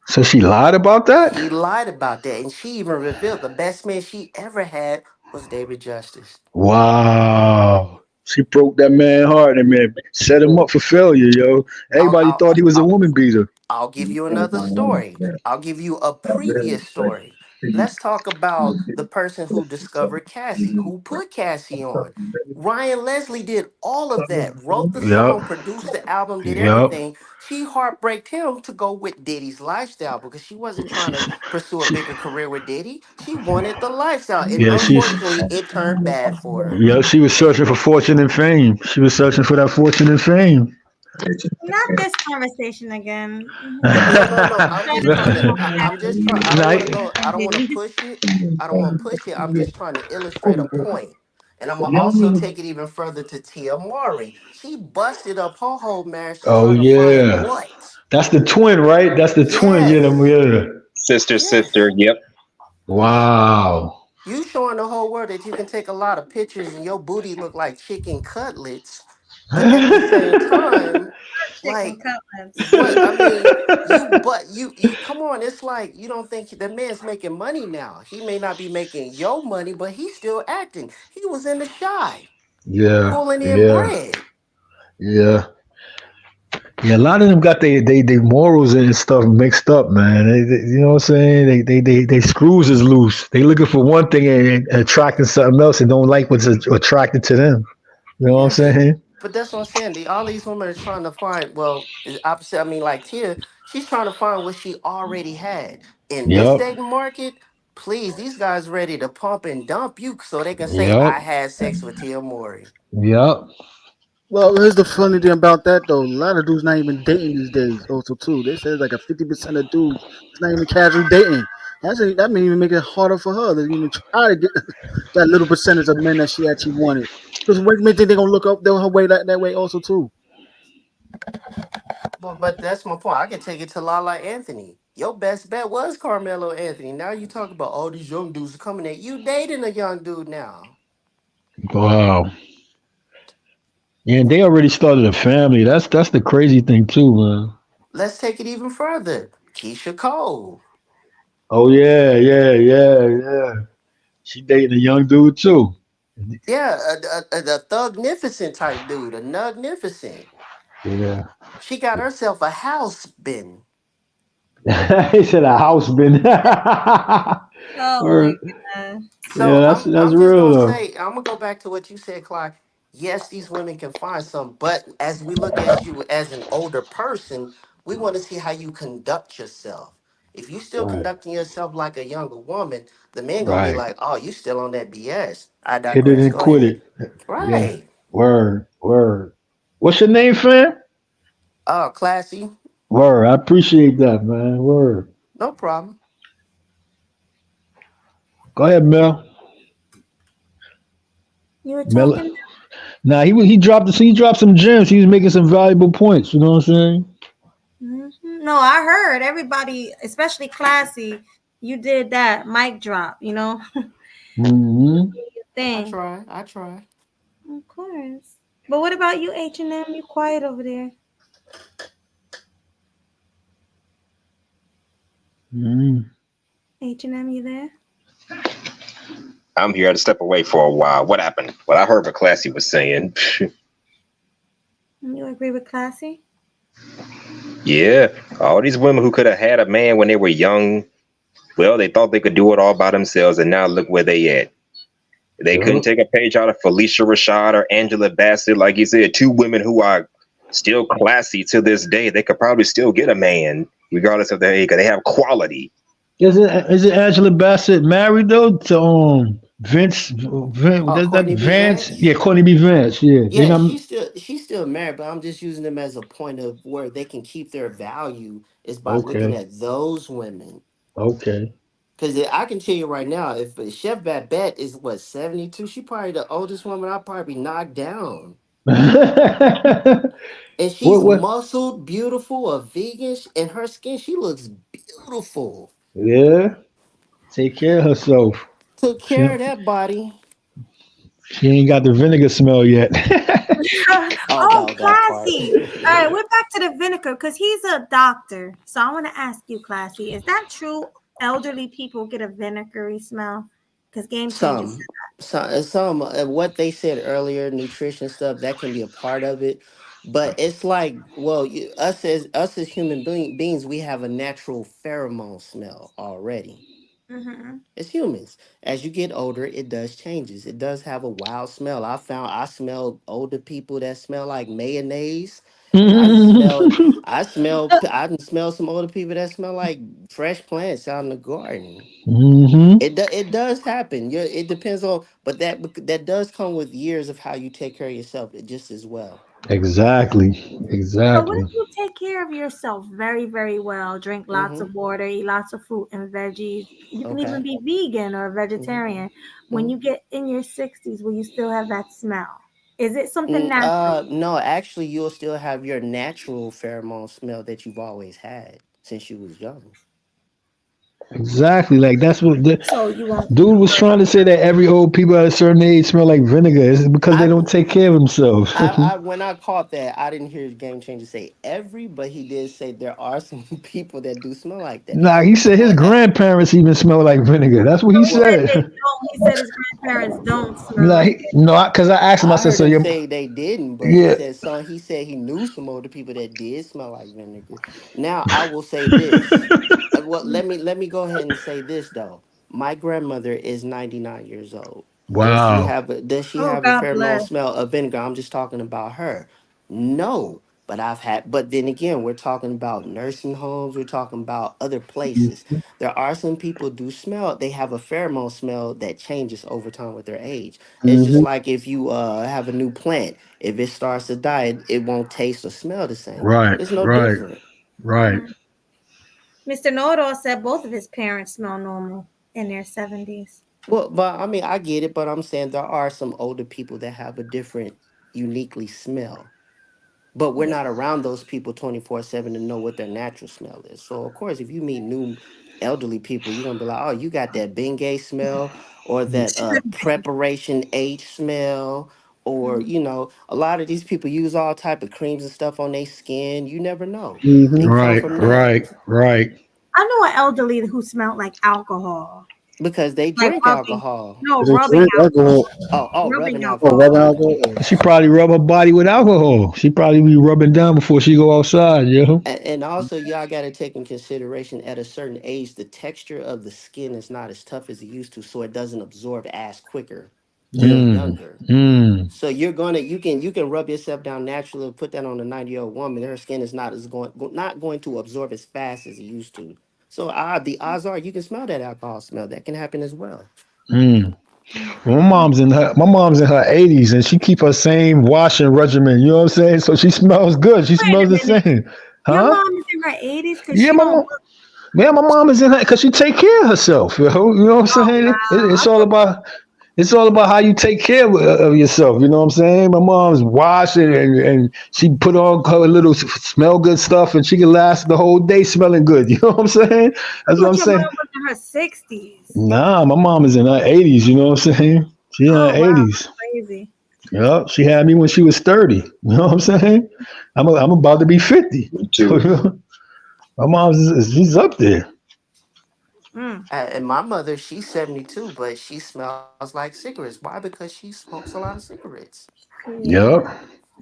so she lied about that. She lied about that, and she even revealed the best man she ever had was David Justice. Wow. She broke that man heart and man set him up for failure, yo. I'll, Everybody I'll, thought he was a I'll, woman beater. I'll give you another story. I'll give you a previous story. Let's talk about the person who discovered Cassie, who put Cassie on. Ryan Leslie did all of that, wrote the Yep. song, produced the album, did Yep. everything. She heartbreaked him to go with Diddy's lifestyle because she wasn't trying She, to pursue a she, bigger career with Diddy. She wanted the lifestyle. And yeah, unfortunately, it turned bad for her. yeah, she was searching for fortune and fame. She was searching for that fortune and fame. Not this conversation again. No, no, no. I'm Trying just to trying keep to. on I'm that. just trying. I don't want to Like, go. I don't want to push it. I don't want to push it. I'm just trying to illustrate a point. And I'm gonna also take it even further to Tia Mowry. She busted up her whole marriage to oh try to find yeah. what? That's the twin, right? That's the twin, yeah, them, Yes, yeah. Sister, yes. sister. Yep. Wow. You showing the whole world that you can take a lot of pictures and your booty look like chicken cutlets, but at the same time, Chicken like cutlets. what I mean, you come on, it's like you don't think the man's making money now. He may not be making your money, but he's still acting. He was in the shy, Yeah, pulling in yeah, bread. yeah. Yeah, a lot of them got they morals and stuff mixed up, man. You know what I'm saying? They screws is loose. They looking for one thing and attracting something else and don't like what's attracted to them. You know what I'm Yeah, saying? but that's what I'm saying. All these women are trying to find. Well, the opposite. I mean, like Tia, she's trying to find what she already had in this Yep. dating market. Please, these guys ready to pump and dump you so they can say Yep. I had sex with Tia Mowry. Yep. Well, here's the funny thing about that though. A lot of dudes not even dating these days. Also, too, they say like a 50% of dudes it's not even casual dating. That may even make it harder for her to even try to get that little percentage of men that she actually wanted. Because what make think they gonna look up her way that way also too? But that's my point. I can take it to Lala Anthony. Your best bet was Carmelo Anthony. Now you talk about all these young dudes coming at you dating a young dude now. Wow. Yeah, and they already started a family. That's the crazy thing too, man. Let's take it even further. Keisha Cole. Oh yeah, yeah, yeah, yeah. She dating a young dude too. Yeah, a thugnificent type dude, a nugnificent. Yeah. She got herself a house bin. He said a house been. Oh my Or god. yeah, So that's I'm just real gonna though. say I'm gonna go back to what you said, Clyde. Yes, these women can find some, but as we look at you as an older person, we want to see how you conduct yourself. If you still Right, conducting yourself like a younger woman, the man gonna be right. like, "Oh, you still on that BS." I Hit it digress. and Go quit ahead. it. Yeah. Right. Word, word. What's your name, fam? Oh, classy. Word. I appreciate that, man. Word. No problem. Go ahead, Mel. You were Mel. talking? Nah, he dropped some gems. He was making some valuable points. You know what I'm saying? No, I heard everybody, especially classy. You did that mic drop, Hmm. I thing. try. I try. Of course. But what about you, H&M? You quiet over there. Mm. H&M, you there? I'm here to step away for a while. What happened? What I heard what Classy was saying. You agree with Classy? Yeah, all these women who could have had a man when they were young, well, they thought they could do it all by themselves, and now look where they at. They couldn't Yup. take a page out of Felicia Rashad or Angela Bassett, like you said, two women who are still classy to this day. They could probably still get a man, regardless of their age, 'cause they have quality. Isn't Angela Bassett married though to Vince? Does that Courtney B. Vance? Vance. Yeah, Courtney B. Vance. Yeah, they Yeah, not. she's still married, but I'm just using them as a point of where they can keep their value is by looking Okay. at those women. Okay. Because I can tell you right now, if Chef Babette is what 72, she probably the oldest woman I'll probably knocked down. And she's What? muscled, beautiful, a vegan, and her skin, she looks beautiful. Yeah. Take care of herself. Took She care of that body. she ain't got the vinegar smell yet. Oh Oh, no, that part. Classy. All right, we're back to the vinegar because he's a doctor. So I want to ask you, Classy, is that true? Elderly people get a vinegary smell? Because Game Changers Some, said some, what they said earlier, nutrition stuff that can be a part of it, but it's like, well, us as human beings, we have a natural pheromone smell already. that. As humans, as you get older, it does changes. It does have a wild smell. I smell older people that smell like mayonnaise, and I can smell some older people that smell like fresh plants out in the garden. Hmm. It does happen. Yeah, it depends on, but that does come with years of how you take care of yourself just as well. Exactly. So what if Exactly. you take care of yourself very, very well? Drink lots Mm-hmm. of water, eat lots of fruit and veggies. You can even Okay. be vegan or Mm-hmm. vegetarian. When Mm-hmm. you get in your 60s, will you still have that smell? Is it something natural? No, actually, you'll still have your natural pheromone smell that you've always had since you was young. Exactly. Like that's what the So you won't dude was worry. trying to say that every old people at a certain age smell like vinegar. It's because they I, don't take care of themselves. when I caught that, I didn't hear Game Changer say every, but he did say there are some people that do smell like that. Nah, he said his grandparents even smell like vinegar. That's what No, he he said said. they don't. He said his grandparents don't smell like Like, no, because I asked him, I I said, heard so him your, say they didn't, but he yeah. said some. He said he knew some older people that did smell like vinegar. Now I will say this. Well, it. let me go ahead and say this though. My grandmother is 99 years old. Wow. Does she Oh, have a God pheromone bless. smell of vinegar? I'm just talking about her. No, but but then again, we're talking about nursing homes. We're talking about other places. There are some people do smell. They have a pheromone smell that changes over time with their age. It's just Hmm. like if you have a new plant. If it starts to die, it won't taste or smell the same. Right, It's no right, different. right. Mr. Know-it-all said both of his parents smell normal in their 70s. Well, but I mean, I get it, but I'm saying there are some older people that have a different, uniquely smell. But we're Yeah. not around those people 24/7 to know what their natural smell is. So, of course, if you meet new elderly people, you're going to be like, oh, you got that Bengay smell or that preparation H smell. Or, a lot of these people use all type of creams and stuff on their skin. You never know. Hmm. It come Right, from that right, right. I know an elderly who smelled like alcohol, because they like drink rubbing. alcohol. No, Is it rubbing drink alcohol? alcohol. Rubbing Rubbing Oh, alcohol. rubbing alcohol. Okay. alcohol. She probably rub her body with alcohol. She probably be rubbing down before she go outside, yo. And also, y'all got to take in consideration at a certain age, the texture of the skin is not as tough as it used to, so it doesn't absorb as quicker than Mm, younger. mm, So you can rub yourself down naturally, put that on a 90-year-old woman. Her skin is not going to absorb as fast as it used to. So the odds are you can smell that alcohol smell. That can happen as well. mm. Mm. Well, my mom's in her 80s and she keep her same washing regimen. You know what I'm saying? So she smells good. She Wait smells a the minute. same, Your huh? mom is in her 80s because Yeah, she my don't mom. look. Yeah, my mom is in her because she take care of herself. You know what I'm Oh, saying? wow. It's I all thought, about how you take care of yourself. You know what I'm saying? My mom's washing and she put on her little smell good stuff and she can last the whole day smelling good. You know what I'm saying? I That's what I'm thought your saying. mom was in her 60s. Nah, my mom is in her 80s. You know what I'm saying? She in her Oh, wow. 80s. That's crazy. Yeah, she had me when she was 30. You know what I'm saying? I'm about to be 50. Me So, too. my mom's she's up there. Mm. And my mother, she's 72, but she smells like cigarettes. Why? Because she smokes a lot of cigarettes. Yeah. Yep.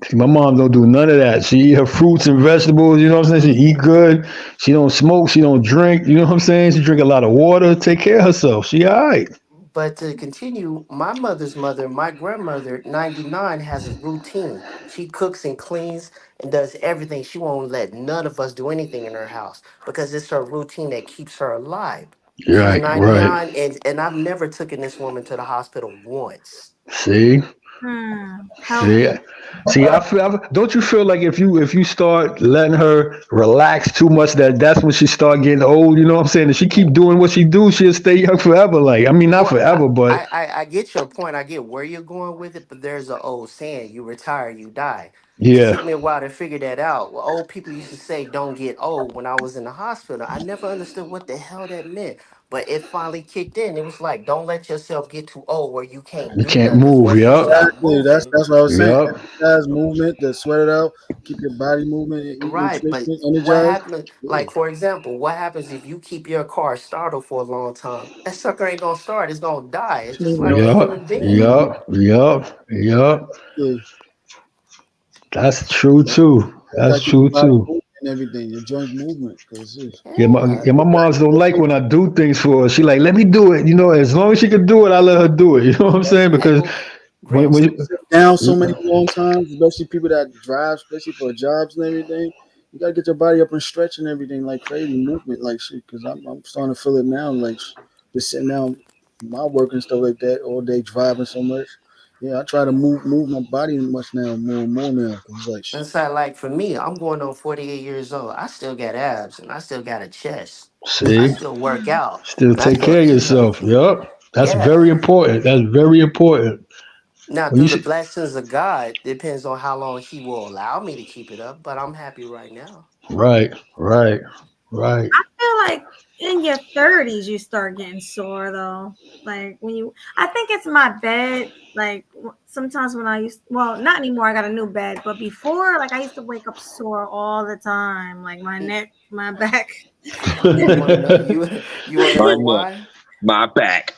See, my mom don't do none of that. She eat her fruits and vegetables. You know what I'm saying? She eat good. She don't smoke. She don't drink. You know what I'm saying? She drink a lot of water. Take care of herself. She all right. But to continue, my mother's mother, my grandmother, 99, has a routine. She cooks and cleans and does everything. She won't let none of us do anything in her house because it's her routine that keeps her alive. She's Right, right. 99, and I've never taken this woman to the hospital once. See, Hmm. see, Healthy. see. Don't you feel like if you start letting her relax too much, that's when she start getting old. You know what I'm saying? If she keep doing what she do, she'll stay young forever. Like, I mean, not Well, forever, but I get your point. I get where you're going with it, but there's an old saying: "You retire, you die." It yeah, took me a while to figure that out. Well, old people used to say, "Don't get old." When I was in the hospital, I never understood what the hell that meant, but it finally kicked in. It was like, "Don't let yourself get too old where you can't you do can't nothing. move. Once you Yup, stop Exactly. That's moving, that's what I was saying. yup. Exercise, movement, to sweat it out, keep your body moving, and eat right?" But nutrition, what energized. happens? Yeah. Like for example, what happens if you keep your car started for a long time? That sucker ain't gonna start. It's gonna die. It's just like a human Yup, being. yup, yup, yup. Exactly. That's true too. You gotta That's keep your true body too. moving and everything, your joint movement, because Yeah, Yeah. my moms don't like when I do things for her. She like, let me do it. You know, as long as she can do it, I let her do it. You know what I'm saying? Hey, Because well, when, Grinch. when sit down so many long times, especially people that drive, especially for jobs and everything. You gotta get your body up and stretch and everything like crazy movement, like shit. Because I'm starting to feel it now, like just sitting down, my work and stuff like that all day, driving so much. Yeah, I try to move my body much now, more and more now. Cause it's like shit. Inside, like for me, I'm going on 48 years old. I still got abs and I still got a chest. I see, still work out still and I take still care of eat yourself. healthy. Yup. That's Yeah. very important. That's very important. Now, When you through the see, blessings of God, depends on how long He will allow me to keep it up, but I'm happy right now. right, right, right. I feel like in your 30s you start getting sore though. Like when you, I think it's my bed. Like sometimes when I used, well, not anymore. I got a new bed, but before, like I used to wake up sore all the time, like my You, neck, my back, you want to know you want to My know neck, why? my back.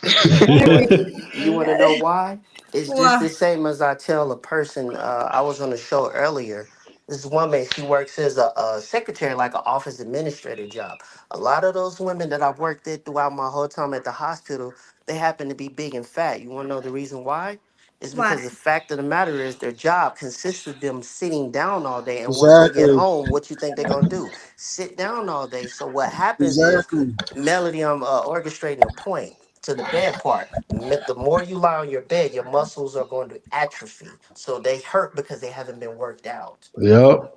You want to know everything. why? It's just Well, the same as I tell a person. I was on a show earlier. This woman, she works as a secretary, like an office administrator job. A lot of those women that I've worked with throughout my whole time at the hospital, they happen to be big and fat. You want to know the reason why? It's why? because the fact of the matter is their job consists of them sitting down all day. And once they get Exactly, home, what you think they're going to do? Sit down all day. So what happens is exactly, Melody, I'm orchestrating a point to the bed part. The more you lie on your bed, your muscles are going to atrophy. So they hurt because they haven't been worked out. Yup.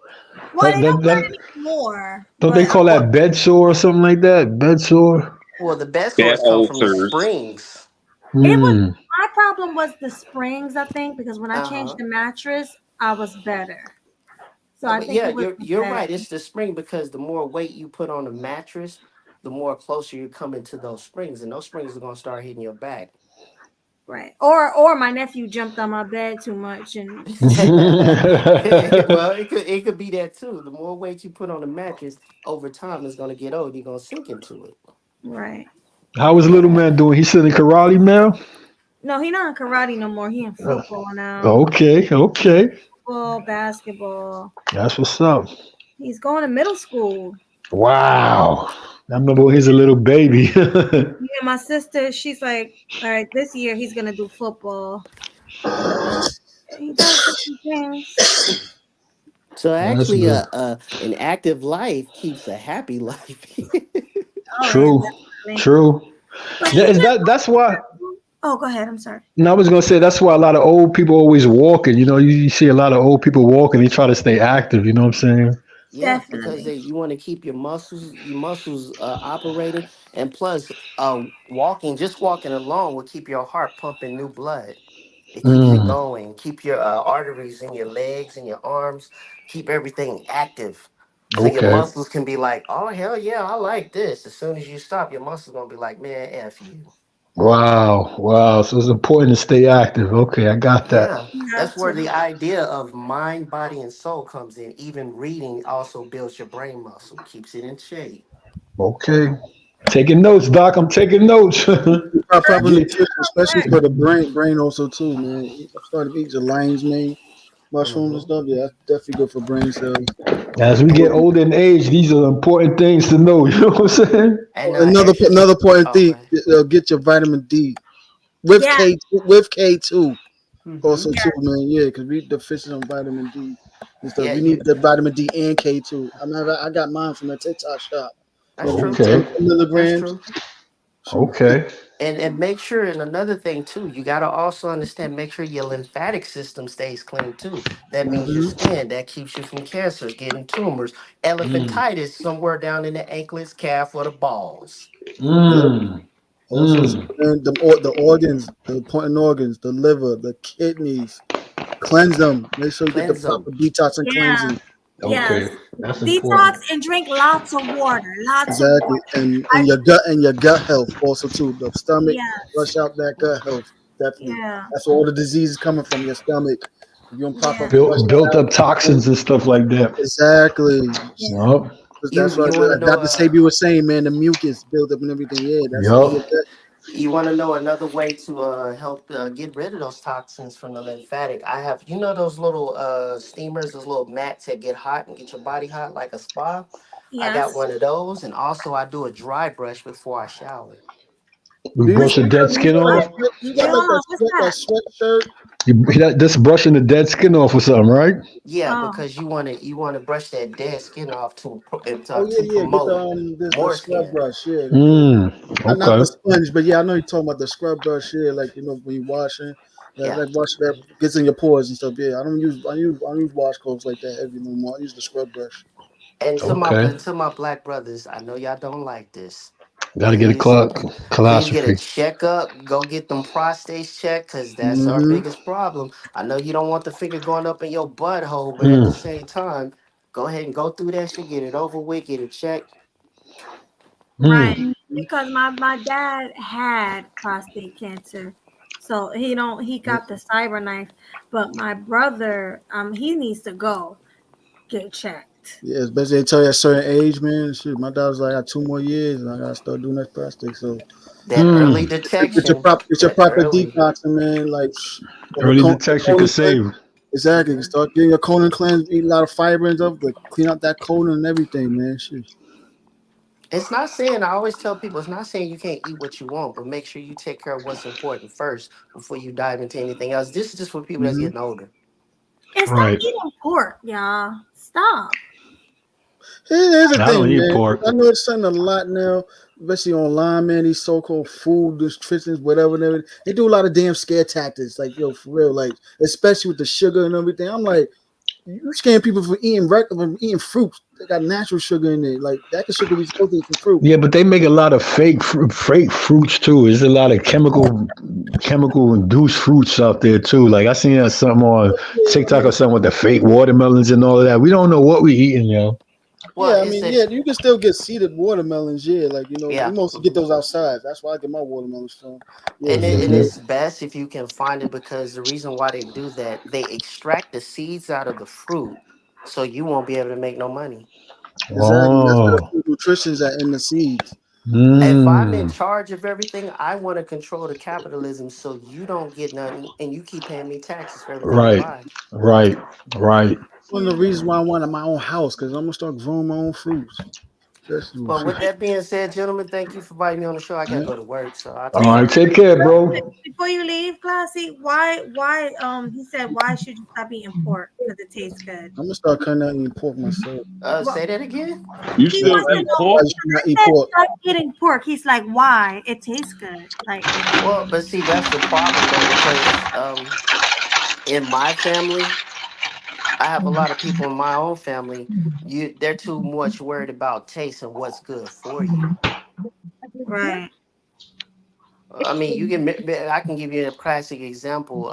Well, That, they that, don't that, hurt anymore, don't they but call Well, that bed sore or something like that? Bed sore? well, the best Bad source come from the ulcers. springs. it was, Hmm. my problem was the springs. I think because when I Uh changed huh. the mattress, I was better. So I But think yeah, it was you're the you're bed. right. It's the spring because the more weight you put on the mattress, the more closer you come into those springs, and those springs are gonna start hitting your back. Right. Or my nephew jumped on my bed too much and Well, it could be that too. The more weight you put on the mattress over time, it's gonna get old. You're gonna sink into it. right. How was little Yeah. man doing? He still in karate now? No, he not in karate no more. He in Uh, football now. okay, okay. Football, basketball. That's what's up. He's going to middle school. Wow. I remember when he's a little baby. Yeah, my sister, she's like, all right, this year he's gonna do football. So he does different things. So That's actually, good. an active life keeps a happy life. Oh yeah, True. definitely. True. But he Yeah, is just, that's why oh, go ahead. I'm sorry. no, I was gonna say that's why a lot of old people always walking. You know, you see a lot of old people walking, they try to stay active, you know what I'm saying? Yeah, because Definitely. you want to keep your muscles operating, and plus, just walking alone will keep your heart pumping new blood. It keeps it Mm, going. Keep your arteries in your legs and your arms. Keep everything active, so your okay. muscles can be like, "Oh hell yeah, I like this." As soon as you stop, your muscles gonna be like, "Man, f you." Wow, wow. So it's important to stay active. Okay, I got that. Yeah, You that's have where to. the idea of mind, body, and soul comes in. Even reading also builds your brain muscle, keeps it in shape. Okay. Taking notes, Doc. I'm taking notes. Proper Get, nutrition, especially Correct. for the brain also too, man. I started eating the lion's mane mushrooms and Hmm. stuff. Yeah, that's definitely good for brain cells. as we get older in age, these are important things to know. You know what I'm saying? And Another exercise. important Oh, go thing, ahead. get your vitamin D with Yeah. K2 Hmm. also too, man. Yeah, because we deficient on vitamin D and stuff. Yeah, We you. need the vitamin D and K2. I got mine from the TikTok shop. That's Gonna be true. 10 Okay. That's milligrams. true. Shoot. Okay. And make sure, and another thing too, you got to also understand, make sure your lymphatic system stays clean too. That means your Mm-hmm. skin, that keeps you from cancers, getting tumors, Mm. elephantitis somewhere down in the anklets, calf, or the balls. Yep. Mm. Also, Mm. man, the organs, the important organs, the liver, the kidneys, cleanse them. Make sure you get the Cleanse them. proper detox and Yeah. cleansing. Yes. Okay. That's Detox important. and drink lots of water. Lots of Exactly, water. I and your gut health also too. The stomach, yes. flush out that gut health. Definitely, Yeah. that's where all the disease coming from your stomach. If you don't proper Yeah. flush that Built out, up toxins and stuff like that. exactly. Yeah. Yup. Because that's what You want to know Dr. Sabi was saying, man. The mucus build up and everything. Yeah, that's in your Yup. gut. you want to know another way to help get rid of those toxins from the lymphatic. I have, those little steamers, those little mats that get hot and get your body hot like a spa. I got Yes. one of those, and also I do a dry brush before I shower. You Do you brush the dead do you skin got What? off. you Wait, got like hold on. What's that that? sweatshirt? That's brushing the dead skin off or something, right? Yeah, Oh, because you want to brush that dead skin off Oh to yeah, yeah. Get the promote the more scrub skin. brush. Yeah, Mm. not the Okay. sponge, but yeah, I know you're talking about the scrub brush. Yeah, like when you washing, Yeah, that brush that gets in your pores and stuff. Yeah, I don't use washcloths like that heavy no more. I use the scrub brush. and Okay. to my black brothers, I know y'all don't like this. Got to get a Please, please get a colostrophe. checkup. Go get them prostates checked, cause that's our Mm-hmm. biggest problem. I know you don't want the finger going up in your butthole, but at the Mm. same time, go ahead and go through that shit. Get it over with. Get it checked. right. Mm. Because my dad had prostate cancer. So he got the cyber knife, but my brother, he needs to go get checked. Yeah, especially they tell you at a certain age, man. Shoot, my daughter's like, I got 2 more years and I gotta start doing that plastic. So That early Mm. detection. get your That proper early. detoxing, man. Like on Early the detection could colon cleanse. save. Exactly. Mhm. Start getting your colon cleanse, eat a lot of fiber and stuff, like clean out that colon and everything, man. Shit. It's not saying, I always tell people, it's not saying you can't eat what you want, but make sure you take care of what's important first before you dive into anything else. This is just for people that's Mm-hmm. getting older. And stop Right. eating pork, y'all. Stop. Here's the I don't thing, eat man. pork. I know it's something a lot now, especially online, man. These so-called food nutritionists, whatever, and everything. They do a lot of damn scare tactics, like yo, for real, like especially with the sugar and everything. I'm like, you scaring people from from eating fruits that got natural sugar in it. Like that sugar we supposed to eat from fruit. Yeah, but they make a lot of fake fruits too. There's a lot of chemical induced fruits out there too. Like I seen that something on Yeah, TikTok or something with the fake watermelons and all of that. We don't know what we eating, yo. Well, yeah. I it's mean, a yeah, you can still get seeded watermelons. Yeah, like we yeah. mostly get Mhm. those outside. That's why I get my watermelons from. Yeah, And Hmm. it's best if you can find it, because the reason why they do that, they extract the seeds out of the fruit, so you won't be able to make no money. exactly. That's where the Oh. food nutrition's at in the seeds. If I'm in Mm. charge of everything, I want to control the capitalism so you don't get nothing and you keep paying me taxes for everything I Right. buy. Right. Right. One of the Yeah. reasons why I wanted my own house because I'm gonna start growing my own fruits. Well, Vegetables. with that being said, gentlemen, thank you for inviting me on the show. I got to Yeah. go to work, so I'll All talk to Wait, right. y'all Take later. care, real quick, bro. before you leave, Classy, why he said why should you stop eating pork? Because it tastes good. I'm gonna start cutting out eating pork myself. Well, Say that again. You he still wants to Why, eat know why pork? you should not I eat said pork? stop eating pork. He's like, why? It tastes good. Like, Well, but see, that's the problem though, because in my family, I have a lot of people in my own family. They're too much worried about taste and what's good for you. right. I mean, I can give you a classic example.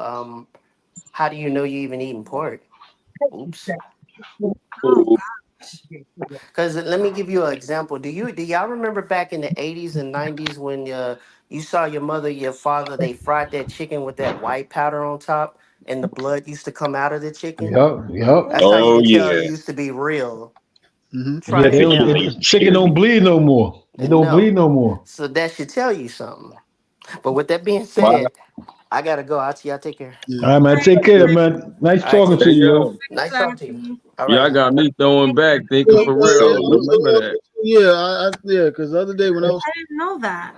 How do you know you even eating pork? Oops. Oh Oh, gosh. Because let me give you an example. Do y'all remember back in the 80s and 90s when You saw your mother, your father, they fried that chicken with that white powder on top, and the blood used to come out of the chicken. Yup, yup. That's how you Oh can tell it yeah, used to be real. Mm-hmm. Try Yeah, they it don't. now. Chicken don't bleed no more. It don't bleed No. no more. So that should tell you something. But with that being wow. said, I gotta go. I'll see y'all. Take care. All Yeah. right, man. Take care, man. Nice All right, talking take to Hey care. you, yo, yo. Nice talking to you. All y'all right. got me throwing back, thinking Yeah, for Yes, real. sir. I remember that. yeah, because the other day when I was, I didn't know that.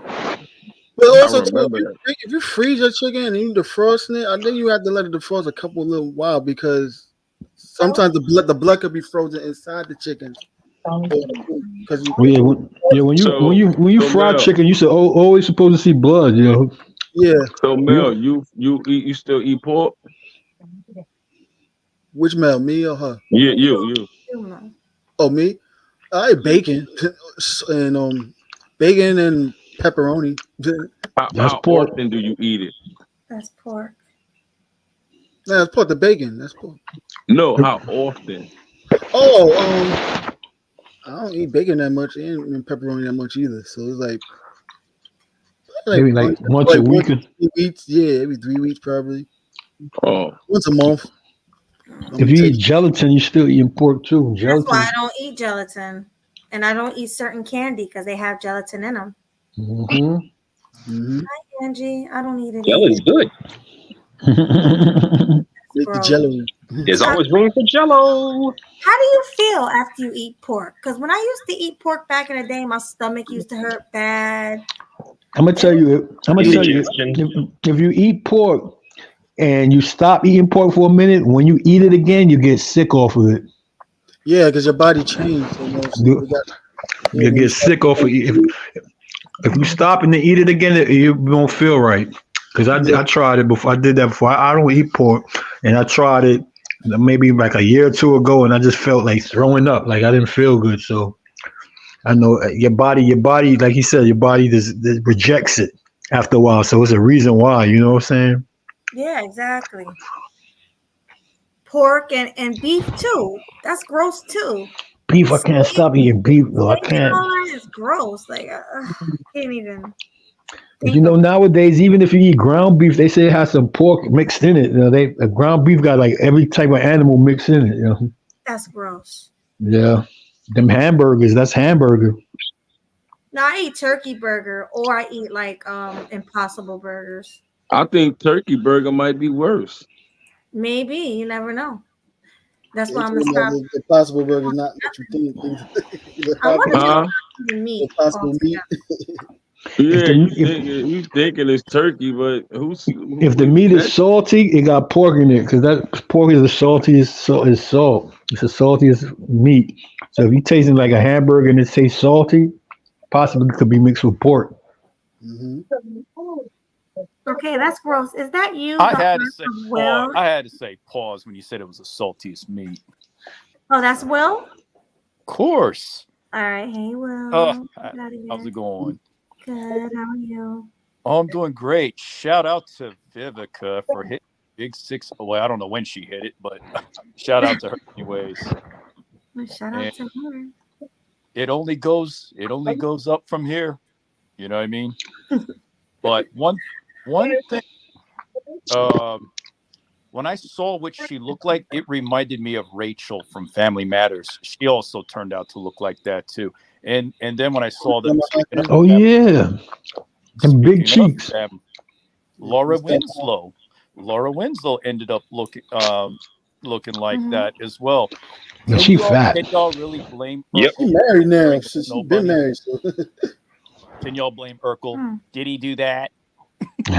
but I also too, remember that. if you freeze your chicken and you defrosting it, I think you have to let it defrost a couple little while because sometimes the blood could be frozen inside the chicken. Because Well, yeah, when you So, so fry Mel, chicken, you should always supposed to see blood, yo. yeah, so Mel, You, you still eat pork? which Mel, me or her? You. Human. Oh, me. I ate bacon and bacon and pepperoni. that's How pork. often do you eat it? That's pork. Nah, that's part the bacon. That's part. No, how often? Oh, I don't eat bacon that much and pepperoni that much either. So it's like Maybe like once, once like a once week. every 2 weeks. Yeah, every 3 weeks probably. Oh, Once a month. If you eat gelatin, you still eating pork too. That's why I Gelatin. don't eat gelatin. And I don't eat certain candy because they have gelatin in them. Mm-hmm. Mm-hmm. Hi, Angie. I don't eat it Jello either. is good. It's Make the gross. jello. There's How, always room for Jello. how do you feel after you eat pork? Because when I used to eat pork back in the day, my stomach used to hurt bad. I'm gonna tell you. I'm gonna tell you. Indigestion. If you eat pork and you stop eating pork for a minute, when you eat it again, you get sick off of it. Yeah, because your body changed. So, so You, they got you when you get start sick off of it. If you stop and then eat it again, you won't feel right. Because yeah. I tried it before. I did that before. I don't eat pork, and I tried it maybe like a year or two ago, and I just felt like throwing up. Like I didn't feel good. So I know your body, like you said, your body just rejects it after a while. So it's a reason why. You know what I'm saying? Yeah, exactly. Pork and beef too. That's gross too. Beef, I can't Steak, stop eating beef though. I steak and can't. all that is gross. Like, can't even But you think know, of. nowadays, even if you eat ground beef, they say it has some pork mixed in it. You know, ground beef got like every type of animal mixed in it. You know, That's gross. yeah, them hamburgers. That's hamburger. No, I eat turkey burger or I eat like Impossible burgers. I think turkey burger might be worse. Maybe you never know. That's They why I'm told gonna me that stop. the Impossible Burger is not what you think. The I want to just Huh? stop eating meat Impossible meat. altogether. If Yeah, the you thinking it's turkey, but if who the eats meat is that? salty, it got pork in it because that pork is the saltiest. Is salt. It's the saltiest meat. So if you tasting like a hamburger and it tastes salty, possibly could be mixed with pork. Mm-hmm. Okay, that's gross. Is that you, I the had to aunt say of pause. Will? I had to say pause when you said it was the saltiest meat. Oh, that's Will. Of course. All right, hey Oh, Will. Get out of how's here. it going? Good. How are you? Oh, I'm doing great. Shout out to Vivica for hitting big six. Well, I don't know when she hit it, but shout out to her anyways. Well, shout And out to her. it only goes up from here. You know what I mean? But one thing, um, when I saw what she looked like, it reminded me of Rachel from Family Matters. She also turned out to look like that too. And then when I saw them, Oh yeah, them big speaking of cheeks. them, Laura Winslow ended up looking like Mhm. that as well. And Can she y'all fat. can y'all really blame Yep. She Urkel married for now. breaking So with she been nobody? married. So. Can y'all blame Urkel? Hmm. Did he do that? Did I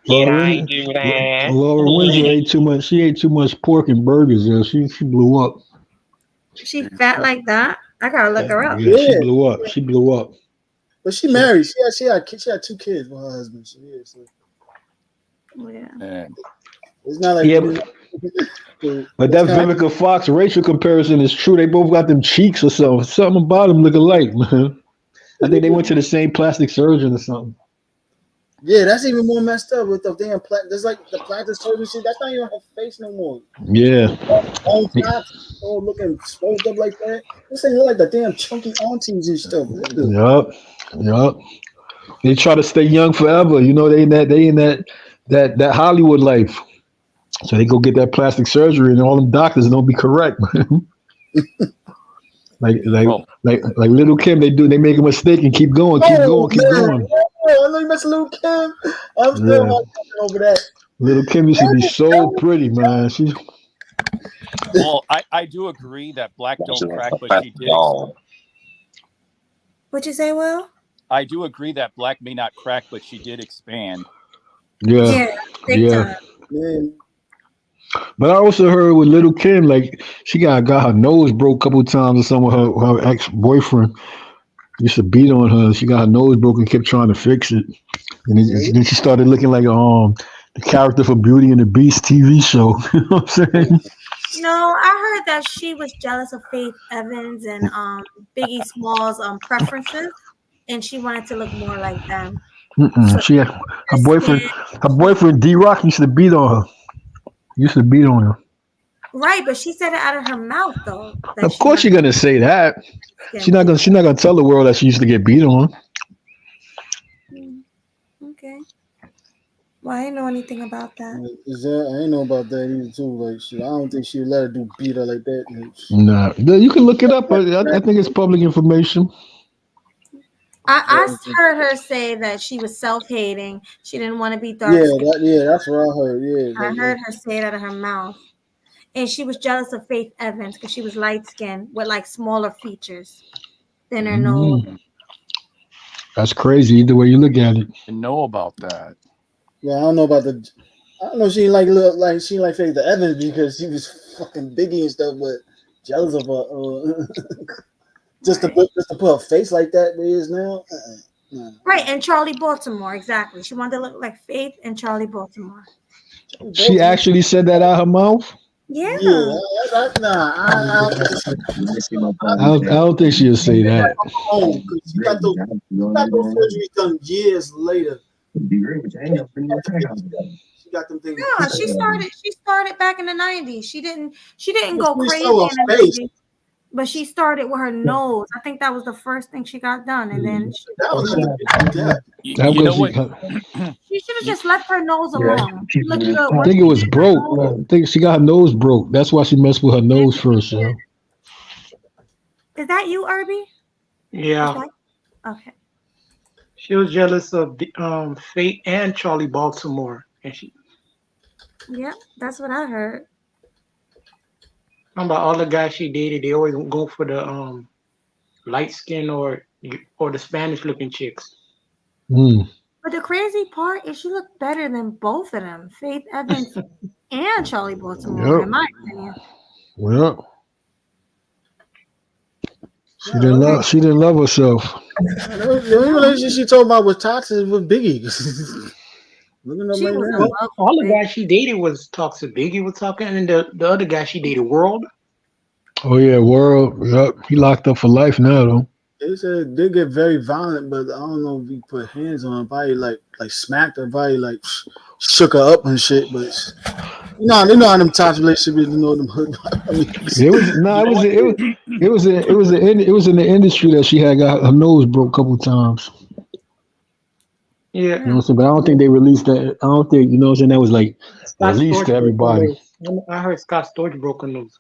Laura, do that? Laura Windsor ate too much. She ate too much pork and burgers. Yo. She blew up. She fat like that? I gotta look her up. Yeah, she Yeah, blew up. She blew up. but she married. She had 2 kids with her husband. So yeah, so Yeah. Man. it's not like Yeah, so but it's that kind of Vivica Fox Rachel comparison is true. They both got them cheeks or something. Something about them look alike, man. I think they went to the same plastic surgeon or something. yeah. That's even more messed up with the damn There's like the plastic surgery shit. That's not even her face no more. Yeah. On top, all looking swelled up like that. This thing look like the damn chunky aunties and stuff. Ew. Yup. Yup. They try to stay young forever. You know, they in that Hollywood life. So they go get that plastic surgery, and all them doctors don't be correct. like like Well, like little Kim, they make a mistake and keep going, keep Oh going, keep man, going. oh, I know you mess with Lil Kim. I'm still Yeah, watching over that. little Kim used to be so pretty, man. She I do agree that black She's don't like crack, a but fat she did. doll. What you say, Will? I do agree that black may not crack, but she did expand. yeah Yeah, big yeah. time. Man, But I also heard with little Kim, like she got her nose broke a couple times or something. With her ex boyfriend used to beat on her. She got her nose broken, kept trying to fix it. And yeah, then she started looking like the character for Beauty and the Beast TV show. You know what I'm saying? No, I heard that she was jealous of Faith Evans and Biggie Smalls preferences, and she wanted to look more like them. So She had her skin, her she, boyfriend D Rock used to beat on her. Used to beat on her. right, but she said it out of her mouth though that Of she course, wanted you're gonna say that. skin too. She's not gonna tell the world that she used to get beat on. Mm, okay. Well, I didn't know anything about that. is that, I ain't know about that either too. Like shit, I don't think she would let her do beat her like that. Like, Nah, you can look it up. But I think it's public information. I heard her say that she was self-hating. She didn't want to be dark yeah, skinned. that's what I heard. Yeah, I heard her say it out of her mouth. And she was jealous of Faith Evans because she was light skinned with like smaller features, thinner nose. Mm, that's crazy. Either way you look at it. I know about that. well, I don't know about the. I don't know. She ain't like look like she ain't like Faith Evans because she was fucking Biggie and stuff, but jealous of her. Just to put a face like that there is now. Nah. Right, and Charlie Baltimore, exactly. She wanted to look like Faith and Charlie Baltimore. She actually said that out her mouth. Yeah. Yeah, I don't think she'll say that. She got those surgeries done years later. She got them things. No, she started back in the 90s. She didn't go She crazy saw in her the face. 90s, but she started with her nose. I think that was the first thing she got done, and then That was not the You know what? she should have just left her nose alone. She looked good. I Once think she it was did her broke. nose, I think she got her nose broke. That's why she messed with her nose first. Yeah. is that you, Irby? Yeah, Okay. she was jealous of Fate and Charlie Baltimore, and she Yeah, that's what I heard. talking about all the guys she dated. They always go for the light skin or the Spanish looking chicks. Mm. But the crazy part is she looked better than both of them, Faith Evans and Charlie Baltimore, Yep. in my opinion. Well, she didn't love herself. The only relationship she told about was toxic with Biggie. Looking up She right was in now. love All with the Biggie. guys she dated was toxic. Biggie was talking, and the other guy she dated, World. Oh yeah, world. Yep. He locked up for life now though. They said they get very violent, but I don't know if he put hands on her body, like smacked her body, like shook her up and shit. But they know how them toxic relationships, them hood. I mean, It was no, it was in the industry that she had got her nose broke a couple times. Yeah, You know what I'm saying? But I don't think they released that. I don't think, you know what I'm saying, that was like Scott released Storch to everybody. broke her nose. I heard Scott Storch broke her nose.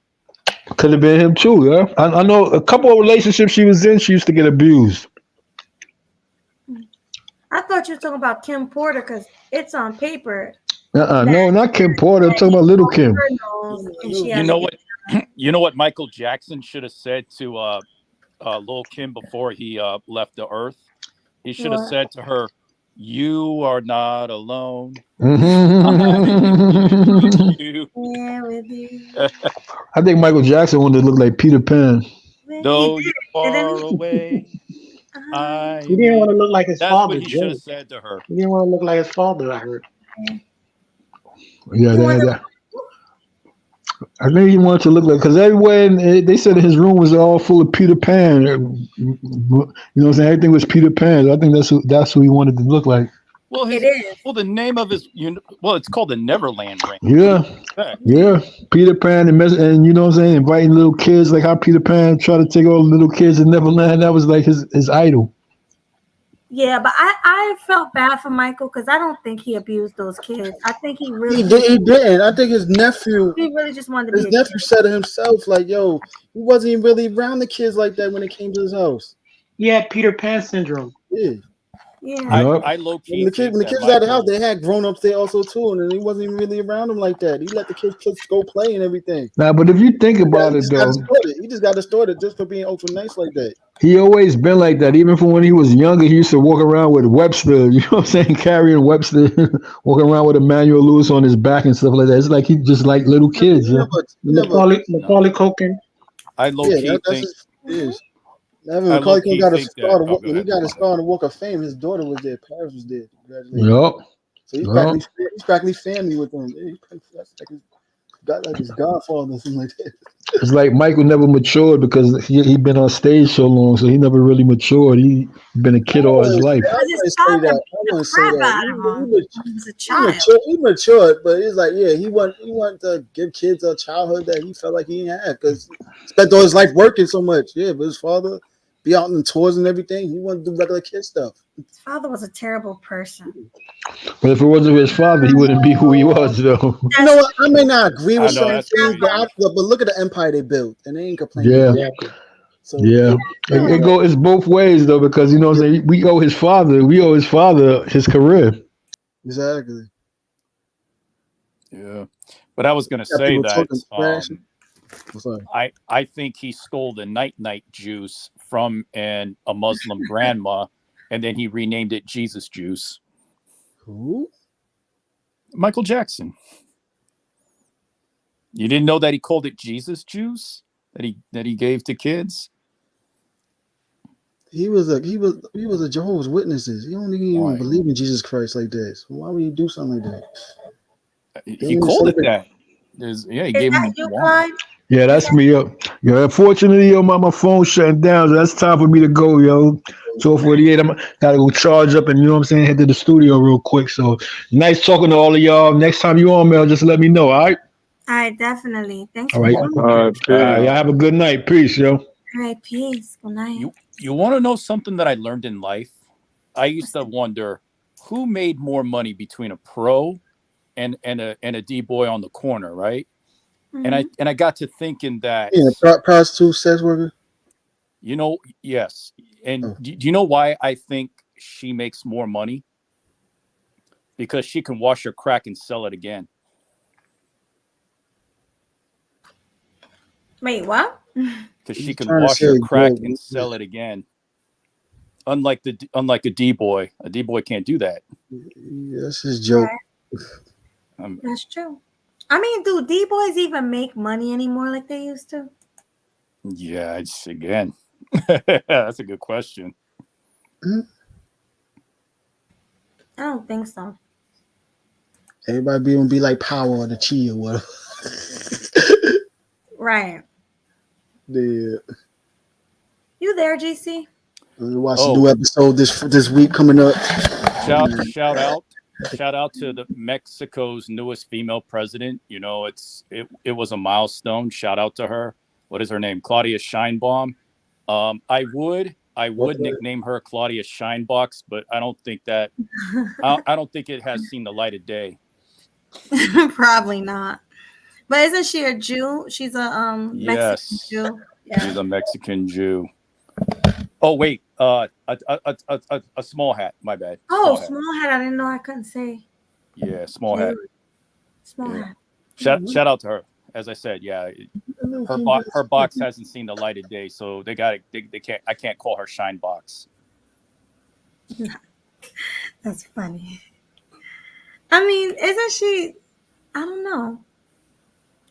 Could have been him too, yeah. I know a couple of relationships she was in, she used to get abused. I thought you were talking about Kim Porter because it's on paper. No, not Kim Porter. I'm talking about Little Kim. Her nose, and she You has know what? You know what Michael Jackson should have said to Lil Kim before he left the earth? He should have What? said to her, "You are not alone." Mhm. You. Yeah, with you. I think Michael Jackson wanted to look like Peter Pan. Though He you did. And then are away, I He didn't want to may. look like his That's father, what he should Joe. have said to her. He didn't want to look like his father. I heard. Yeah, he wanted that. I think he wanted to look like, because everywhere they said his room was all full of Peter Pan. You know what I'm saying? Everything was Peter Pan. I think that's who he wanted to look like. Well, it is. the name of his, it's called the Neverland Ring. Yeah, Respect. yeah. Peter Pan and you know what I'm saying, inviting little kids, like how Peter Pan tried to take all the little kids in Neverland. That was like his idol. Yeah, but I felt bad for Michael because I don't think he abused those kids. I think he really He didn't. I think his nephew just wanted to be a kid. said it himself, like, yo, he wasn't even really around the kids like that when it came to his house. He had Peter Pan syndrome. Yeah. Yeah. Yup. I low key When the think that kids out of the house, Michael. they had grown ups there also too, and he wasn't even really around them like that. He let the kids just go play and everything. Nah, but if you think about He it just got though, distorted. He just got distorted just for being ultra nice like that. he always been like that. Even from when he was younger, he used to walk around with Webster. You know what I'm saying? Carrying Webster, walking around with Emmanuel Lewis on his back and stuff like that. It's like he just like little kids. He Yeah. never, Macaulay Culkin. I low yeah, key that's think. his. Is. Never I low Macaulay Culkin key got a think that. star. Oh, go When he ahead. got My a bad. star on the Walk of Fame, his daughter was there. Paris was there. Congratulations. Yup. So Yup. he's practically family with them. Yeah, that's like his godfather or something like that. It's like Michael never matured because he been on stage so long, so he never really matured. He been a kid all his life. I Because his wouldn't say father that. beat the crap out of him when he was a child. He matured, but it's like, yeah, he wanted to give kids a childhood that he felt like he didn't have because he spent all his life working so much. Yeah, but his father be out on tours and everything. He wanted to do regular kid stuff. His father was a terrible person. But if it wasn't for his father, he wouldn't be who he was, though. You know what? I may not agree I with know certain that's things, crazy. but look at the empire they built, and they ain't complaining. Yeah, Exactly. So yeah. It's both ways though, because you know what I'm saying. We owe his father his career. exactly. Yeah, but I was gonna Got say people that. talking trash. Sorry. I think he stole the night juice from a Muslim grandma, and then he renamed it Jesus juice. Who? Michael Jackson. You didn't know that he called it Jesus juice that he gave to kids? He was a Jehovah's Witnesses. He don't even Why? believe in Jesus Christ like that. So why would he do something like that? He called it that. He Is gave him that you, wine. Clyde? Yeah, that's me up. Yeah, unfortunately, yo, my phone's shutting down, so that's time for me to go, yo. 12:48. I'm gotta go charge up and you know what I'm saying, head to the studio real quick. So nice talking to all of y'all. Next time you on, Mel, just let me know, all right? All right, definitely. Thanks All for right. coming. All right, y'all have a good night. Peace, yo. All right, peace. Good night. You want to know something that I learned in life? I used to wonder who made more money between a pro and a D boy on the corner, right? Mhm. And I got to thinking that Prostitute, sex worker. Yes. And Oh. do you know why I think she makes more money? Because she can wash her crack and sell it again. Wait, what? Because she can trying to wash say her it crack good. and sell it again. Unlike a D boy can't do that. Yeah, that's his joke. Right. That's true. I mean, do D boys even make money anymore like they used to? Yeah, again, that's a good question. Hmm? I don't think so. Everybody be like Power or the Chi or whatever. Right. Yeah. You there, GC? Watch the new episode this week coming up. Shout out to the Mexico's newest female president. You know, it was a milestone. Shout out to her. What is her name? Claudia Scheinbaum. I would nickname her Claudia Scheinbox, but I don't think that I don't think it has seen the light of day. Probably not. But isn't she a Jew? She's a Mexican Jew. Yeah. She's a Mexican Jew. Oh wait, a small hat. My bad. Small hat. I didn't know I couldn't say. Yeah, small hat. Small hat. Shout out to her. As I said, yeah, her box hasn't seen the light of day, so they can't. I can't call her Shine Box. That's funny. I mean, isn't she? I don't know.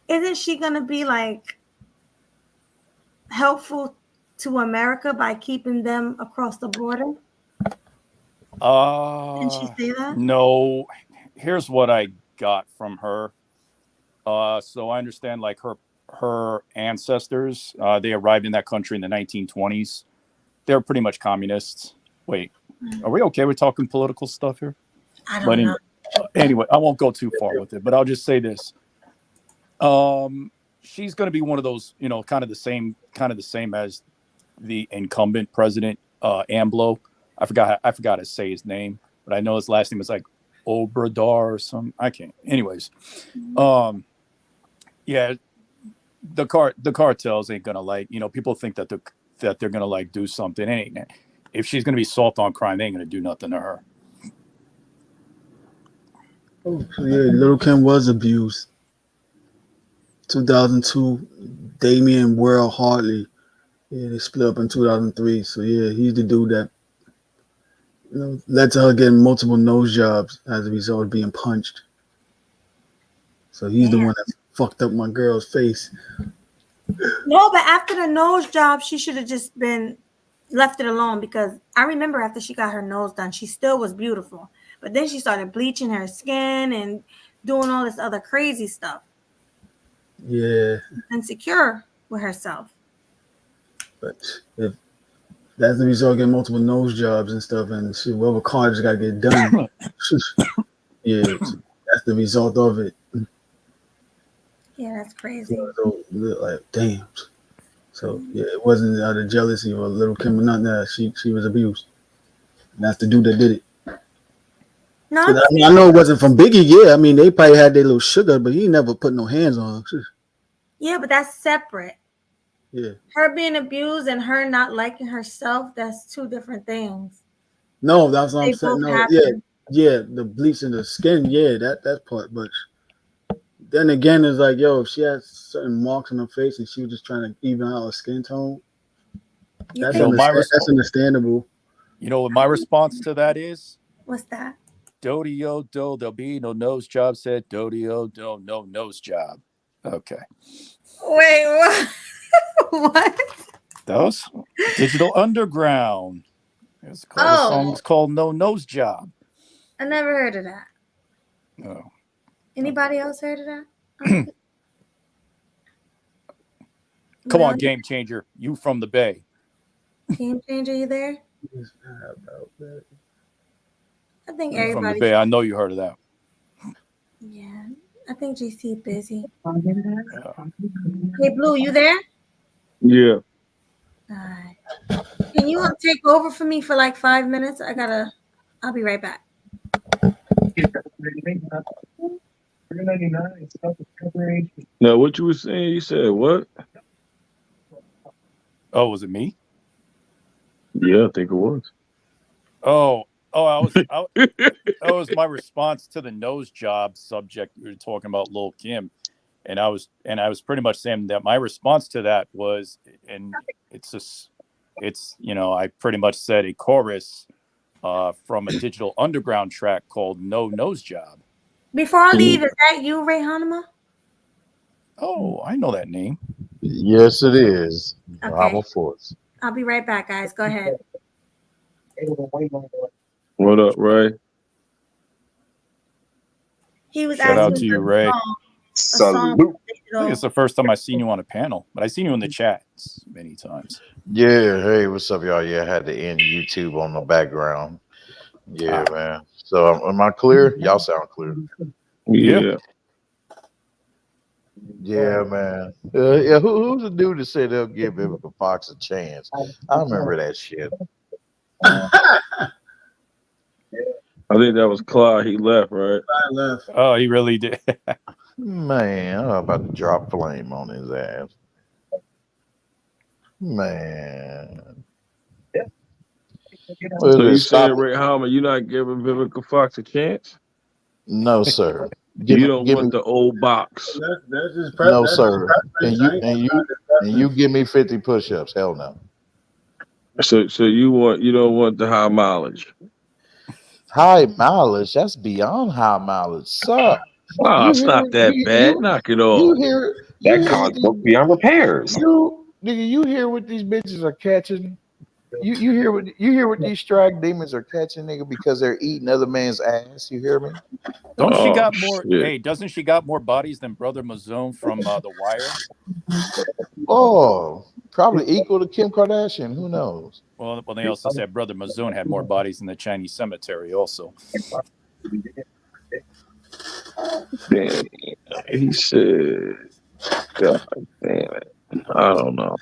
Isn't she gonna be like helpful to America by keeping them across the border? Didn't she say that? No. Here's what I got from her. So I understand, like her ancestors, they arrived in that country in the 1920s. They're pretty much communists. Wait, are we okay with talking political stuff here? I don't know. Anyway, I won't go too far with it, but I'll just say this. She's going to be one of those, kind of the same as the incumbent president, AMLO. I forgot to say his name, but I know his last name is like Obrador or something. I can't. Anyways, yeah, the cartels ain't gonna like, people think that they're gonna like do something. If she's gonna be soft on crime, they ain't gonna do nothing to her. Oh, so yeah, Little Kim was abused. 2002, Damian World Hartley. Yeah, they split up in 2003. So yeah, he's the dude that led to her getting multiple nose jobs as a result of being punched. So he's the Damn. one that fucked up my girl's face. No, but after the nose job, she should have just been left it alone, because I remember after she got her nose done, she still was beautiful. But then she started bleaching her skin and doing all this other crazy stuff. Yeah, Insecure with herself. but if that's the result of getting multiple nose jobs and stuff, and shit, whatever cards got to get done, yeah, that's the result of it. Yeah, that's crazy. So, like, damn. So yeah, it wasn't out of jealousy or Little Kim or nothing. She was abused. And that's the dude that did it. No, 'Cause I know it wasn't from Biggie. Yeah, I mean they probably had their little sugar, but he never put no hands on her. yeah, but that's separate. Yeah. Her being abused and her not liking herself, that's two different things. No, that's what I'm They saying. both No, yeah, happen. yeah, the bleaching the skin, yeah, that part. But then again, it's like, yo, if she has certain marks on her face and she was just trying to even out her skin tone, You that's think that's understandable. You know what my response to that is? what's that? Do-de-o, do, there'll be no nose job, said do-de-o, do, no nose job. Okay. Wait, what? What? That was Digital Underground. It's called, the Oh, song's called No Nose Job. I never heard of that. Oh. Anybody else heard of that? Come on, No? Game Changer. You from the Bay. Game Changer, you there? I think You from the everybody. Bay. I know you heard of that. Yeah, I think GC busy. Yeah. Hey, Blue, you there? Yeah. Alright. Can you take over for me for like 5 minutes? I'll be right back. Now, what you were saying? You said what? Oh, was it me? Yeah, I think it was. That was my response to the nose job subject we were talking about, Lil Kim, and I was pretty much saying that my response to that was, and I pretty much said a chorus from a Digital Underground track called No Nose Job. Before I leave, is that you, Ray Hanema? Oh, I know that name. Yes, it is. Okay. Bravo Force. I'll be right back, guys. Go ahead. What up, Ray? He was Shout out asking to you, for Ray. a song Salute. from I think it's the first time I seen you on a panel, but I seen you in the chats many times. Yeah, hey, what's up, y'all? Yeah, I had to end YouTube on the background. Yeah, man. So am I clear? Y'all sound clear. Yeah. Yeah, man. Yeah, who's the dude that said they'll give Vivica Fox a chance? I remember that shit. I think that was Clyde. He left, right? I left. Oh, he really did. Man, I'm about to drop flame on his ass. Man. So you saying, Ray Hammer, you're not giving Vivica Fox a chance? No, sir. You don't want the old box. That's his No, sir. And you give me 50 push-ups. Hell no. So you don't want the high mileage. High mileage? That's beyond high mileage, sir. Oh, it's not that bad. Knock it off. You hear That car's broke beyond repairs. You hear what these bitches are catching? You hear what these strike demons are catching, nigga, because they're eating other man's ass. You hear me? Don't she got more? Shit. Hey, doesn't she got more bodies than Brother Mazone from The Wire? Oh, probably equal to Kim Kardashian. Who knows? Well, they also said Brother Mazone had more bodies in the Chinese cemetery. Also, Damn, he said, God damn it. I don't know.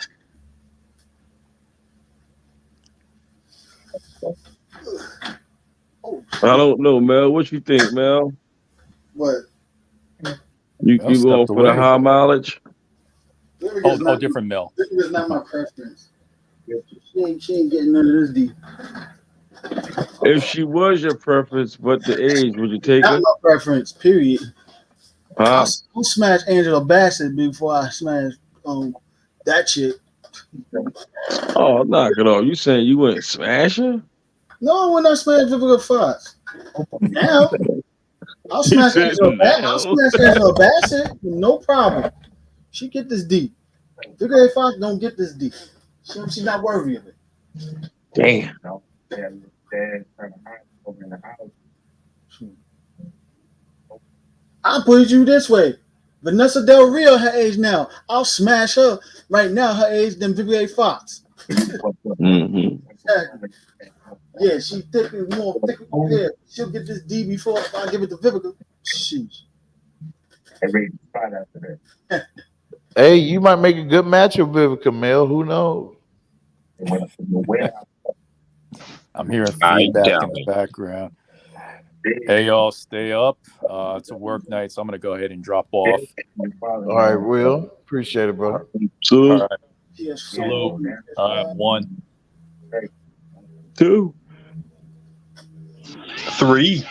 I don't know, Mel. What you think, Mel? What? You Mel you going stepped for the away. high mileage? Oh, different Mel. This is not my preference. She ain't getting none of this deep. If she was your preference, what the age would you take Not her? my preference. Period. I'll, Huh? I'll smash Angela Bassett before I smash that chick. Oh, knock it off. You saying you wouldn't smash her? No, when I smash Vivica Fox. Now I'll He smash said I'll now. smash Angela Bassett. No problem. She get this deep. Vivica Fox don't get this deep. She's not worthy of it. Damn. I'll put it you this way. Vanessa Del Rio, her age now. I'll smash her right now, her age, than Vivica Fox. Mm-hmm. Yeah, she thick and more thick. Yeah, she'll get this D before I give it to Vivica. Shoot. Hey, you might make a good match with Vivica, Mel. Who knows? I'm hearing I feedback doubt in the it. background. Hey, y'all, stay up. It's a work night, so I'm gonna go ahead and drop off. All right, Will. Appreciate it, brother. So, All right, Yes, salute. 1. 2. 3.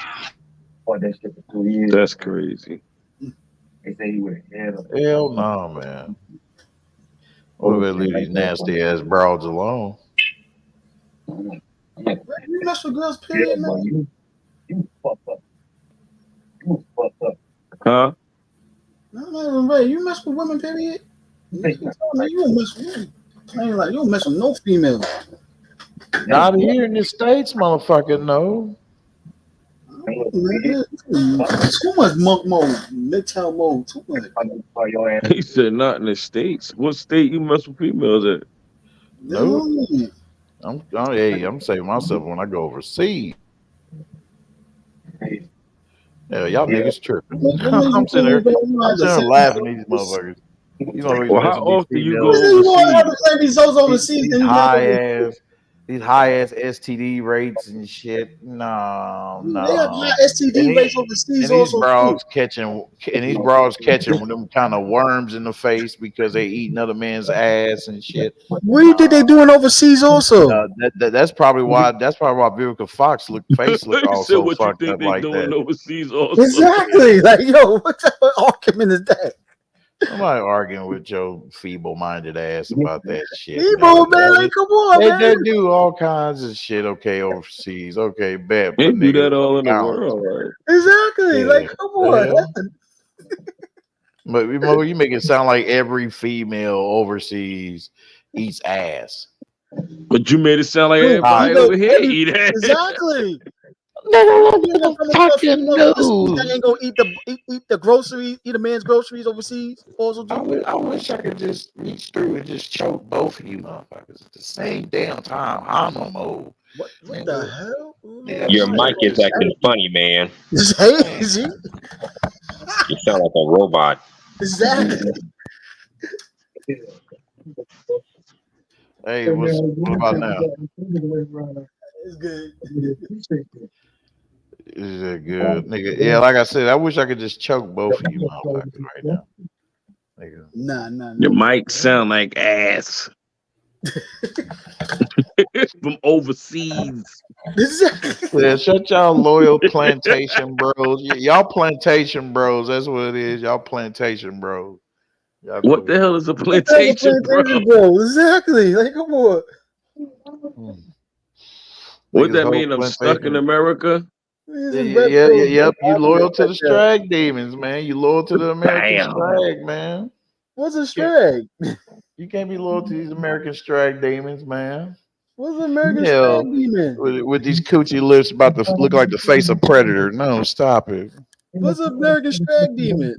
That's crazy. Hell no, man. What about leave these nasty ass broads alone? You mess with girls, period, man. Huh? No, not even right. You mess with women, period. You don't mess with women. Like you don't mess with no female. Not here in the States, motherfucker, no. Too much monk mode, midtown mode. Too much. He said not in the States. What state you mess with females at? Nope. No. I'm saving myself when I go overseas. Yeah, y'all niggas tripping. I'm sitting there laughing at these motherfuckers. You know, Well, how messing with often these you females. go You want to have overseas? the same results overseas than you got These high ass STD rates and shit. No. They have high STD rates overseas And these also too. broads catching them kind of worms in the face because they eating other men's ass and shit. What do you think they doing overseas also? That's probably why Vivica Fox face look He all said, so "What you fucked think up they like doing that." overseas also?" Exactly. Like, yo, what type of argument is that? I'm not arguing with your feeble-minded ass about that shit. People, man, like, come on, They man. do all kinds of shit. Okay, overseas. Okay, bet. They But do niggas that all in the bounce. world, right? Exactly. Yeah. Like, come on. Yeah. But you make it sound like every female overseas eats ass. But you made it sound like Dude, everybody over here eat ass. Exactly. Fucking that ain't gonna eat the groceries, eat a man's groceries overseas. Also, I wish I could just reach through and just choke both of you motherfuckers at the same damn time. I'm mode. What the hell? Your mic is acting funny, man. Is he? You sound like a robot. Exactly. Hey, what about now? It's good. Is that good, nigga? Yeah, like I said, I wish I could just choke both of you motherfuckers right now. Nigga. Nah. Your mic sound like ass. From overseas. Yeah, shut y'all loyal plantation bros. Y'all plantation bros. That's what it is. Y'all plantation bros. Y'all What the hell is a plantation, bro? Exactly. Like, come on. What that mean? I'm stuck in America? Yep. You loyal to the strag demons, man. You loyal to the American strag, man. What's a strag? You can't be loyal to these American strag demons, man. What's an American strag demon? With these coochie lips about to look like the face of Predator. No, stop it. What's an American strag demon?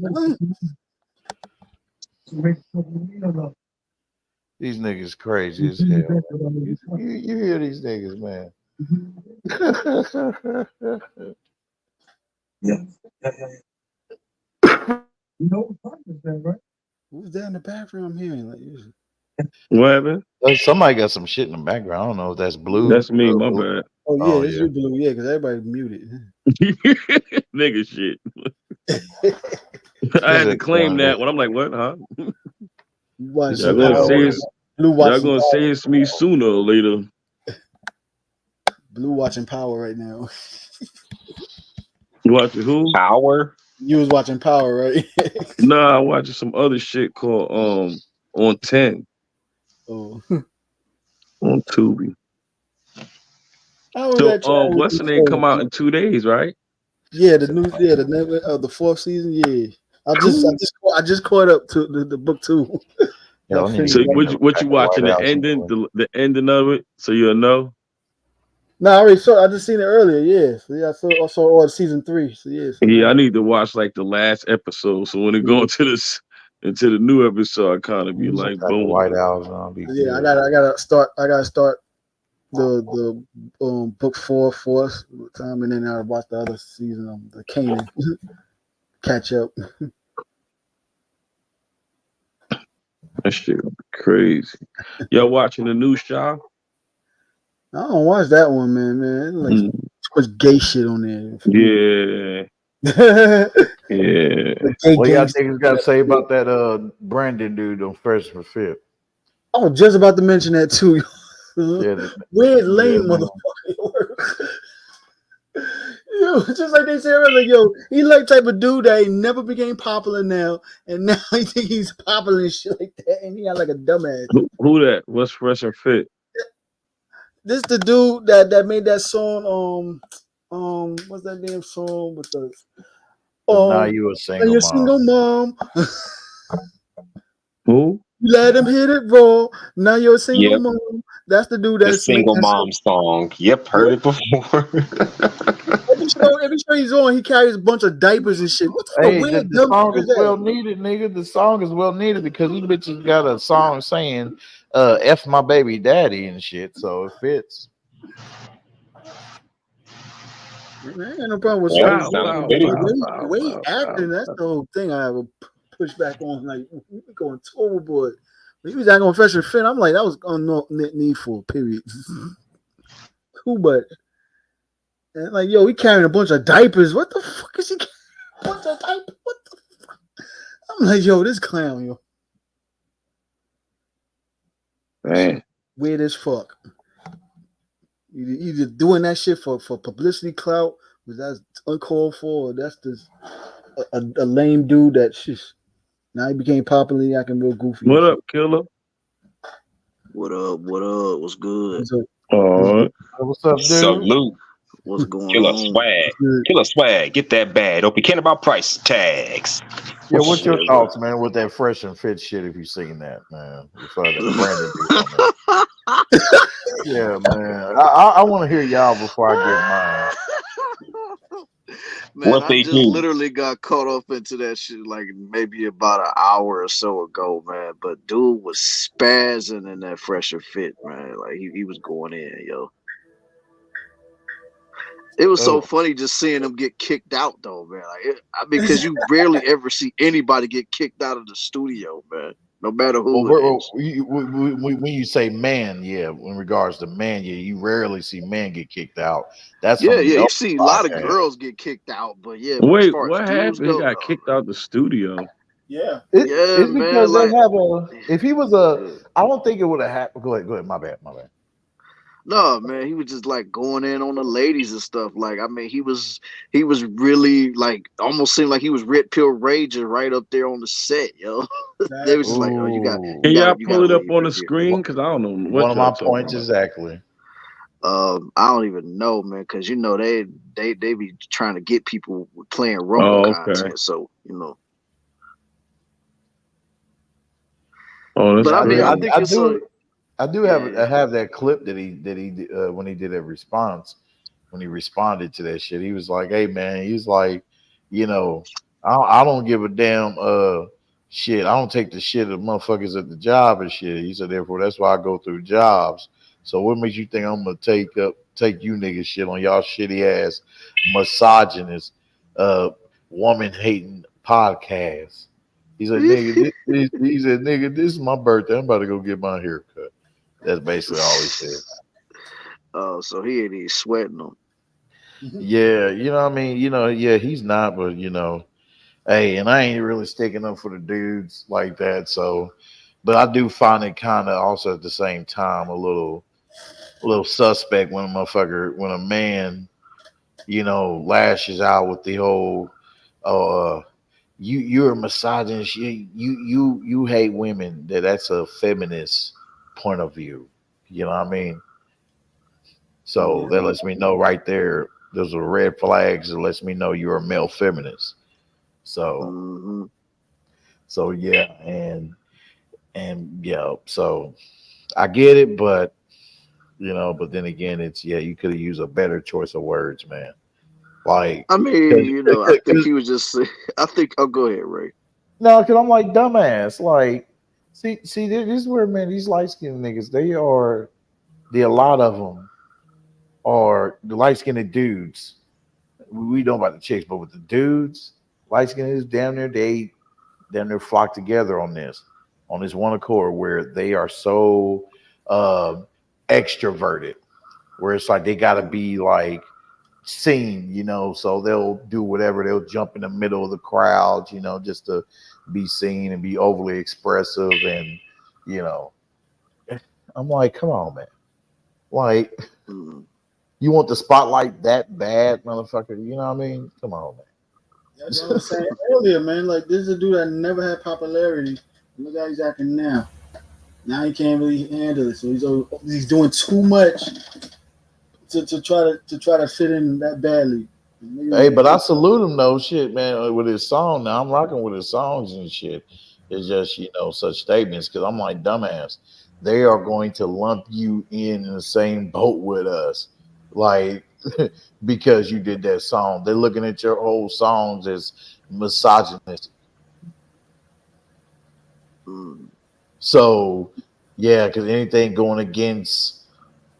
These niggas crazy as hell. You hear these niggas, man. Who's that in the bathroom? I'm hearing like what happened? Somebody got some shit in the background. I don't know if that's blue. That's me, my bad. Oh yeah, Oh it's yeah. you, Blue. Yeah, because everybody muted. Nigga shit. I Is had to it claim that when I'm like, what, huh? You watching Y'all some gonna say Power? it's Blue y'all watching gonna say Power. it's me sooner or later. Blue watching Power right now. You watching who? Power. You was watching Power, right? Nah, I'm watching some other shit called on 10 Oh, on Tubi. how was So that channel with what's you the name come out so? in 2 days, right? Yeah, the fourth season. Yeah, Cool. I just caught up to the book 2. Yeah, I I need to finished. So get me what back you to White watching the House ending anyway. the ending of it so you'll know? No, I already saw. I just seen it earlier. Yeah, so yeah, I saw all season 3. So yeah, so Yeah, I now need to watch like the last episode. So when it go yeah, into the new episode, I kind of be Get like, back to boom. White House and I'll be yeah, good. I gotta start the book 4 fourth time, and then I watch the other season of the Canaan. Catch up. That shit crazy. Y'all watching the new show? I don't watch that one, man. Like Mm. too much gay shit on there for me. Yeah, The yeah. gay What y'all gangster. niggas got to say about that Brandon dude on Fresh for Fit? I was just about to mention that too. Yeah, Weird yeah, lame man. motherfucker. Yo, just like they said earlier, yo, he like type of dude that ain't never became popular now, and now he think he's popular and shit like that, and he got like a dumbass. Who that? What's Fresh and Fit? This the dude that made that song. What's that damn song with the Now um? you a And single your mom. single mom, Who? you let him hit it raw. Now you're a single Yep. mom. That's the dude The that's making single that song. mom song. Yep, heard it before. Every show he's on, he carries a bunch of diapers and shit. What type of Hey, weird the dumb song shit is is well that? needed, nigga. The song is well needed because these bitches got a song saying F my baby daddy and shit, so it fits. Man, I ain't got no problem with Yep, songs. Pow, sounds pow, fitting. pow, The pow, way he pow, pow, acting, that's pow. the whole thing I have a push back on. Like, we be going overboard. When he was acting on Fresh and Fit, I'm like, that was needful, period. Cool, but and like, yo, he carrying a bunch of diapers. What the fuck is he carrying a bunch of diapers? What the fuck? I'm like, yo, this clown, yo. Man. Weird as fuck. Either doing that shit for publicity clout, because that's uncalled for, or that's just a lame dude that just now he became popular, acting real goofy and What shit. up, killer? What up? What up? What's good? So, All right. What's up, dude? Salute. What's going Killer on? swag. good. Killer swag. Get that bag. Don't be caring about price tags. Yeah, what's your Shit, thoughts, man, with that fresh and fit shit? If you seen that, man, you saw that Brandon dude on there. Yeah, man. I want to hear y'all before I give mine. Man, What I they just do. literally got caught up into that shit like maybe about an hour or so ago, man. But dude was spazzing in that fresher fit, man. Like he was going in, yo. It was so Oh, funny just seeing him get kicked out, though, man. Because you rarely ever see anybody get kicked out of the studio, man. No matter well, who it is. when you say man, yeah, in regards to man, yeah, you rarely see men get kicked out. That's Yeah, from yeah. the You old see a lot of podcast. girls get kicked out, but yeah, but as Wait, far as what dudes happened? He go, got no, kicked out the studio. Yeah. yeah, It's man. because they Like, have a. If he was a, yeah. I don't think it would have happened. Go ahead. My bad. No, man, he was just like going in on the ladies and stuff. Like, I mean, he was really like almost seemed like he was red pill raging right up there on the set, yo. They was just like, oh, Can Ooh, y'all you pull gotta it up leave on him the here. screen? Cause I don't know one what of y'all my talking points about. exactly. I don't even know, man, because you know they be trying to get people playing Rumble Oh, okay. content. So you know, Oh, that's but I Yeah, mean, I crazy. think it's a I do yeah. have that clip that he did, when he did a response when he responded to that shit. He was like, "Hey man," he's like, you know, I don't give a damn shit. I don't take the shit of motherfuckers at the job and shit. He said, therefore, that's why I go through jobs. So what makes you think I'm gonna take you niggas shit on y'all shitty ass misogynist woman hating podcast? He said, nigga, he said, nigga, this is my birthday. I'm about to go get my hair cut. That's basically all he said. So he ain't even sweating them. Yeah, you know what I mean? Yeah, he's not, but hey, and I ain't really sticking up for the dudes like that. So, but I do find it kind of also at the same time a little suspect when when a man, lashes out with the whole, uh, you're a misogynist, you hate women. That's a feminist point of view. You know what I mean? So Yeah. that lets me know right there. Those are red flags. It lets me know you're a male feminist. So Hmm. so yeah, and yeah, so I get it, but but then again, it's yeah, you could have used a better choice of words, man. Like, I mean, cause, I think 'cause- he was just. I think. Oh, go ahead, Ray. no, because I'm like dumbass. Like, see, this is where man, these light skinned niggas, a lot of them are the light skinned dudes. We know about the chicks, but with the dudes, light skinned is damn near damn near flock together on this one accord where they are so uh, extroverted, where it's like they gotta be like seen, so they'll do whatever. They'll jump in the middle of the crowd, just to be seen and be overly expressive. And, you know, I'm like, come on, man. Like, Mm. you want the spotlight that bad, motherfucker? You know what I mean? Come on, That's what I man. was saying earlier, man. Like this is a dude that never had popularity. Look how he's acting now. Now he can't really handle it, so he's doing too much to try to fit in that badly. Hey, but I salute him though. Shit, man, with his song. Now I'm rocking with his songs and shit. It's just such statements because I'm like dumbass. They are going to lump you in the same boat with us, like because you did that song. They're looking at your whole songs as misogynistic. Mm. So yeah, because anything going against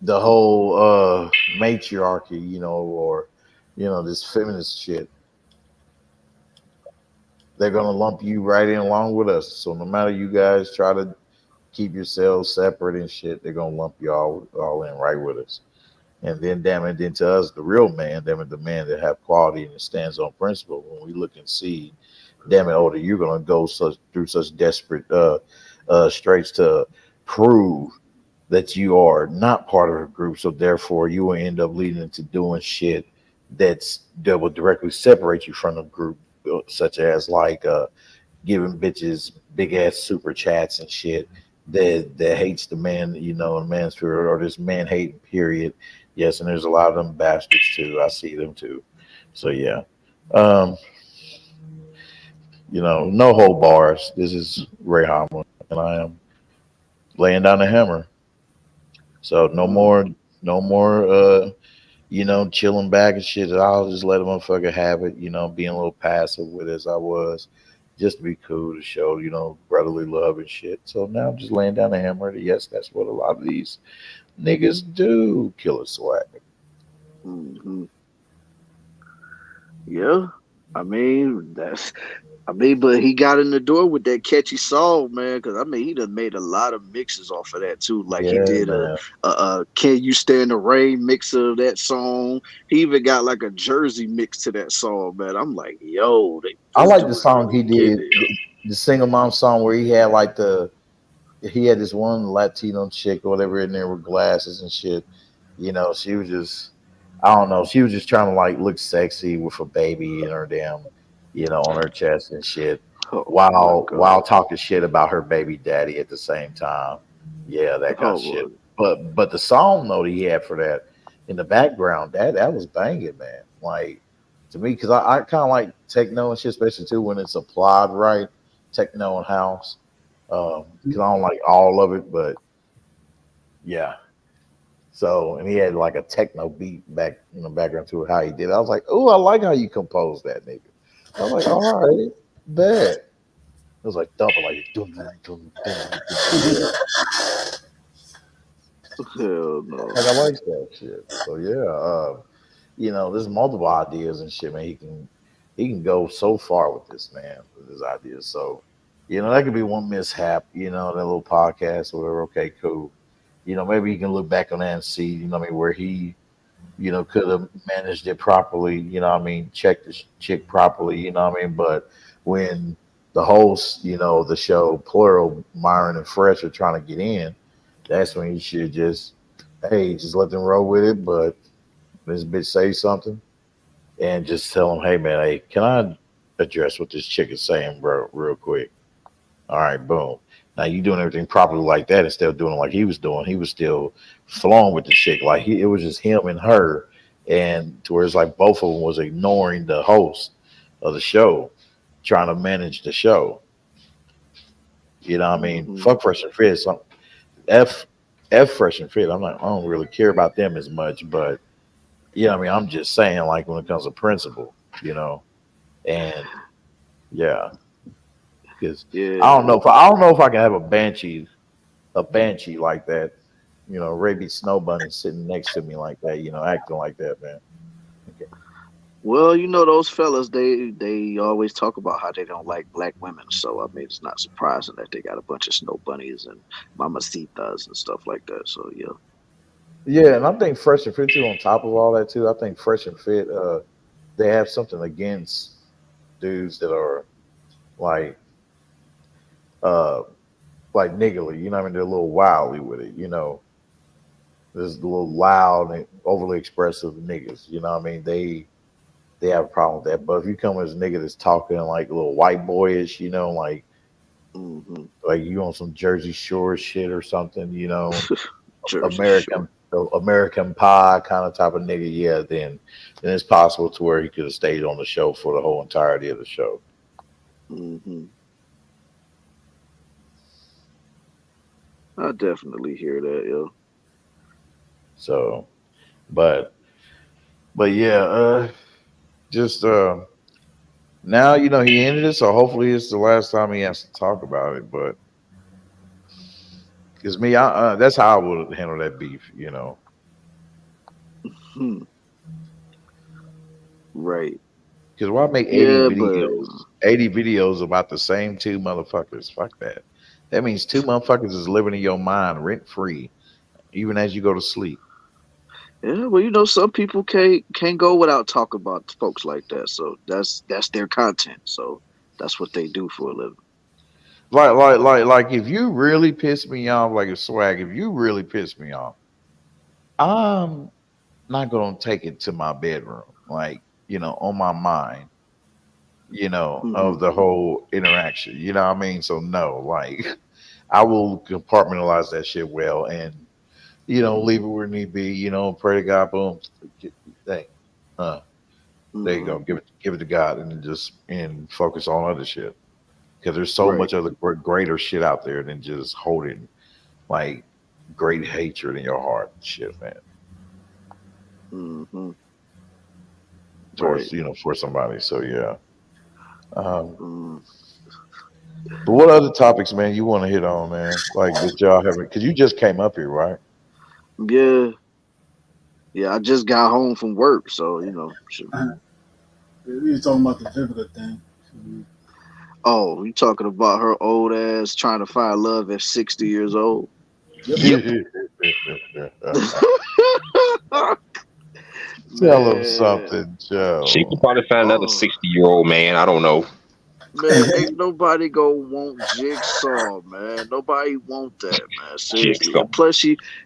the whole matriarchy, or this feminist shit, they're gonna lump you right in along with us. So no matter you guys try to keep yourselves separate and shit, they're gonna lump you all in right with us. And then damn it, then to us, the real man, damn it, the man that have quality and stands on principle. When we look and see, damn it, older, you're gonna go through such desperate straits to prove that you are not part of a group. So therefore, you will end up leading into doing shit that will directly separate you from the group, such as like giving bitches big ass super chats and shit that hates the man, the man's spirit, or this man hate period. Yes, and there's a lot of them bastards too. I see them too. So yeah. Um, no hold bars. This is Ray Hamlin, and I am laying down the hammer. So no more chilling back and shit. I'll just let a motherfucker have it, being a little passive with it as I was, just to be cool to show, brotherly love and shit. So now I'm just laying down the hammer. Yes, that's what a lot of these niggas do. Killer swag. Hmm. Yeah. I mean, that's. I mean, but he got in the door with that catchy song, man. Because I mean, he done made a lot of mixes off of that too. Like he Yeah, did man. a "Can You Stand the Rain" mix of that song. He even got like a Jersey mix to that song, man. I'm like, yo, I this like the dude song he really getting did, it. the single mom song where he had like he had this one Latino chick or whatever in there with glasses and shit. She was just, I don't know, she was just trying to like look sexy with a baby in her damn, on her chest and shit, Oh my while god. talking shit about her baby daddy at the same time. Yeah, that kind of shit. Oh, But the song though that he had for that in the background, that was banging, man. Like to me, because I kind of like techno and shit, especially too when it's applied right, techno and house. Because I don't like all of it, but yeah. So, and he had like a techno beat back in the background to how he did. I was like, oh, I like how you composed that, nigga. I was like, all right, bet. It was like thumping, like dum dum dum dum dum. Yeah, hell no. like I like that shit. So yeah, there's multiple ideas and shit, man. He can go so far with this, man, with his ideas. So, that could be one mishap, that little podcast or whatever. Okay, cool. maybe he can look back on that and see, I mean, where he, could have managed it properly, I mean, checked the chick properly, I mean, but when the hosts, the show, plural, Myron and Fresh are trying to get in, that's when you should just, hey, just let them roll with it. But this bitch say something and just tell them, hey, man, hey, can I address what this chick is saying, bro, real quick? All right, boom. Now you doing everything properly like that instead of doing it like he was doing. He was still flowing with the chick. Like it was just him and her, and to where it's like both of them was ignoring the host of the show, trying to manage the show. You know what I mean? Mm-hmm. Fuck Fresh and Fit. So F F Fresh and Fit. I don't really care about them as much, but I mean, I'm just saying, like when it comes to principle, and yeah, because Yeah. I don't know if I can have a banshee like that, Raby Snow Bunny sitting next to me like that, acting like that, man. Okay. Well, those fellas, they always talk about how they don't like black women. So I mean, it's not surprising that they got a bunch of snow bunnies and mamacitas and stuff like that. So yeah. Yeah, and I think Fresh and Fit too. On top of all that too, I think Fresh and Fit, they have something against dudes that are like, uh, like niggly. You know what I mean? They're a little wildly with it. There's a little loud and overly expressive niggas. You know what I mean? They have a problem with that. But if you come as a nigga that's talking like a little white boyish, Hmm. like you on some Jersey Shore shit or something, Jersey American Shore. American Pie kind of type of nigga, yeah, then it's possible to where he could have stayed on the show for the whole entirety of the show. Hmm. I definitely hear that, yo. So, but yeah, just now he ended it, so hopefully it's the last time he has to talk about it. But because me, that's how I would handle that beef. Hmm. Right. Because why make Yeah, but 80 videos about the same two motherfuckers? Fuck that. That means two motherfuckers is living in your mind rent free, even as you go to sleep. yeah, well, some people can't go without talking about folks like that. So that's their content. So that's what they do for a living. Like, if you really piss me off, like a swag, if you really piss me off, I'm not gonna take it to my bedroom, like, on my mind, of Hmm. the whole interaction. You know what I mean? So no, like, I will compartmentalize that shit well and leave it where it need be. Pray to God, boom, thing, uh, there you Hmm. go, give it to God, and then just and focus on other shit because there's so Right. much other greater shit out there than just holding like great hatred in your heart and shit, man, Hmm. towards Right. for somebody. So yeah. Um, Mm. but what other topics, man, you want to hit on, man? Like that y'all haven't, because you just came up here, right? Yeah. Yeah. I just got home from work, so shoot. We were talking about the Vivica thing. Oh, you talking about her old ass trying to find love at 60 years old? Yep. Tell them Man. something, She could Joe. probably find another Oh. 60-year-old man. I don't know. Man, ain't nobody gonna want Jigsaw, man. Nobody want that, man. Seriously. Jigsaw. And plus,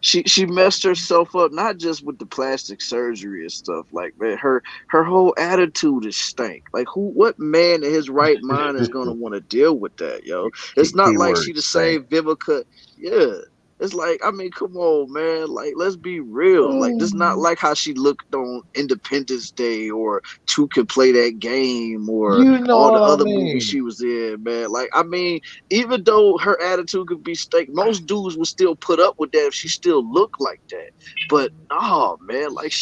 she messed herself up not just with the plastic surgery and stuff. Like, man, her whole attitude is stank. Like, what man in his right mind is gonna want to deal with that, yo? It's not like she Keyword the stank. same Vivica. Yeah. It's like, I mean, come on, man. Like, let's be real. Like, this not like how she looked on Independence Day or Two Can Play That Game or You know all the what I other movies mean? she was in, man. Like, I mean, even though her attitude could be stank, most dudes would still put up with that if she still looked like that. But oh man, like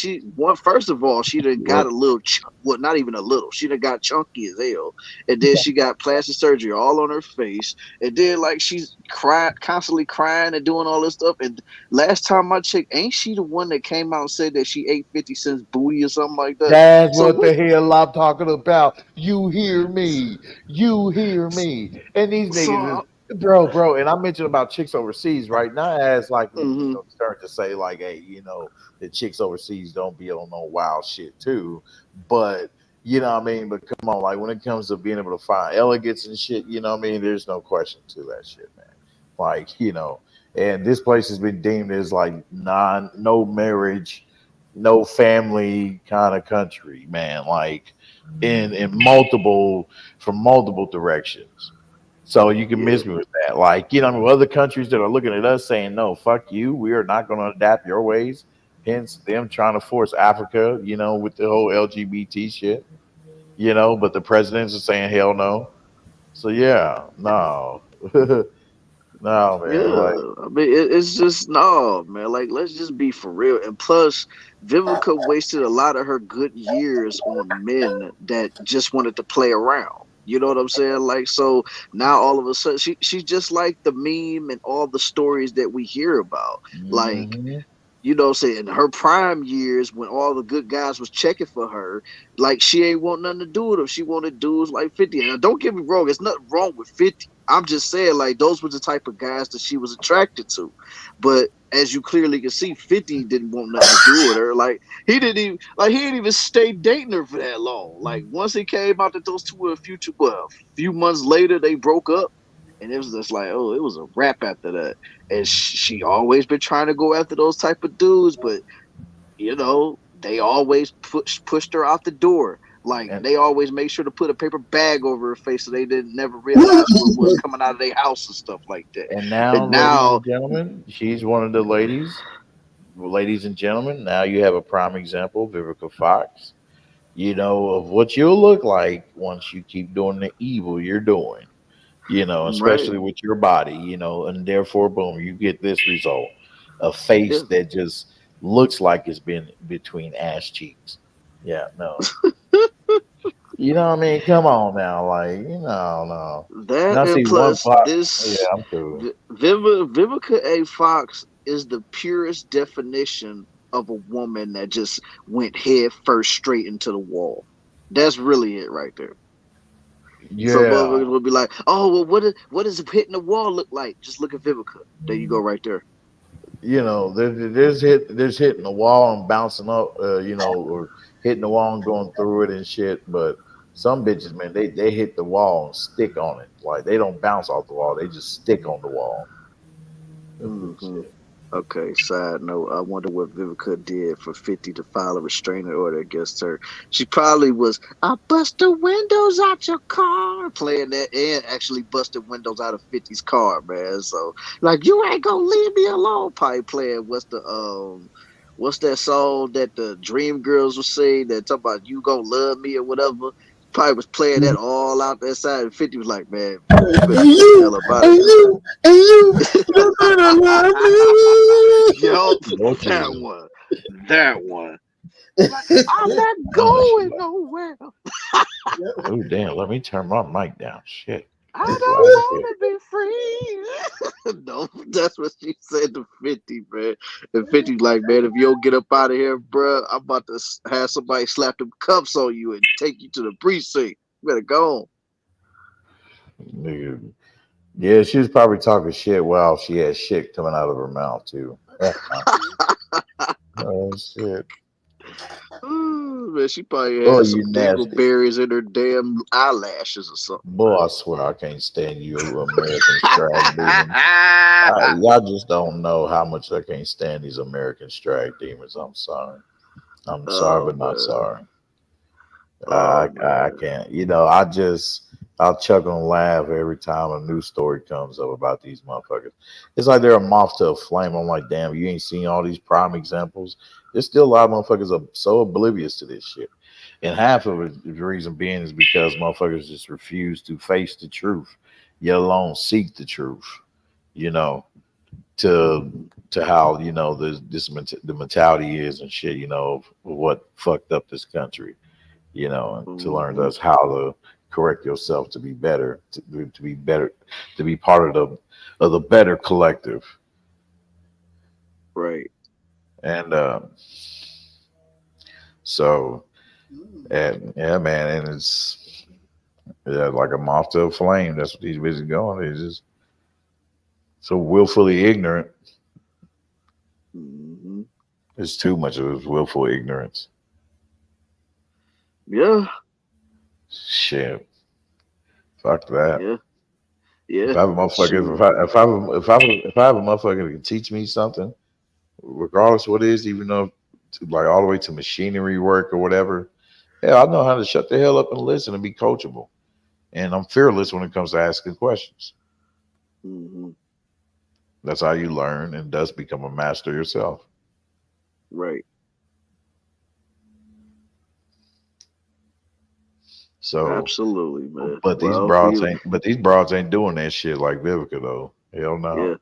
first of all, she done got What? a little well, not even a little. She done got chunky as hell. And then she got plastic surgery all on her face. And then like she's constantly crying and doing all this stuff. And last time I checked, ain't she the one that came out and said that she ate 50 cents booty or something like that? That's So what what the hell I'm talking about. You hear me. You hear me. And these niggas so is bro. And I mentioned about chicks overseas, right? Not as like Hmm. start to say like, hey, the chicks overseas don't be on no wild shit too, but you know what I mean. But come on, like when it comes to being able to find elegance and shit, you know what I mean. There's no question to that shit, man. Like and this place has been deemed as like no marriage, no family kind of country, man. Like in multiple from multiple directions. So you can Yeah. miss me with that. Like, I mean, other countries that are looking at us saying, no, fuck you. We are not going to adapt your ways. Hence them trying to force Africa, with the whole LGBT shit, but the presidents are saying, hell no. So yeah, no, no, man. Like, Yeah, I mean, it's just no, man. Like, let's just be for real. And plus, Vivica wasted a lot of her good years on men that just wanted to play around. You know what I'm saying? Like, so now all of a sudden, she's just like the meme and all the stories that we hear about. Like, mhm. in her prime years when all the good guys was checking for her, like she ain't want nothing to do with them. She wanted dudes like 50. And don't get me wrong, there's nothing wrong with 50. I'm just saying, like, those were the type of guys that she was attracted to. But as you clearly can see, 50 didn't want nothing to do with her. Like he didn't even stay dating her for that long. Like once it came out that those two were a future, well, a few months later they broke up. And it was just like, oh, it was a wrap after that. And she always been trying to go after those type of dudes, but they always pushed her out the door. Like and they always made sure to put a paper bag over her face so they didn't never realize who it was coming out of their house and stuff like that. and now, And ladies now, and gentlemen, she's one of the ladies. Ladies and gentlemen, now you have a prime example, Vivica Fox. Of what you'll look like once you keep doing the evil you're doing, right? especially with your body, and therefore, boom, you get this result a Yeah, face that just looks like it's been between ass cheeks. Yeah, no. You know what I mean? Come on now. Like, no. And that I and see one plus pop. Yeah, this I'm cool. Vivica A. Fox is the purest definition of a woman that just went head first straight into the wall. That's really it right there. Some Yeah. motherfuckers will be like, "Oh, well, what does hitting the wall look like?" Just look at Vivica. There you go, right there. There's hitting the wall and bouncing up, or hitting the wall and going through it and shit. But some bitches, man, they hit the wall and stick on it. Like they don't bounce off the wall; they just stick on the wall. Hmm. Shit. Okay, side note, I wonder what Vivica did for 50 to file a restraining order against her. She probably was, I bust the windows out your car, playing that and actually busted windows out of 50's car, man. So, like, you ain't gonna leave me alone, probably playing what's that song that the Dream Girls were saying that talk about you gonna love me or whatever? Probably was playing that all out that side, and 50 was like, man, you better And get the you, hell up out of and here. you, and you better love me. Yup, Lord that Jesus. one. That one. Like, I'm not Oh going shit. nowhere. Oh damn. Let me turn my mic down. Shit. I That's don't loud as hell. want to be free. No, that's what she said to 50, man. And 50 like, man, if you don't get up out of here, bruh, I'm about to have somebody slap them cuffs on you and take you to the precinct. You better go Nigga. Yeah, she was probably talking shit while she had shit coming out of her mouth too. Oh shit. on. Man, she probably Oh, had you some nasty. dingleberries in her damn eyelashes or something, Boy, I swear I can't stand you American strike demons. Y'all just don't know how much I can't stand these American strike demons. I'm sorry. I'm sorry, Oh, but not man. sorry. Oh, I man. can't. I'll chuckle and laugh every time a news story comes up about these motherfuckers. It's like they're a moth to a flame. I'm like, damn, you ain't seen all these prime examples. There's still a lot of motherfuckers are so oblivious to this shit. And half of it, the reason being is because motherfuckers just refuse to face the truth, yet alone seek the truth, you know, to how, the mentality is and shit, of what fucked up this country, and to learn Hmm. us how to correct yourself to be better, to be better, to be part of the better collective. Right. And so, and yeah, man, and it's yeah, like a moth to a flame. That's what these bitches going. They just So willfully ignorant. Hmm. It's too much of his willful ignorance. Yeah, Shit. Fuck that. yeah, If yeah. I have a motherfucker, Shoot. if I have a motherfucker that can teach me something, regardless of what it is, even though like all the way to machinery work or whatever, yeah, I know how to shut the hell up and listen and be coachable. And I'm fearless when it comes to asking questions. Hmm. That's how you learn and thus become a master yourself. Right. So, Absolutely, man. but these broads ain't doing that shit like Vivica though. Hell no.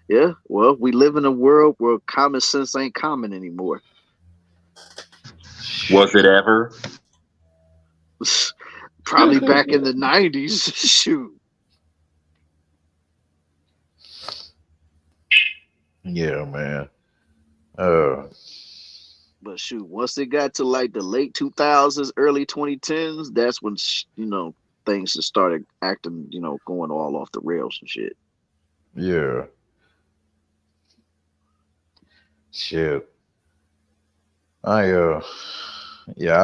Yeah, yeah. Well, we live in a world where common sense ain't common anymore. Was it ever? Probably back in the '90s. Shoot. Yeah, man. Uh, But shoot, once it got to like the late 2000s, early 2010s, that's when things just started acting, going all off the rails and shit. yeah. Shit. I yeah, I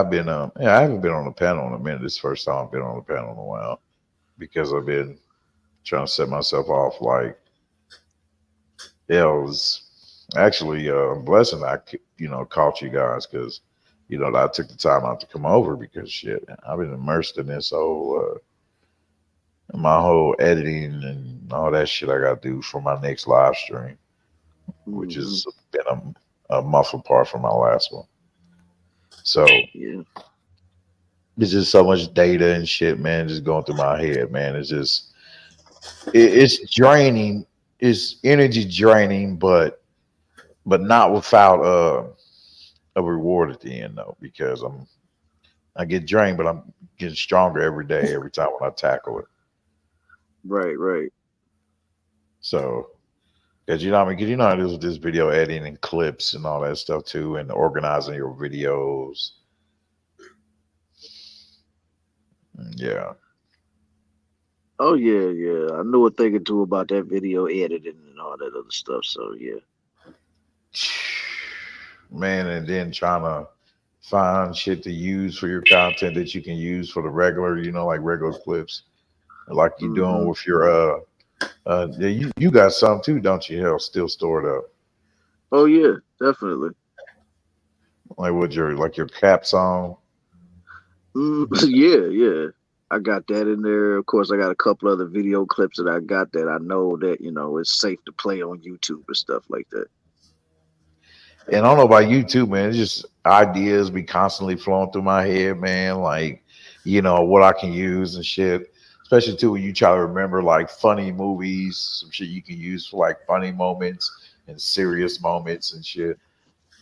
haven't been on a panel in a minute. This is the first time I've been on a panel in a while because I've been trying to set myself off like yeah, it was actually a blessing caught you guys because I took the time out to come over because shit, I've been immersed in this my whole editing and all that shit I got to do for my next live stream, which Hmm. has been a month apart from my last one. So Yeah. it's just so much data and shit, man, just going through my head, man. It's draining. It's energy draining, but not without a reward at the end though, because I get drained, but I'm getting stronger every day, every time when I tackle it. Right, right. So, because you know, what I mean, because you know how it is with this video editing and clips and all that stuff too, and organizing your videos. Yeah, Oh yeah, yeah. I knew a thing or two about that video editing and all that other stuff. So yeah. man, and then trying to find shit to use for your content that you can use for the regular, like regular clips, like you're doing Hmm. with your yeah, you got some too, don't you? Hell, still stored up, Oh yeah, definitely. like with your cap song. Yeah, yeah. I got that in there. Of course, I got a couple other video clips that I got that I know that it's safe to play on YouTube and stuff like that. And I don't know about you too, man. It's just ideas be constantly flowing through my head, man. Like, what I can use and shit. Especially too when you try to remember like funny movies, some shit you can use for like funny moments and serious moments and shit.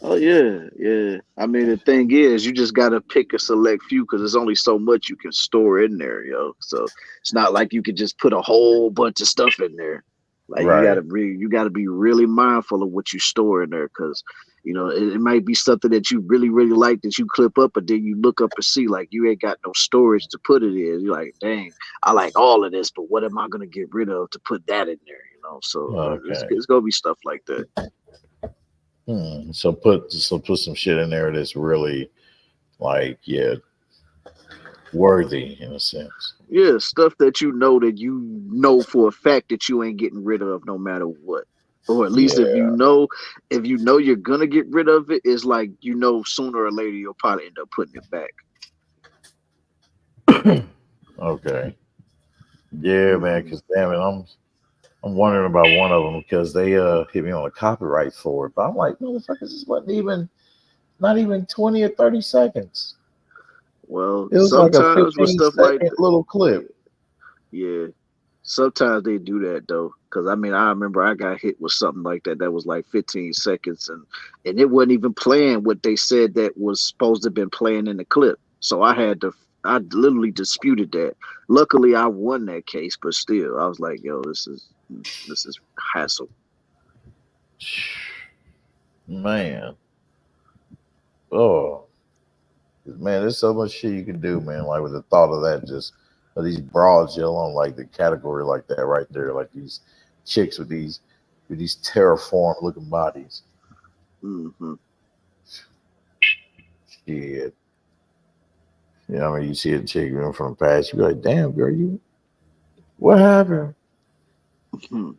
Oh yeah, yeah. I mean, the thing is, you just gotta pick a select few because there's only so much you can store in there, yo. So it's not like you could just put a whole bunch of stuff in there. Like Right. you gotta be really mindful of what you store in there because it might be something that you really really like that you clip up, but then you look up and see like you ain't got no storage to put it in. You're like, dang, I like all of this, but what am I gonna get rid of to put that in there? So Okay. it's gonna be stuff like that. So put some shit in there that's really like, yeah, worthy in a sense. Yeah, stuff that you know for a fact that you ain't getting rid of no matter what. Or at least Yeah. if you know you're gonna get rid of it, it's like sooner or later you'll probably end up putting it back. Okay. Yeah, man. Hmm. Because damn it, I'm wondering about one of them because they hit me on a copyright for it. But I'm like, motherfuckers, this wasn't even not even 20 or 30 seconds. Well, It was like a sometimes with 15 stuff like second little clip. yeah, sometimes they do that though. Cause I mean, I remember I got hit with something like that. That was like 15 seconds, and it wasn't even playing what they said that was supposed to have been playing in the clip. So I literally disputed that. Luckily, I won that case, but still, I was like, yo, this is hassle. Man. Oh, man, there's so much shit you can do, man. Like with the thought of that, just of these broads, you know, like the category like that right there, like these chicks with these terraform looking bodies. Mm-hmm. Shit. You know, I mean, you see a chick from the past, you be like, damn, girl, what happened? Hmm.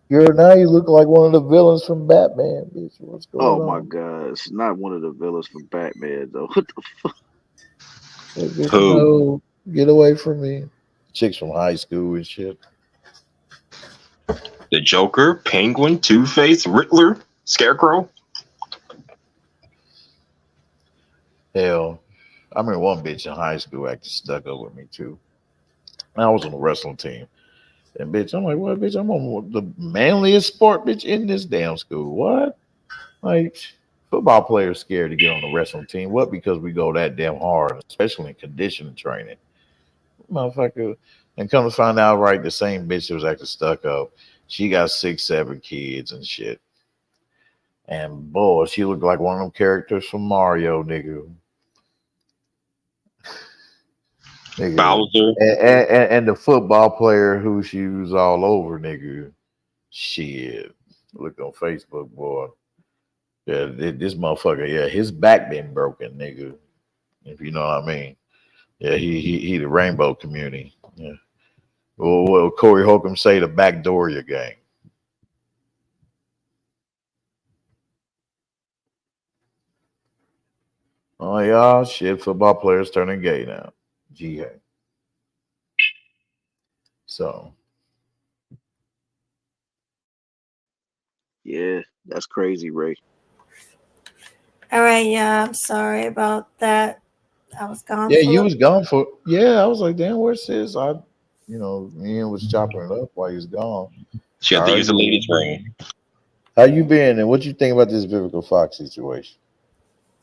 Girl, now you look like one of the villains from Batman, bitch. What's Oh going my on? God, it's not one of the villains from Batman though. What the fuck? Like, bitch, Who? no, get away from me. Chicks from high school and shit. The Joker, Penguin, Two Face, Riddler, Scarecrow. Hell, I remember one bitch in high school actually stuck up with me too. I was on the wrestling team. And bitch, I'm like, what, bitch? I'm on the manliest sport, bitch, in this damn school. What? Like, football players scared to get on the wrestling team. What? Because we go that damn hard, especially in conditioning training. Motherfucker. And come to find out, right, the same bitch that was actually stuck up, she got 6, 7 kids and shit. And boy, she looked like one of them characters from Mario, nigga. Nigga. Bowser. And the football player who she was all over, nigga. Shit. Look on Facebook, boy. Yeah, this motherfucker, yeah, his back been broken, nigga. If you know what I mean. Yeah, he the rainbow community. Yeah. Well, Corey Holcomb say the Backdoria gang. Oh yeah, shit, football players turning gay now. Gee. So Yeah, that's crazy, Ray. All right, yeah, I'm sorry about that. I was gone yeah, for a you little. was gone for I was like, damn, where's sis? Me and was chopping it up while he was gone. She had to use the ladies' room. How you been and what you think about this Vivica Fox situation?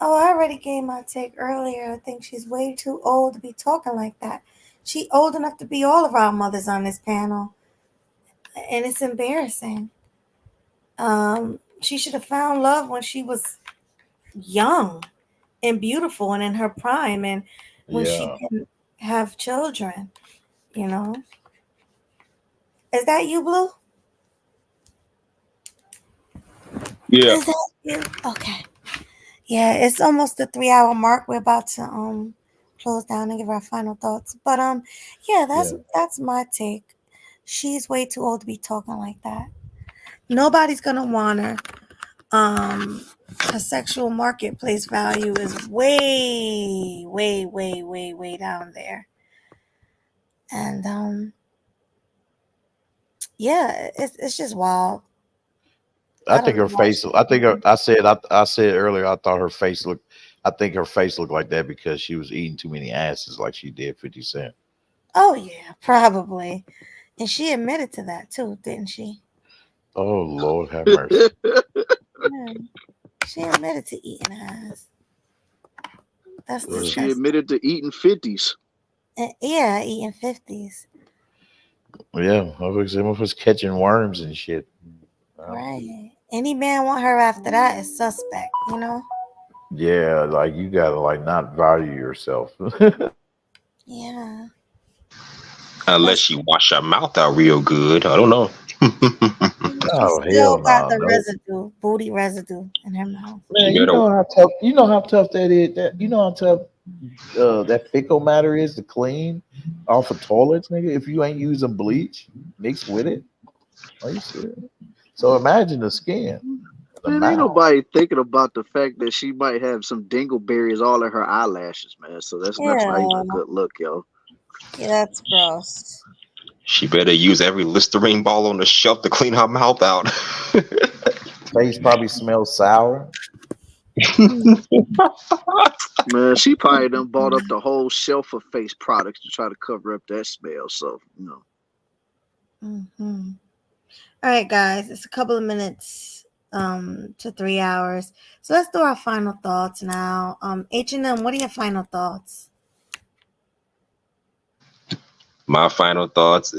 Oh, I already gave my take earlier. I think she's way too old to be talking like that. She old enough to be all of our mothers on this panel, and it's embarrassing. She should have found love when she was young and beautiful and in her prime, and when she Yeah. didn't have children. You know, is that you, Blue? Yeah. Is that you? Okay. Yeah, it's almost the 3 hour mark. We're about to close down and give our final thoughts. But yeah, Yeah. that's my take. She's way too old to be talking like that. Nobody's gonna want her. Her sexual marketplace value is way, way, way, way, way down there. And yeah, it's just wild. I I don't think know her why face. I think I said earlier. I thought her face looked. I think her face looked like that because she was eating too many asses, like she did 50 Cent. Oh yeah, probably. And she admitted to that too, didn't she? Oh Lord, have mercy. Yeah. She admitted to eating ass. That's Ugh. She disgusting. admitted to eating 50s. And, yeah, eating 50s. Yeah, I was catching worms and shit. Right. Any man want her after that is suspect, you know? Yeah, like you gotta like not value yourself. Yeah. Unless she wash her mouth out real good. I don't know. She Oh still hell got no, the no. residue, booty residue in her mouth. She Man, better. you know how tough that is. That you know how tough that fecal matter is to clean off of toilets, nigga. If you ain't using bleach mixed with it, are you serious? So imagine the skin, the Man, ain't mouth. nobody thinking about the fact that she might have some dingleberries all in her eyelashes, man. So that's not even Yeah. a good look, yo. Yeah, that's gross. She better use every Listerine ball on the shelf to clean her mouth out. Face probably smells sour. Man, she probably done bought up the whole shelf of face products to try to cover up that smell. So, Mm-hmm. All right, guys. It's a couple of minutes to 3 hours. So let's do our final thoughts now. H&M, what are your final thoughts? My final thoughts.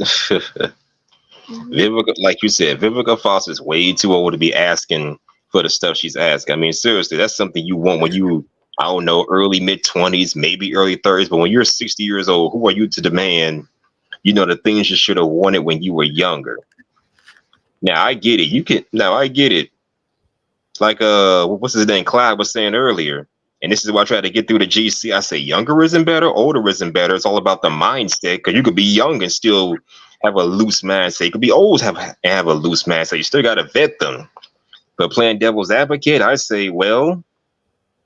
Vivica, like you said, Vivica Fox is way too old to be asking for the stuff she's asking. I mean, seriously, that's something you want when you, I don't know, early mid 20s, maybe early 30s. But when you're 60 years old, who are you to demand the things you should have wanted when you were younger. Now I get it. Now I get it. Like what's his name? Clyde was saying earlier. And this is why I try to get through the GC. I say younger isn't better, older isn't better. It's all about the mindset. Because you could be young and still have a loose mindset. You could be old have a loose mindset. You still got to vet them. But playing devil's advocate, I say, well,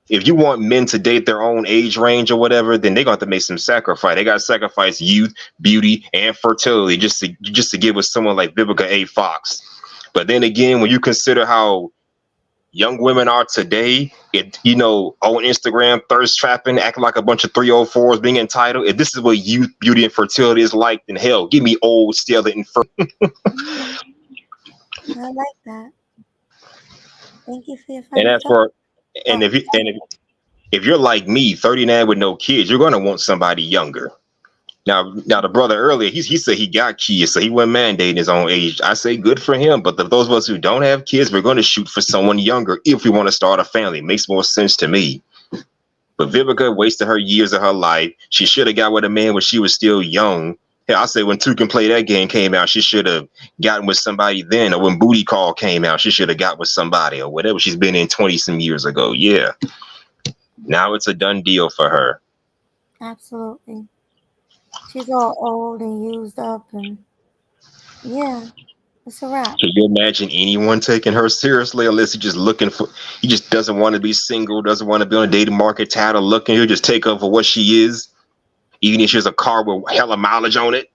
if you want men to date their own age range or whatever, then they're going to have to make some sacrifice. They got to sacrifice youth, beauty, and fertility just to get with someone like Vivica A. Fox. But then again, when you consider how young women are today, on Instagram, thirst trapping, acting like a bunch of 304s, being entitled. If this is what youth, beauty, and fertility is like, then hell, give me old, stale, and I like that. Thank you for your and final as thought. for and Oh, if you're like me, 39 with no kids, you're gonna want somebody younger. Now the brother earlier, he said he got kids, so he wasn't mandating his own age. I say good for him, but those of us who don't have kids, we're going to shoot for someone younger if we want to start a family. It makes more sense to me. But Vivica wasted her years of her life. She should have got with a man when she was still young. Hell, I say when Two Can Play That Game came out, she should have gotten with somebody then. Or when Booty Call came out, she should have got with somebody or whatever she's been in 20 some years ago. Yeah. Now it's a done deal for her. absolutely. She's all old and used up, and yeah, it's a wrap. Can you imagine anyone taking her seriously unless he just doesn't want to be single, doesn't want to be on a dating market, tired of looking. He'll just take her for what she is, even if she has a car with hella mileage on it.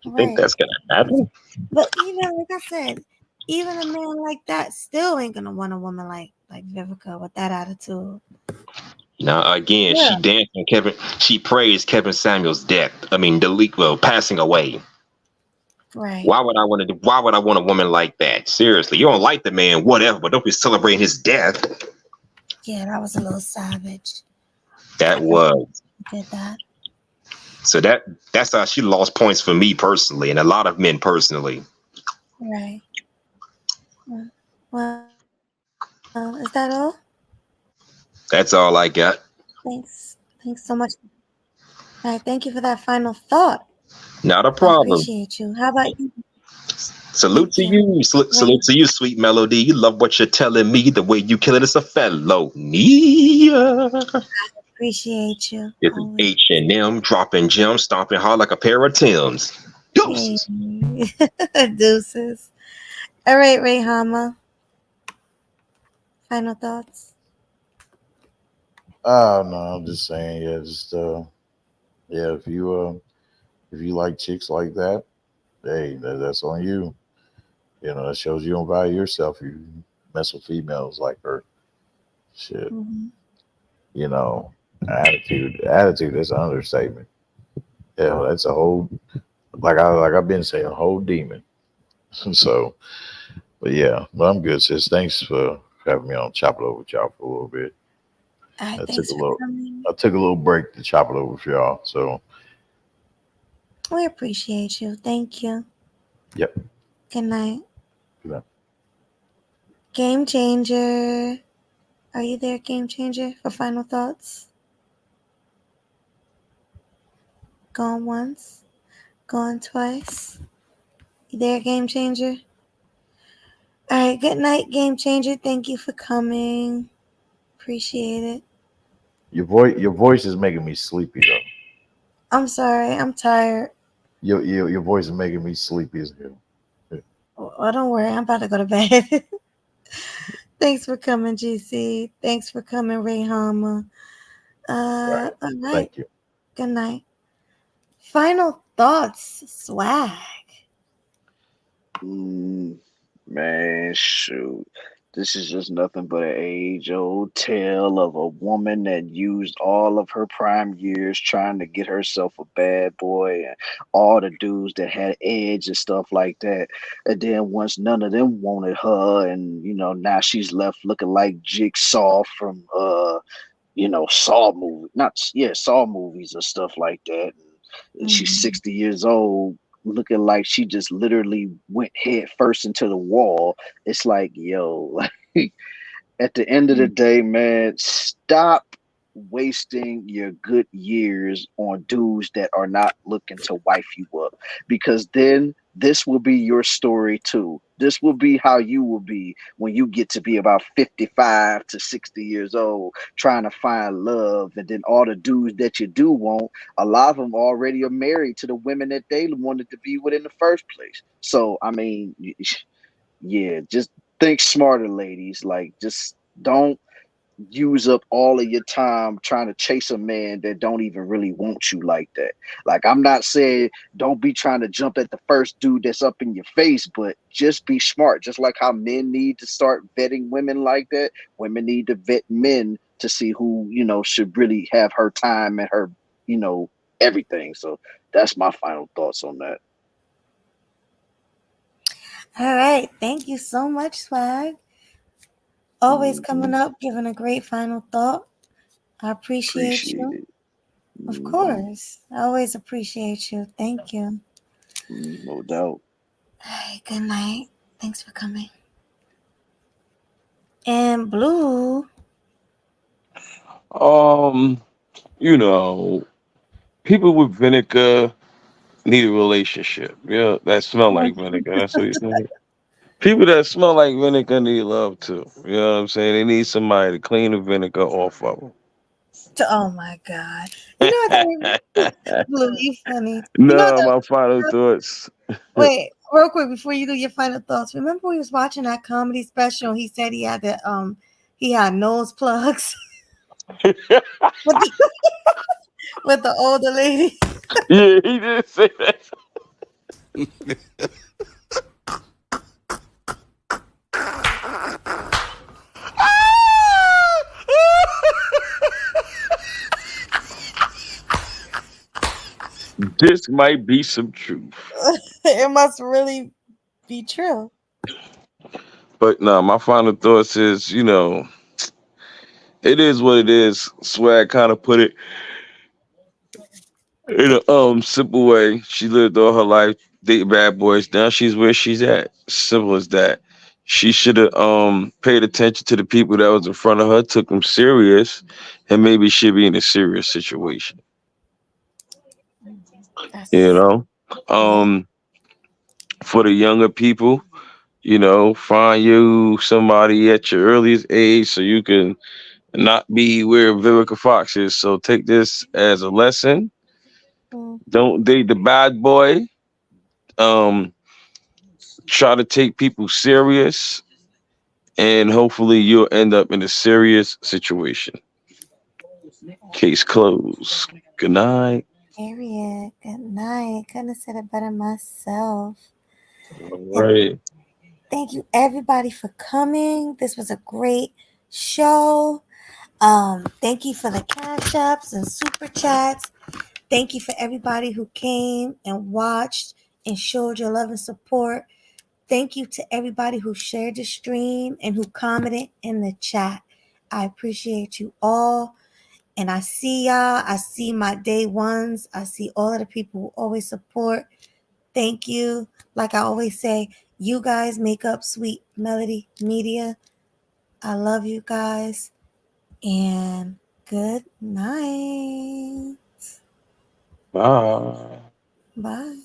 You think Right. that's going to happen? But like I said, even a man like that still ain't gonna want a woman like Vivica with that attitude. Now, again, Yeah. she praised Kevin Samuel's death. I mean, passing away. Right. Why would I want a woman like that? Seriously, you don't like the man, whatever, but don't be celebrating his death. Yeah, that was a little savage. That was. Did that. So that's how she lost points for me personally, and a lot of men personally. Right. Well, is that all? That's all I got. Thanks. Thanks so much. All right. Thank you for that final thought. Not a I problem. appreciate you. How about you? Salute to you. Salute to you, sweet melody. You love what you're telling me. The way you kill it is a felony. Appreciate you. It's H&M, dropping gems, stomping hard like a pair of Tims. Deuces. Deuces. All right, Rayhama. Final thoughts? No, I'm just saying, if you like chicks like that, hey, that's on you. That shows you don't value yourself. You mess with females like her. Shit. Attitude is an understatement. Yeah, that's a whole like I've been saying, a whole demon. So, but I'm good, sis. Thanks for having me on Chop It Over with y'all for a little bit. I took a little break to chop it over with y'all. So we appreciate you. Thank you. Yep. Good night. Good night. Game Changer. Are you there, Game Changer, for final thoughts? Gone once, gone twice. You there, Game Changer? All right, good night, Game Changer. Thank you for coming. Appreciate it. Your voice is making me sleepy though. I'm sorry, I'm tired. Your voice is making me sleepy as hell. Well, don't worry, I'm about to go to bed. Thanks for coming, GC. Thanks for coming, Rayhama. Right. All right. Thank you. Good night. Final thoughts, swag. Man, shoot. This is just nothing but an age-old tale of a woman that used all of her prime years trying to get herself a bad boy and all the dudes that had edge and stuff like that. And then once none of them wanted her, and now she's left looking like Jigsaw from Saw Saw movies and stuff like that. And she's 60 years old, looking like she just literally went head first into the wall. It's like, yo, at the end of the day, man, stop wasting your good years on dudes that are not looking to wife you up, because then this will be your story too. This will be how you will be when you get to be about 55 to 60 years old, trying to find love. And then all the dudes that you do want, a lot of them already are married to the women that they wanted to be with in the first place. So, I mean, yeah, just think smarter, ladies. Like, just don't use up all of your time trying to chase a man that don't even really want you like that. Like, I'm not saying don't be trying to jump at the first dude that's up in your face, but just be smart. Just like how men need to start vetting women like that, women need to vet men to see who, should really have her time and her, everything. So that's my final thoughts on that. All right. Thank you so much, Swag. Always coming Mhm. up, giving a great final thought. I appreciate Appreciate you. it. Of Mhm. course. I always appreciate you. Thank you. No doubt. All right. Good night. Thanks for coming. And Blue. Um, you know, people with vinegar need a relationship. Yeah, that smell like vinegar. That's what you think. People that smell like vinegar need love too. You know what I'm saying? They need somebody to clean the vinegar off of Oh my God. You know what that made me? Blue, you funny. You know what no, that my final thoughts. Wait, real quick before you do your final thoughts. Remember we was watching that comedy special and he said he had nose plugs with the, with the older lady. Yeah, he did say that. This might be some truth. It must really be true. But no, my final thoughts is, it is what it is. Swag kind of put it in a simple way. She lived all her life dating bad boys. Now she's where she's at. Simple as that. She should have paid attention to the people that was in front of her, took them serious, and maybe she'd be in a serious situation. You That's know, yeah. um, for the younger people, find you somebody at your earliest age so you can not be where Vivica Fox is. So take this as a lesson. Mm. Don't date the bad boy. Um, Try to take people serious, and hopefully you'll end up in a serious situation. Case closed. Good night. Period. Good night. Couldn't have said it better myself. All And right. thank you everybody for coming. This was a great show. Thank you for the cash apps and super chats. Thank you for everybody who came and watched and showed your love and support. Thank you to everybody who shared the stream and who commented in the chat. I appreciate you all. And I see y'all. I see my day ones. I see all of the people who always support. Thank you. Like I always say, you guys make up Sweet Melody Media. I love you guys. And good night. Bye. Bye.